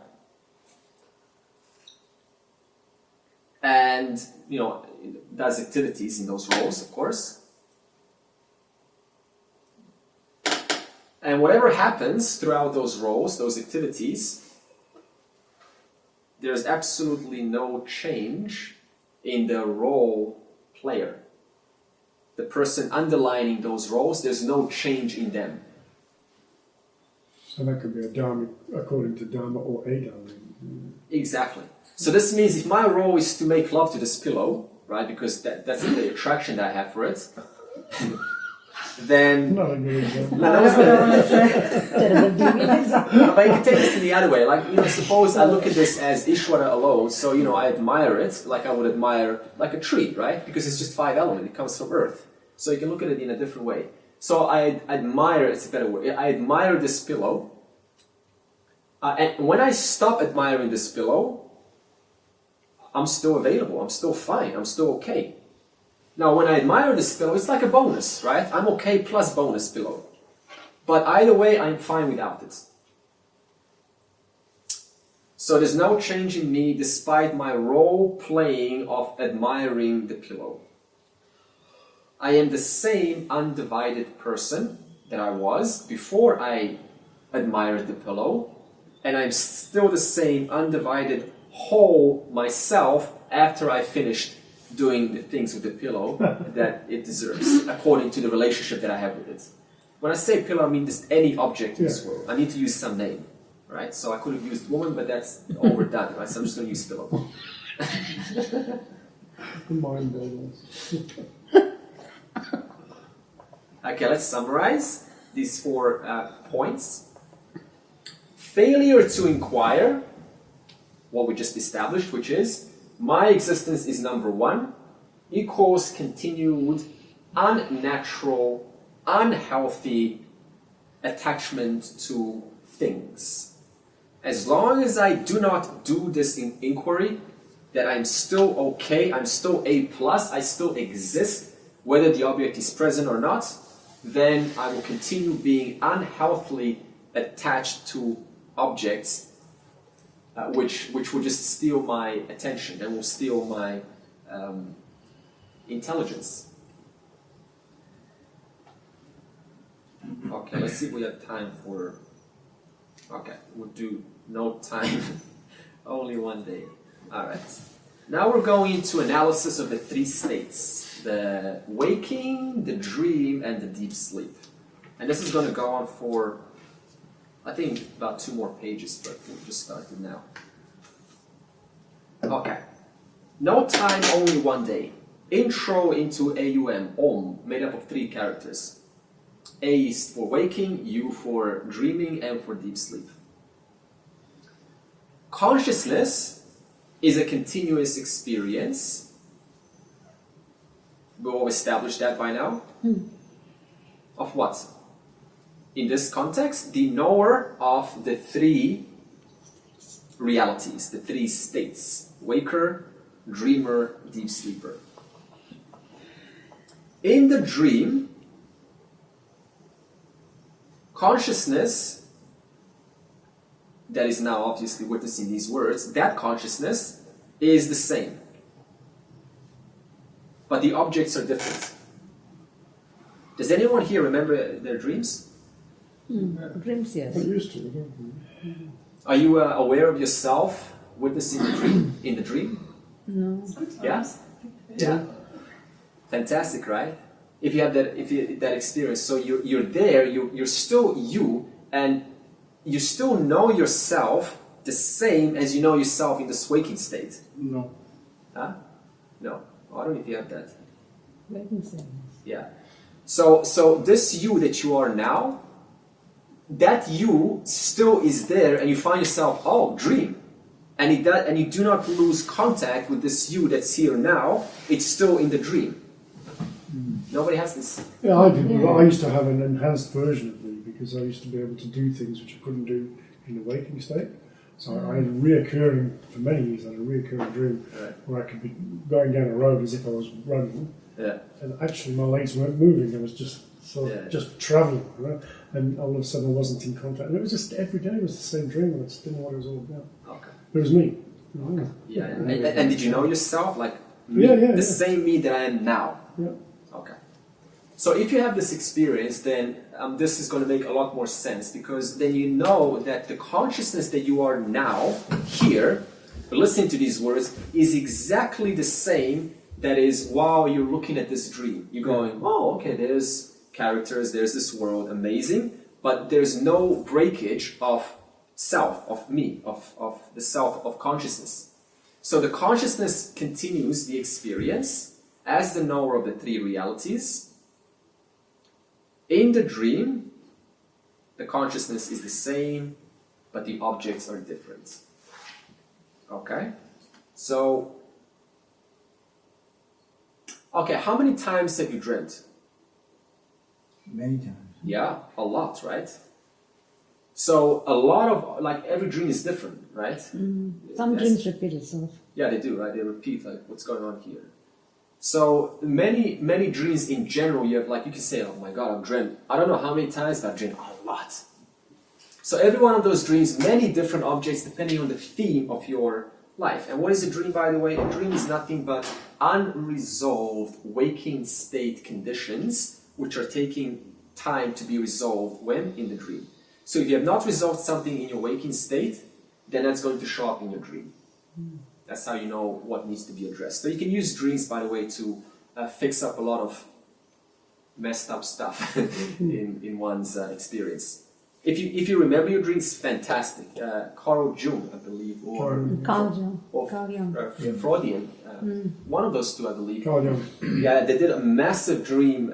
and, does activities in those roles, of course. And whatever happens throughout those roles, those activities, there's absolutely no change in the role player. The person underlining those roles, there's no change in them. So that could be a Dharma, according to Dharma, or a Dharma. Exactly. So this means if my role is to make love to this pillow, right, because that's the attraction that I have for it, then... Not a good example. No, that was the, Terrible deviant example. but you can take this in the other way. Like, suppose I look at this as Ishvara alone, so, I admire it like I would admire, like a tree, right? Because it's just 5 elements, it comes from earth. So you can look at it in a different way. So I admire, it's a better word, I admire this pillow. And when I stop admiring this pillow, I'm still available, I'm still fine, I'm still okay. Now, when I admire this pillow, it's like a bonus, right? I'm okay plus bonus pillow. But either way, I'm fine without it. So there's no change in me despite my role playing of admiring the pillow. I am the same undivided person that I was before I admired the pillow, and I'm still the same undivided whole myself after I finished doing the things with the pillow that it deserves, according to the relationship that I have with it. When I say pillow, I mean just any object in this world. I need to use some name, right? So I could have used woman, but that's overdone, right? So I'm just going to use pillow. Mind builders. Okay, let's summarize these 4 points. Failure to inquire, what we just established, which is my existence is number 1, equals continued, unnatural, unhealthy attachment to things. As long as I do not do this inquiry, that I'm still okay, I'm still A+, I still exist, whether the object is present or not, then I will continue being unhealthily attached to objects, which will just steal my attention and will steal my intelligence. Okay, let's see if we have time for... Okay, we'll do no time, only one day. All right. Now we're going into analysis of the three states: the waking, the dream, and the deep sleep. And this is going to go on for, I think, about 2 more pages, but we'll just start it now. Okay. No time, only one day. Intro into AUM, OM, made up of 3 characters. A is for waking, U for dreaming, and for deep sleep. Consciousness is a continuous experience. We all established that by now. Of what? In this context, the knower of the 3 realities, the 3 states: waker, dreamer, deep sleeper. In the dream, consciousness, that is now obviously witnessing these words, that consciousness is the same. But the objects are different. Does anyone here remember their dreams? Dreams, yes. I used to. I don't. Are you aware of yourself witnessing the dream, in the dream? No. Yeah? Yeah. Fantastic, right? If you have that experience, so you're there, you're still you, and you still know yourself the same as you know yourself in this waking state. No. Huh? No. Oh, I don't know if you have that. Waking state. Yeah. So this you that you are now, that you still is there, and you find yourself, oh, dream. And you do not lose contact with this you that's here now, it's still in the dream. Nobody has this. Yeah, I did. But I used to have an enhanced version of me because I used to be able to do things which I couldn't do in the waking state. So I had a reoccurring, for many years, I had a reoccurring dream where I could be going down a road as if I was running. Yeah. And actually my legs weren't moving, I was just sort of just travelling, you know? And all of a sudden I wasn't in contact. And it was just every day was the same dream, and I just didn't know what it was all about. Okay. It was me. Okay. Yeah. And did you know yourself? Like, me, Yeah. same me that I am now? Yeah. Okay. So if you have this experience, then this is going to make a lot more sense, because then you know that the consciousness that you are now, here, listening to these words, is exactly the same that is while you're looking at this dream. You're going, oh, okay, there's characters, there's this world, amazing, but there's no breakage of self, of me, of the self, of consciousness. So the consciousness continues the experience as the knower of the 3 realities. In the dream, the consciousness is the same, but the objects are different. Okay? So, okay, how many times have you dreamt? Many times. Yeah, a lot, right? So, a lot of, like, every dream is different, right? Some dreams repeat itself. Yeah, they do, right? They repeat, like, what's going on here. So many dreams in general, you have, like, you can say, oh my God, I've dreamt, I don't know how many times, but I've dreamt a lot. So every one of those dreams, many different objects depending on the theme of your life. And what is a dream, by the way? A dream is nothing but unresolved waking state conditions which are taking time to be resolved when? In the dream. So if you have not resolved something in your waking state, then that's going to show up in your dream. That's how you know what needs to be addressed. So you can use dreams, by the way, to fix up a lot of messed up stuff in one's experience. If you remember your dreams, fantastic. Carl Jung, I believe, or Carl Jung. Freudian, one of those two, I believe. Carl Jung. Yeah, they did a massive dream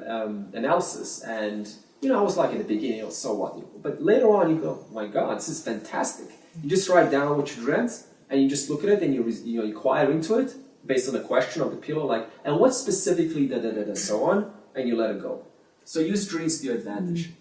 analysis, and I was like in the beginning, so what? But later on, you go, oh my God, this is fantastic. You just write down what you dreamt, and you just look at it, and you inquire into it based on the question of the pillow, like, and what specifically, so on, and you let it go. So use dreams to your advantage.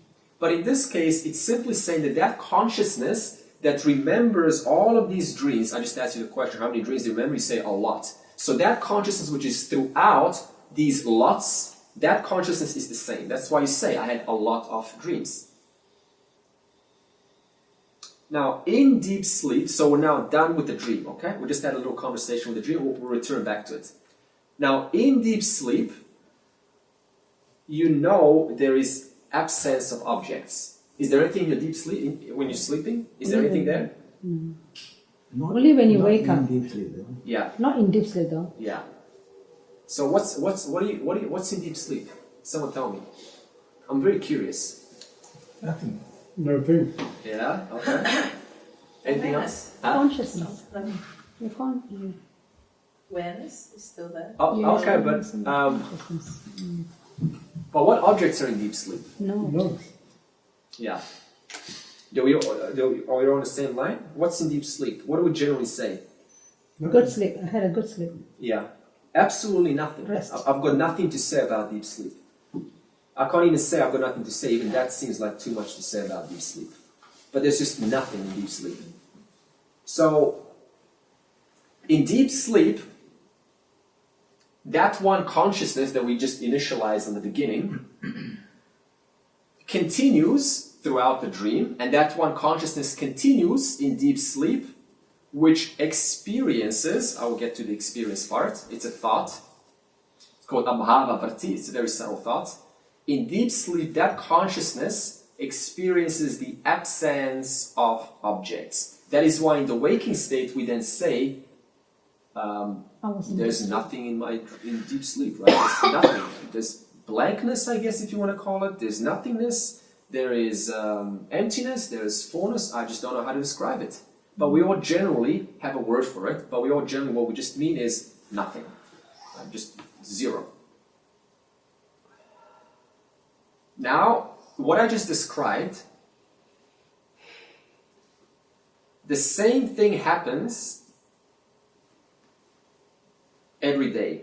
But in this case, it's simply saying that that consciousness that remembers all of these dreams, I just asked you the question, how many dreams do you remember? You say a lot. So that consciousness which is throughout these lots, that consciousness is the same. That's why you say, I had a lot of dreams. Now, in deep sleep, so we're now done with the dream, okay? We just had a little conversation with the dream, we'll return back to it. Now, in deep sleep, you know there is absence of objects. Is there anything in your deep sleep, when you're sleeping? Is there anything there? Not, Only when you not wake in up. deep sleep, though. Yeah, Not in deep sleep though. yeah. So what's in deep sleep? Someone tell me. I'm very curious. Nothing. No thing. Yeah, okay. Anything else? Huh? Consciousness. You can't. Awareness is still there. Oh, okay, but Consciousness. but what objects are in deep sleep? No. No. Yeah. Are we on the same line? What's in deep sleep? What do we generally say? Good sleep. I had a good sleep. Yeah. Absolutely nothing. Rest. I've got nothing to say about deep sleep. I can't even say I've got nothing to say. Even that seems like too much to say about deep sleep. But there's just nothing in deep sleep. So, in deep sleep, that one consciousness that we just initialized in the beginning continues throughout the dream, and that one consciousness continues in deep sleep, which experiences, I will get to the experience part, it's a thought, it's called Abhava Varti, it's a very subtle thought. In deep sleep, that consciousness experiences the absence of objects. That is why in the waking state we then say, there's nothing in deep sleep, right? There's nothing. There's blankness, I guess, if you want to call it. There's nothingness. There is emptiness. There's fullness. I just don't know how to describe it. But we all generally have a word for it. But we all generally, what we just mean is nothing. Just zero. Now, what I just described, the same thing happens every day.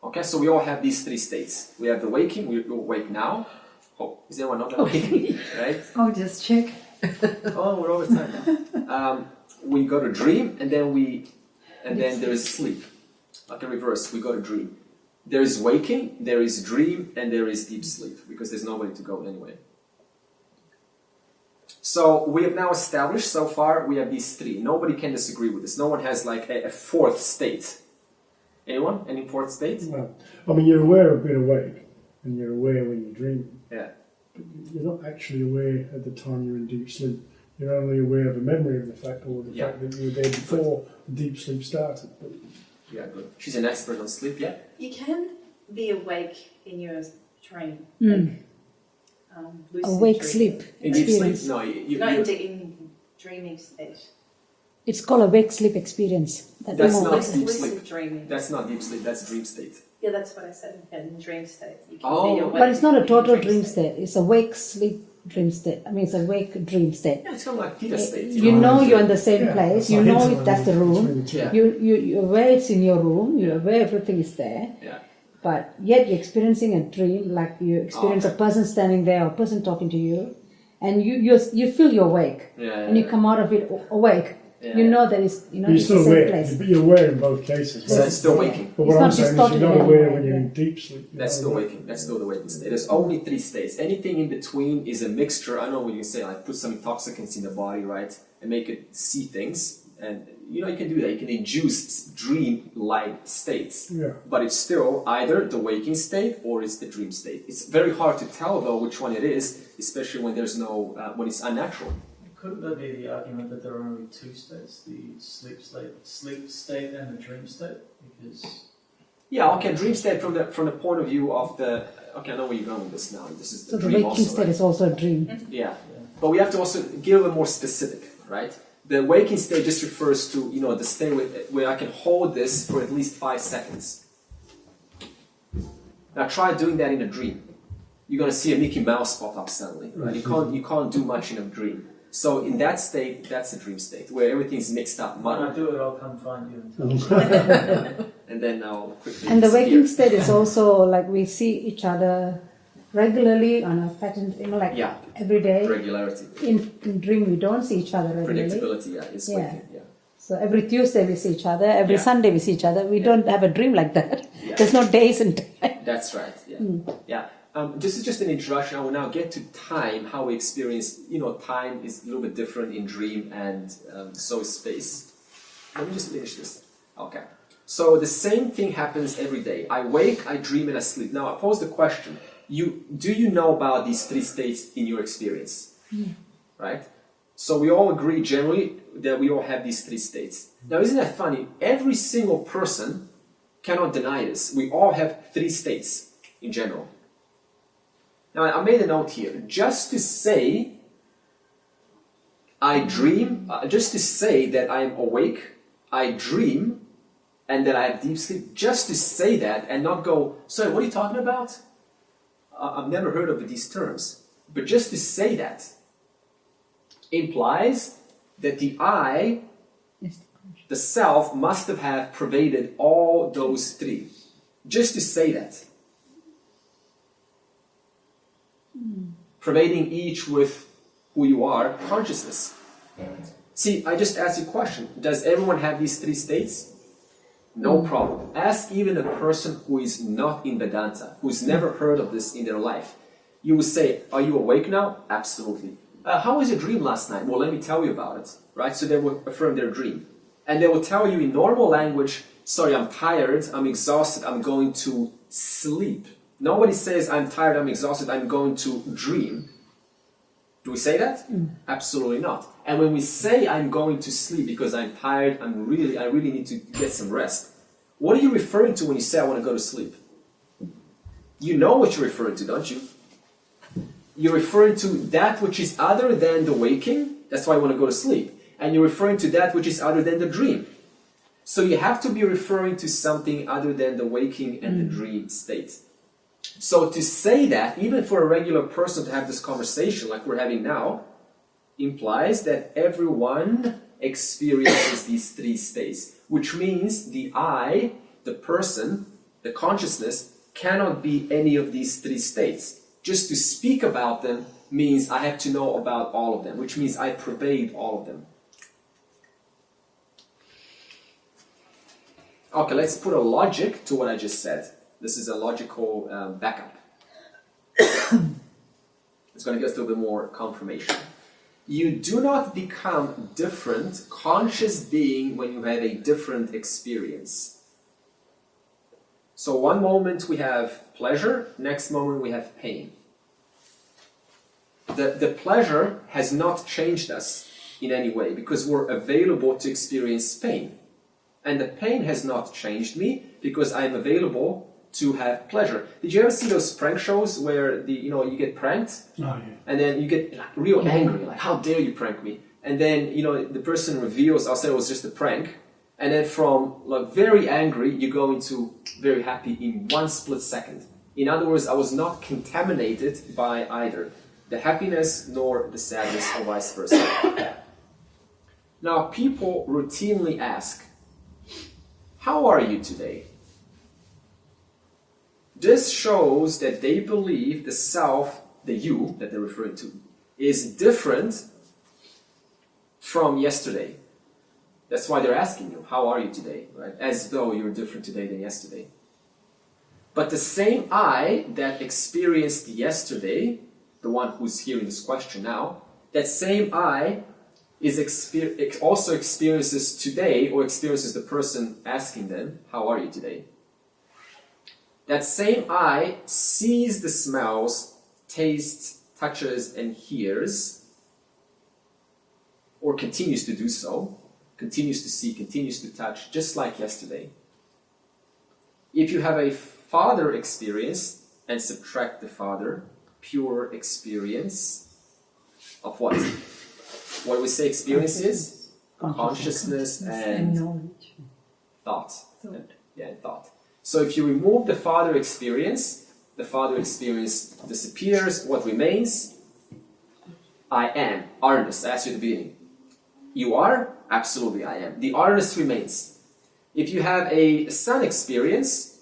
Okay, so we all have these three states. We have the waking, we awake now. Oh, is anyone not waking? Right? I'll just check. Oh, we're over time now. We go to dream, and then there is sleep. Like a reverse, we go to dream. There is waking, there is dream, and there is deep sleep, because there's nowhere to go anyway. So we have now established, so far, we have these three. Nobody can disagree with this. No one has like a fourth state. Anyone? Any fourth state? No. I mean, you're aware of being awake, and you're aware when you're dreaming. Yeah. But you're not actually aware at the time you're in deep sleep. You're only aware of the memory of the fact, or the fact that you were there before the deep sleep started. But Yeah, good. She's an expert on sleep, yeah? You can be awake in your dream. Lucid Awake dream. sleep In deep sleep? experience. No, Not in dreaming state. It's called awake sleep experience. That's more- not That's deep lucid sleep. dreaming. That's not deep sleep, that's dream state. Yeah, that's what I said. In dream state, you can Oh, be awake. But it's not a in total dream state. It's awake sleep dream state. I mean, it's awake dream state. Yeah, it's kind of like theta state. You know you're in the same yeah, place. it's You like know interval that's the room. between the two. Yeah. You're aware it's in your room. You're aware everything is there. Yeah. But yet you're experiencing a dream, like you experience a person standing there or a person talking to you, and you feel you're awake, Yeah, and you come out of it awake. Yeah. You know that it's you're it's still the same aware. place. But you're aware in both cases. So Right? it's still waking. But It's what I'm not saying is distorted you're not in any aware way, when you're yeah. in deep sleep. You're That's not still aware. waking. That's still the waking state. There's only three states. Anything in between is a mixture. I know what you say, like put some intoxicants in the body, right? And make it see things. And you can do that. You can induce dream-like states. Yeah. But it's still either the waking state or it's the dream state. It's very hard to tell though which one it is, especially when there's no when it's unnatural. Couldn't there be the argument that there are only two states, the sleep state and the dream state? Because Yeah, okay, dream state from the point of view of the okay, I know where you're going with this now. This is So the the dream waking also, state right? is also a dream. Yeah. But we have to also give it more specific, right? The waking state just refers to, the state where I can hold this for at least 5 seconds. Now try doing that in a dream. You're gonna see a Mickey Mouse pop up suddenly, right? You can't do much in a dream. So in that state, that's a dream state where everything's mixed up, when I muddled, do it, I'll come find you and tell you. and then I'll quickly And the disappear. waking state is also like we see each other regularly on a pattern, like Yeah. every day. Regularity. In dream, we don't see each other regularly. Predictability, yeah, is Yeah. waking, yeah. So every Tuesday we see each other, every Yeah. Sunday we see each other. We don't have a dream like that. Yeah. There's no days and time. That's right, yeah. Yeah. This is just an introduction. I will now get to time, how we experience, time is a little bit different in dream and so is space. Let me just finish this. Okay. So the same thing happens every day. I wake, I dream, and I sleep. Now I pose the question, do you know about these three states in your experience? Right? So we all agree generally that we all have these three states. Now isn't that funny? Every single person cannot deny this. We all have three states in general. Now I made a note here, just to say I dream, just to say that I am awake, I dream, and that I have deep sleep, just to say that and not go, sorry, what are you talking about? I've never heard of these terms. But just to say that implies that the I, the self, must have pervaded all those three. Just to say that. Pervading each with who you are, consciousness. See, I just asked you a question. Does everyone have these three states? No problem. Ask even a person who is not in Vedanta, who's never heard of this in their life. You will say, are you awake now? Absolutely. How was your dream last night? Well, let me tell you about it. Right? So they will affirm their dream. And they will tell you in normal language, sorry, I'm tired, I'm exhausted, I'm going to sleep. Nobody says, I'm tired, I'm exhausted, I'm going to dream. Do we say that? Absolutely not. And when we say I'm going to sleep because I'm tired, I really need to get some rest, what are you referring to when you say I want to go to sleep? You know what you're referring to, don't you? You're referring to that which is other than the waking, that's why I want to go to sleep. And you're referring to that which is other than the dream. So you have to be referring to something other than the waking and the dream state. So to say that, even for a regular person to have this conversation like we're having now, implies that everyone experiences these three states, which means the I, the person, the consciousness, cannot be any of these three states. Just to speak about them means I have to know about all of them, which means I pervade all of them. Okay, let's put a logic to what I just said. This is a logical backup. It's going to give us a little bit more confirmation. You do not become different conscious being when you have a different experience. So one moment we have pleasure, next moment we have pain. The pleasure has not changed us in any way because we're available to experience pain. And the pain has not changed me because I'm available to have pleasure. Did you ever see those prank shows where you get pranked? Oh, yeah. And then you get real angry, like, how dare you prank me? And then, the person reveals, I'll say it was just a prank. And then from very angry, you go into very happy in one split second. In other words, I was not contaminated by either the happiness nor the sadness or vice versa. Now, people routinely ask, how are you today? This shows that they believe the self, the you that they're referring to, is different from yesterday. That's why they're asking you, how are you today? Right? As though you're different today than yesterday. But the same I that experienced yesterday, the one who's hearing this question now, that same I also experiences today, or experiences the person asking them, how are you today? That same I sees the smells, tastes, touches, and hears, or continues to do so, continues to see, continues to touch, just like yesterday. If you have a father experience and subtract the father, pure experience of what? What do we say experience is? Consciousness and knowledge. Thought. And thought. So if you remove the father experience disappears. What remains? I am. Awareness. I asked you at the beginning. You are? Absolutely I am. The awareness remains. If you have a sun experience,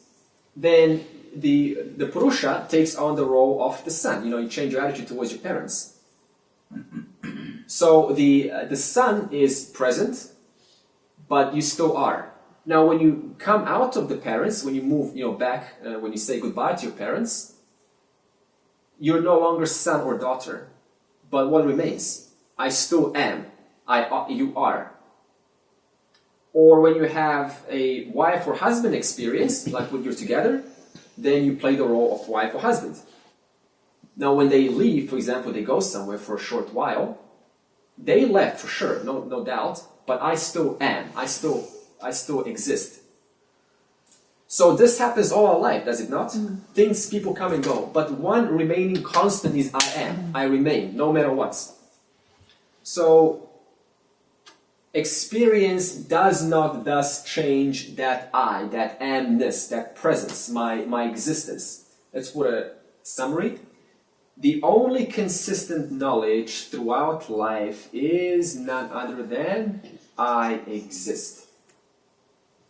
then the Purusha takes on the role of the son. You know, you change your attitude towards your parents. So the son is present, but you still are. Now, when you come out of the parents, when you move, back, when you say goodbye to your parents, you're no longer son or daughter. But what remains? I still am. You are. Or when you have a wife or husband experience, like when you're together, then you play the role of wife or husband. Now, when they leave, for example, they go somewhere for a short while, they left for sure, no doubt, but I still am. I still exist. So this happens all our life, does it not? Things, people come and go, but one remaining constant is I am. I remain, no matter what. So experience does not thus change that I, that amness, that presence, my existence. Let's put a summary. The only consistent knowledge throughout life is none other than I exist.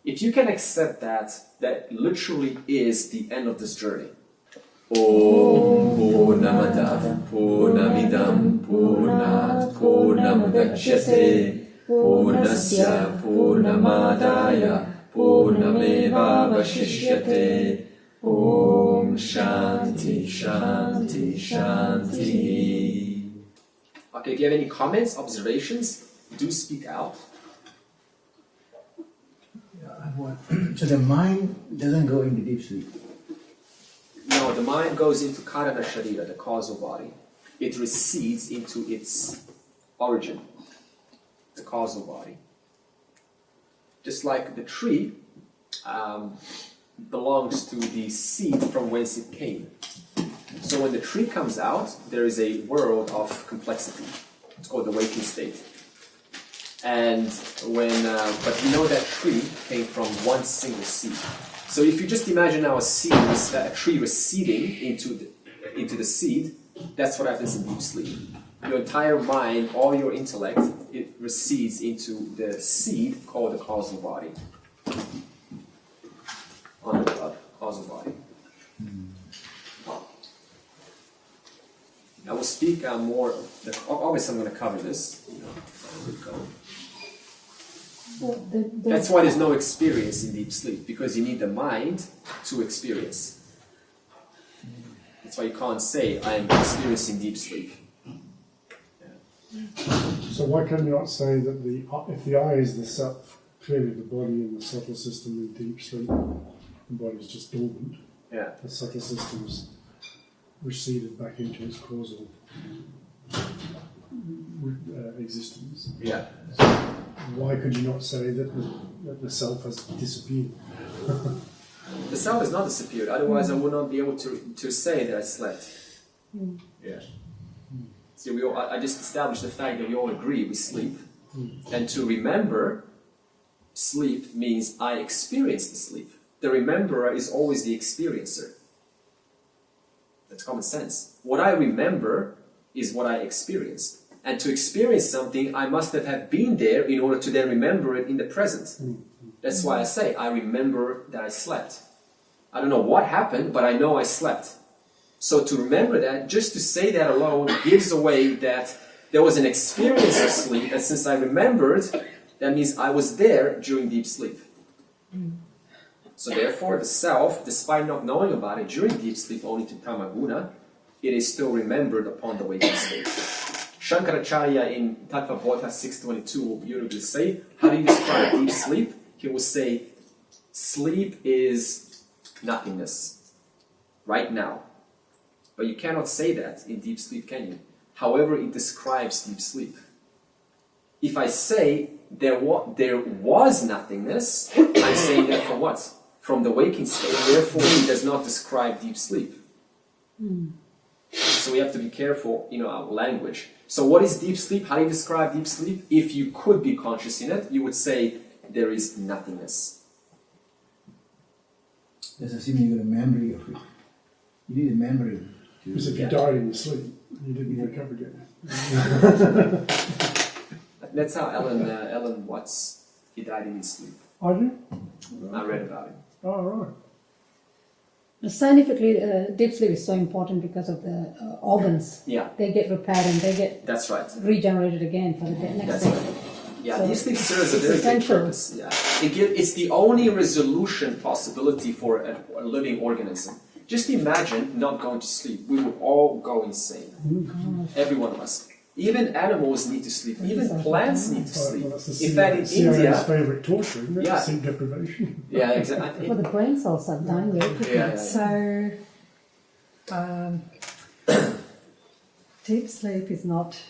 If you can accept that, that literally is the end of this journey. Om Purnamadav Purnamidam Purnat Purnamudachyate Purnasya Purnamadaya Purnameva Vashishyate. Om Shanti Shanti Shanti. Okay, if you have any comments, observations, do speak out. So the mind doesn't go into deep sleep. No, the mind goes into Karana Sharira, the causal body. It recedes into its origin, the causal body. Just like the tree belongs to the seed from whence it came. So when the tree comes out, there is a world of complexity. It's called the waking state. And but we know that tree came from one single seed. So if you just imagine now a tree receding into the seed, that's what happens in deep sleep. Your entire mind, all your intellect, it recedes into the seed called the causal body. On the blood, causal body. I will speak more. Obviously, I'm going to cover this. That's why there's no experience in deep sleep, because you need the mind to experience. That's why you can't say, I am experiencing deep sleep. So why can you not say that if the I is the self, clearly the body and the subtle system in deep sleep, the body is just dormant. Yeah. The subtle system's receded back into its causal existence. Yeah. Why could you not say that the self has disappeared? The self is not disappeared, otherwise I would not be able to say that I slept. Yeah. See, I just established the fact that we all agree we sleep. And to remember sleep means I experience the sleep. The rememberer is always the experiencer. That's common sense. What I remember is what I experienced. And to experience something, I must have been there in order to then remember it in the present. That's why I say, I remember that I slept. I don't know what happened, but I know I slept. So to remember that, just to say that alone, gives away that there was an experience of sleep, and since I remembered, that means I was there during deep sleep. So therefore, the self, despite not knowing about it during deep sleep only to Tamaguna, it is still remembered upon the waking state. Shankaracharya in Tattva Bodha 622 will beautifully say, how do you describe deep sleep? He will say, sleep is nothingness, right now. But you cannot say that in deep sleep, can you? However, it describes deep sleep. If I say there was nothingness, I'm saying that from what? From the waking state. Therefore, it does not describe deep sleep. So we have to be careful, our language. So what is deep sleep? How do you describe deep sleep? If you could be conscious in it, you would say there is nothingness. That's assuming you got a memory of it. You need a memory. Because if you died in your sleep, you didn't wake up again. That's how Alan Watts, he died in his sleep. I do? I read about it. Oh, right. Scientifically, deep sleep is so important because of the organs. Yeah, They get repaired and they get that's right. regenerated again for the next That's day. right. Yeah, So deep sleep serves a it's very big essential. purpose. Yeah, it's the only resolution possibility for a living organism. Just imagine not going to sleep. We would all go insane. Every one of us. Even animals need to sleep. Even plants need to sleep. Well, that's the In fact, in CIA's India, favourite torture, isn't it? Yeah. Sleep deprivation. yeah, exactly. Well, the brain cells are dying very quickly. Yeah, yeah. So, deep sleep is not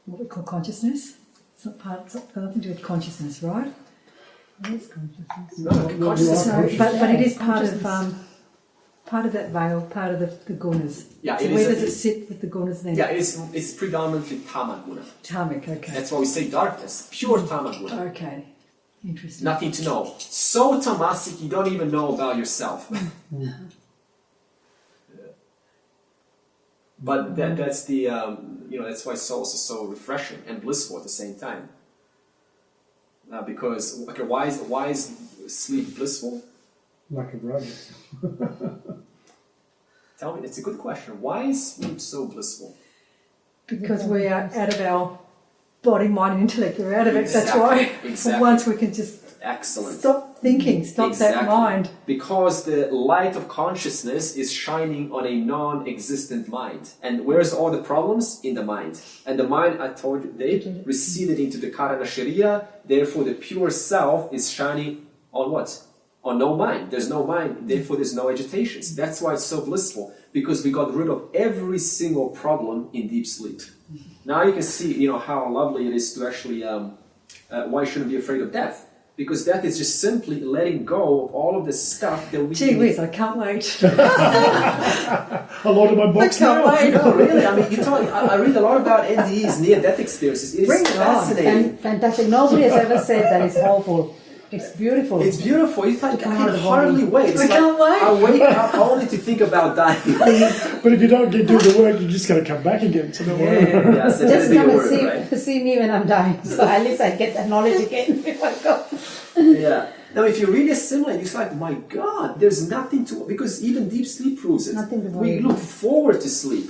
what we call consciousness. It's not got nothing to do with consciousness, right? What is consciousness? No, You consciousness. are So, but it is Consciousness. part of that veil, part of the gunas. Yeah, so it where is a- does it sit with the gunas then? Yeah, it's predominantly tamaguna. Tamik, okay. That's why we say darkness. Pure tamaguna. Okay, interesting. Nothing to know. So tamasic you don't even know about yourself. But that's the that's why souls are so refreshing and blissful at the same time. Because okay, why is sleep blissful? Lack of rug. Tell me, it's a good question. Why is sleep so blissful? Because we are out of our body, mind, and intellect. We're out of it. That's Exactly, why. For exactly. once, we can just Excellent. stop thinking, stop that Exactly. mind. Because the light of consciousness is shining on a non-existent mind. And where's all the problems? In the mind. And the mind, I told you, they receded into the Karana Sharia. Therefore, the pure self is shining on what? On no mind. There's no mind, therefore there's no agitations. That's why it's so blissful. Because we got rid of every single problem in deep sleep. Now you can see, how lovely it is to actually, why you shouldn't be afraid of death. Because death is just simply letting go of all of the stuff that we... Gee whiz, I can't wait. A lot of my books I can't now. wait. No, really, I mean, I read a lot about NDEs, near-death experiences. It is Bring it on. fascinating. Fantastic. Nobody has ever said that it's awful. It's beautiful. It's beautiful. It's like, I Come out can of the hardly body. wait. It's I like, can't wait. I wake up only to think about dying. But if you don't do the work, you're just going to come back again. So don't worry. Yeah, so that's Just the come and word, right? see me when I'm dying. So at least I get that knowledge again before I go. Yeah. Now, if you really assimilate, it's like, my God, there's nothing to... Because even deep sleep proves it. Nothing to We worry look about. forward to sleep.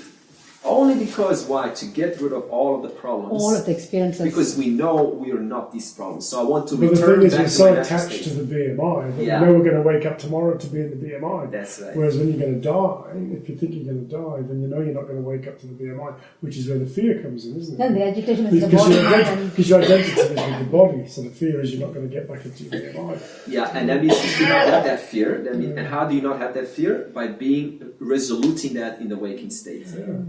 Only because, why? To get rid of all of the problems. All of the experiences. Because we know we are not these problems. So I want to But the return thing is, back we're to so my natural attached to state. the BMI that Yeah. we know we're going to wake up tomorrow to be in the BMI. That's right. Whereas when you're going to die, if you think you're going to die, then you know you're not going to wake up to the BMI, which is where the fear comes in, isn't it? Then the agitation is the Because body. your identity is with the body, so the fear is you're not going to get back into your BMI. Yeah, and that means you do not have that fear. That means, and how do you not have that fear? By being resolute in that in the waking state. Yeah.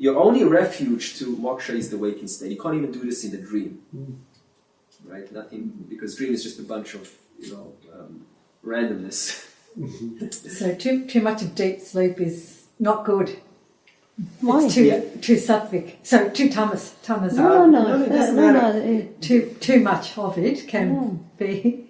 Your only refuge to moksha is the waking state. You can't even do this in the dream, right? Nothing, because dream is just a bunch of randomness. So too much of deep sleep is not good. Why? It's too Yeah. too sattvic. So too tamas. no, it doesn't matter. Too much of it can be.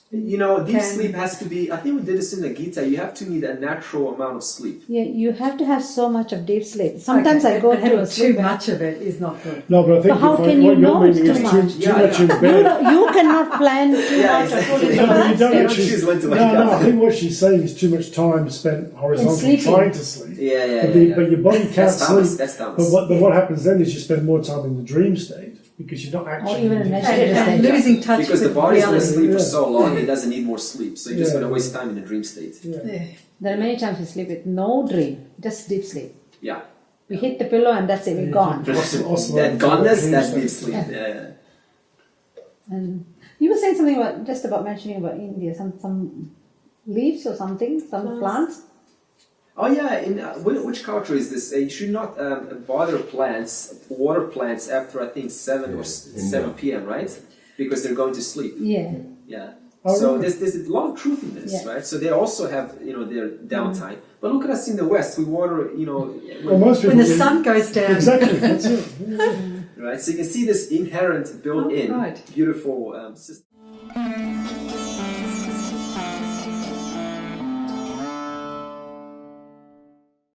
Deep sleep has to be. I think we did this in the Gita. You have to need a natural amount of sleep. Yeah, you have to have so much of deep sleep. Sometimes Okay, I go but to having a too sleep. much of it is not good. No, but I think But how what can you you're know it's meaning is too too much? much Yeah, in yeah. bed. You cannot plan too Yeah, much exactly. according to No, but you that. don't Don't actually. choose when to wake No, up. I think what she's saying is too much time spent horizontally sleeping. trying to sleep. Yeah. But your body can't That's Thomas. sleep. That's Thomas. But what happens then is you spend more time in the dream state because you're not actually. even in in the a dream meditative state. And losing touch Because with the body's going to reality. sleep for Yeah. so long, it doesn't need more sleep. So you're just Yeah. going to waste time in the dream state. Yeah. Yeah. There are many times we sleep with no dream, just deep sleep. Yeah. We hit the pillow and that's it, we're gone. Oscillate That goneness, dream that's state. deep sleep. Yeah. And you were saying something about mentioning about India, some leaves or something, some plants. Oh yeah, in which culture is this? You should not bother water plants after I think 7 p.m. right? Because they're going to sleep. Yeah. Yeah. Oh, So really? there's a lot of truth in this, Yeah. right? So they also have their downtime. But look at us in the West. We water, Well, most people When the do- sun goes down. Exactly, that's it. right? So you can see this inherent, built-in, Oh, right. beautiful system.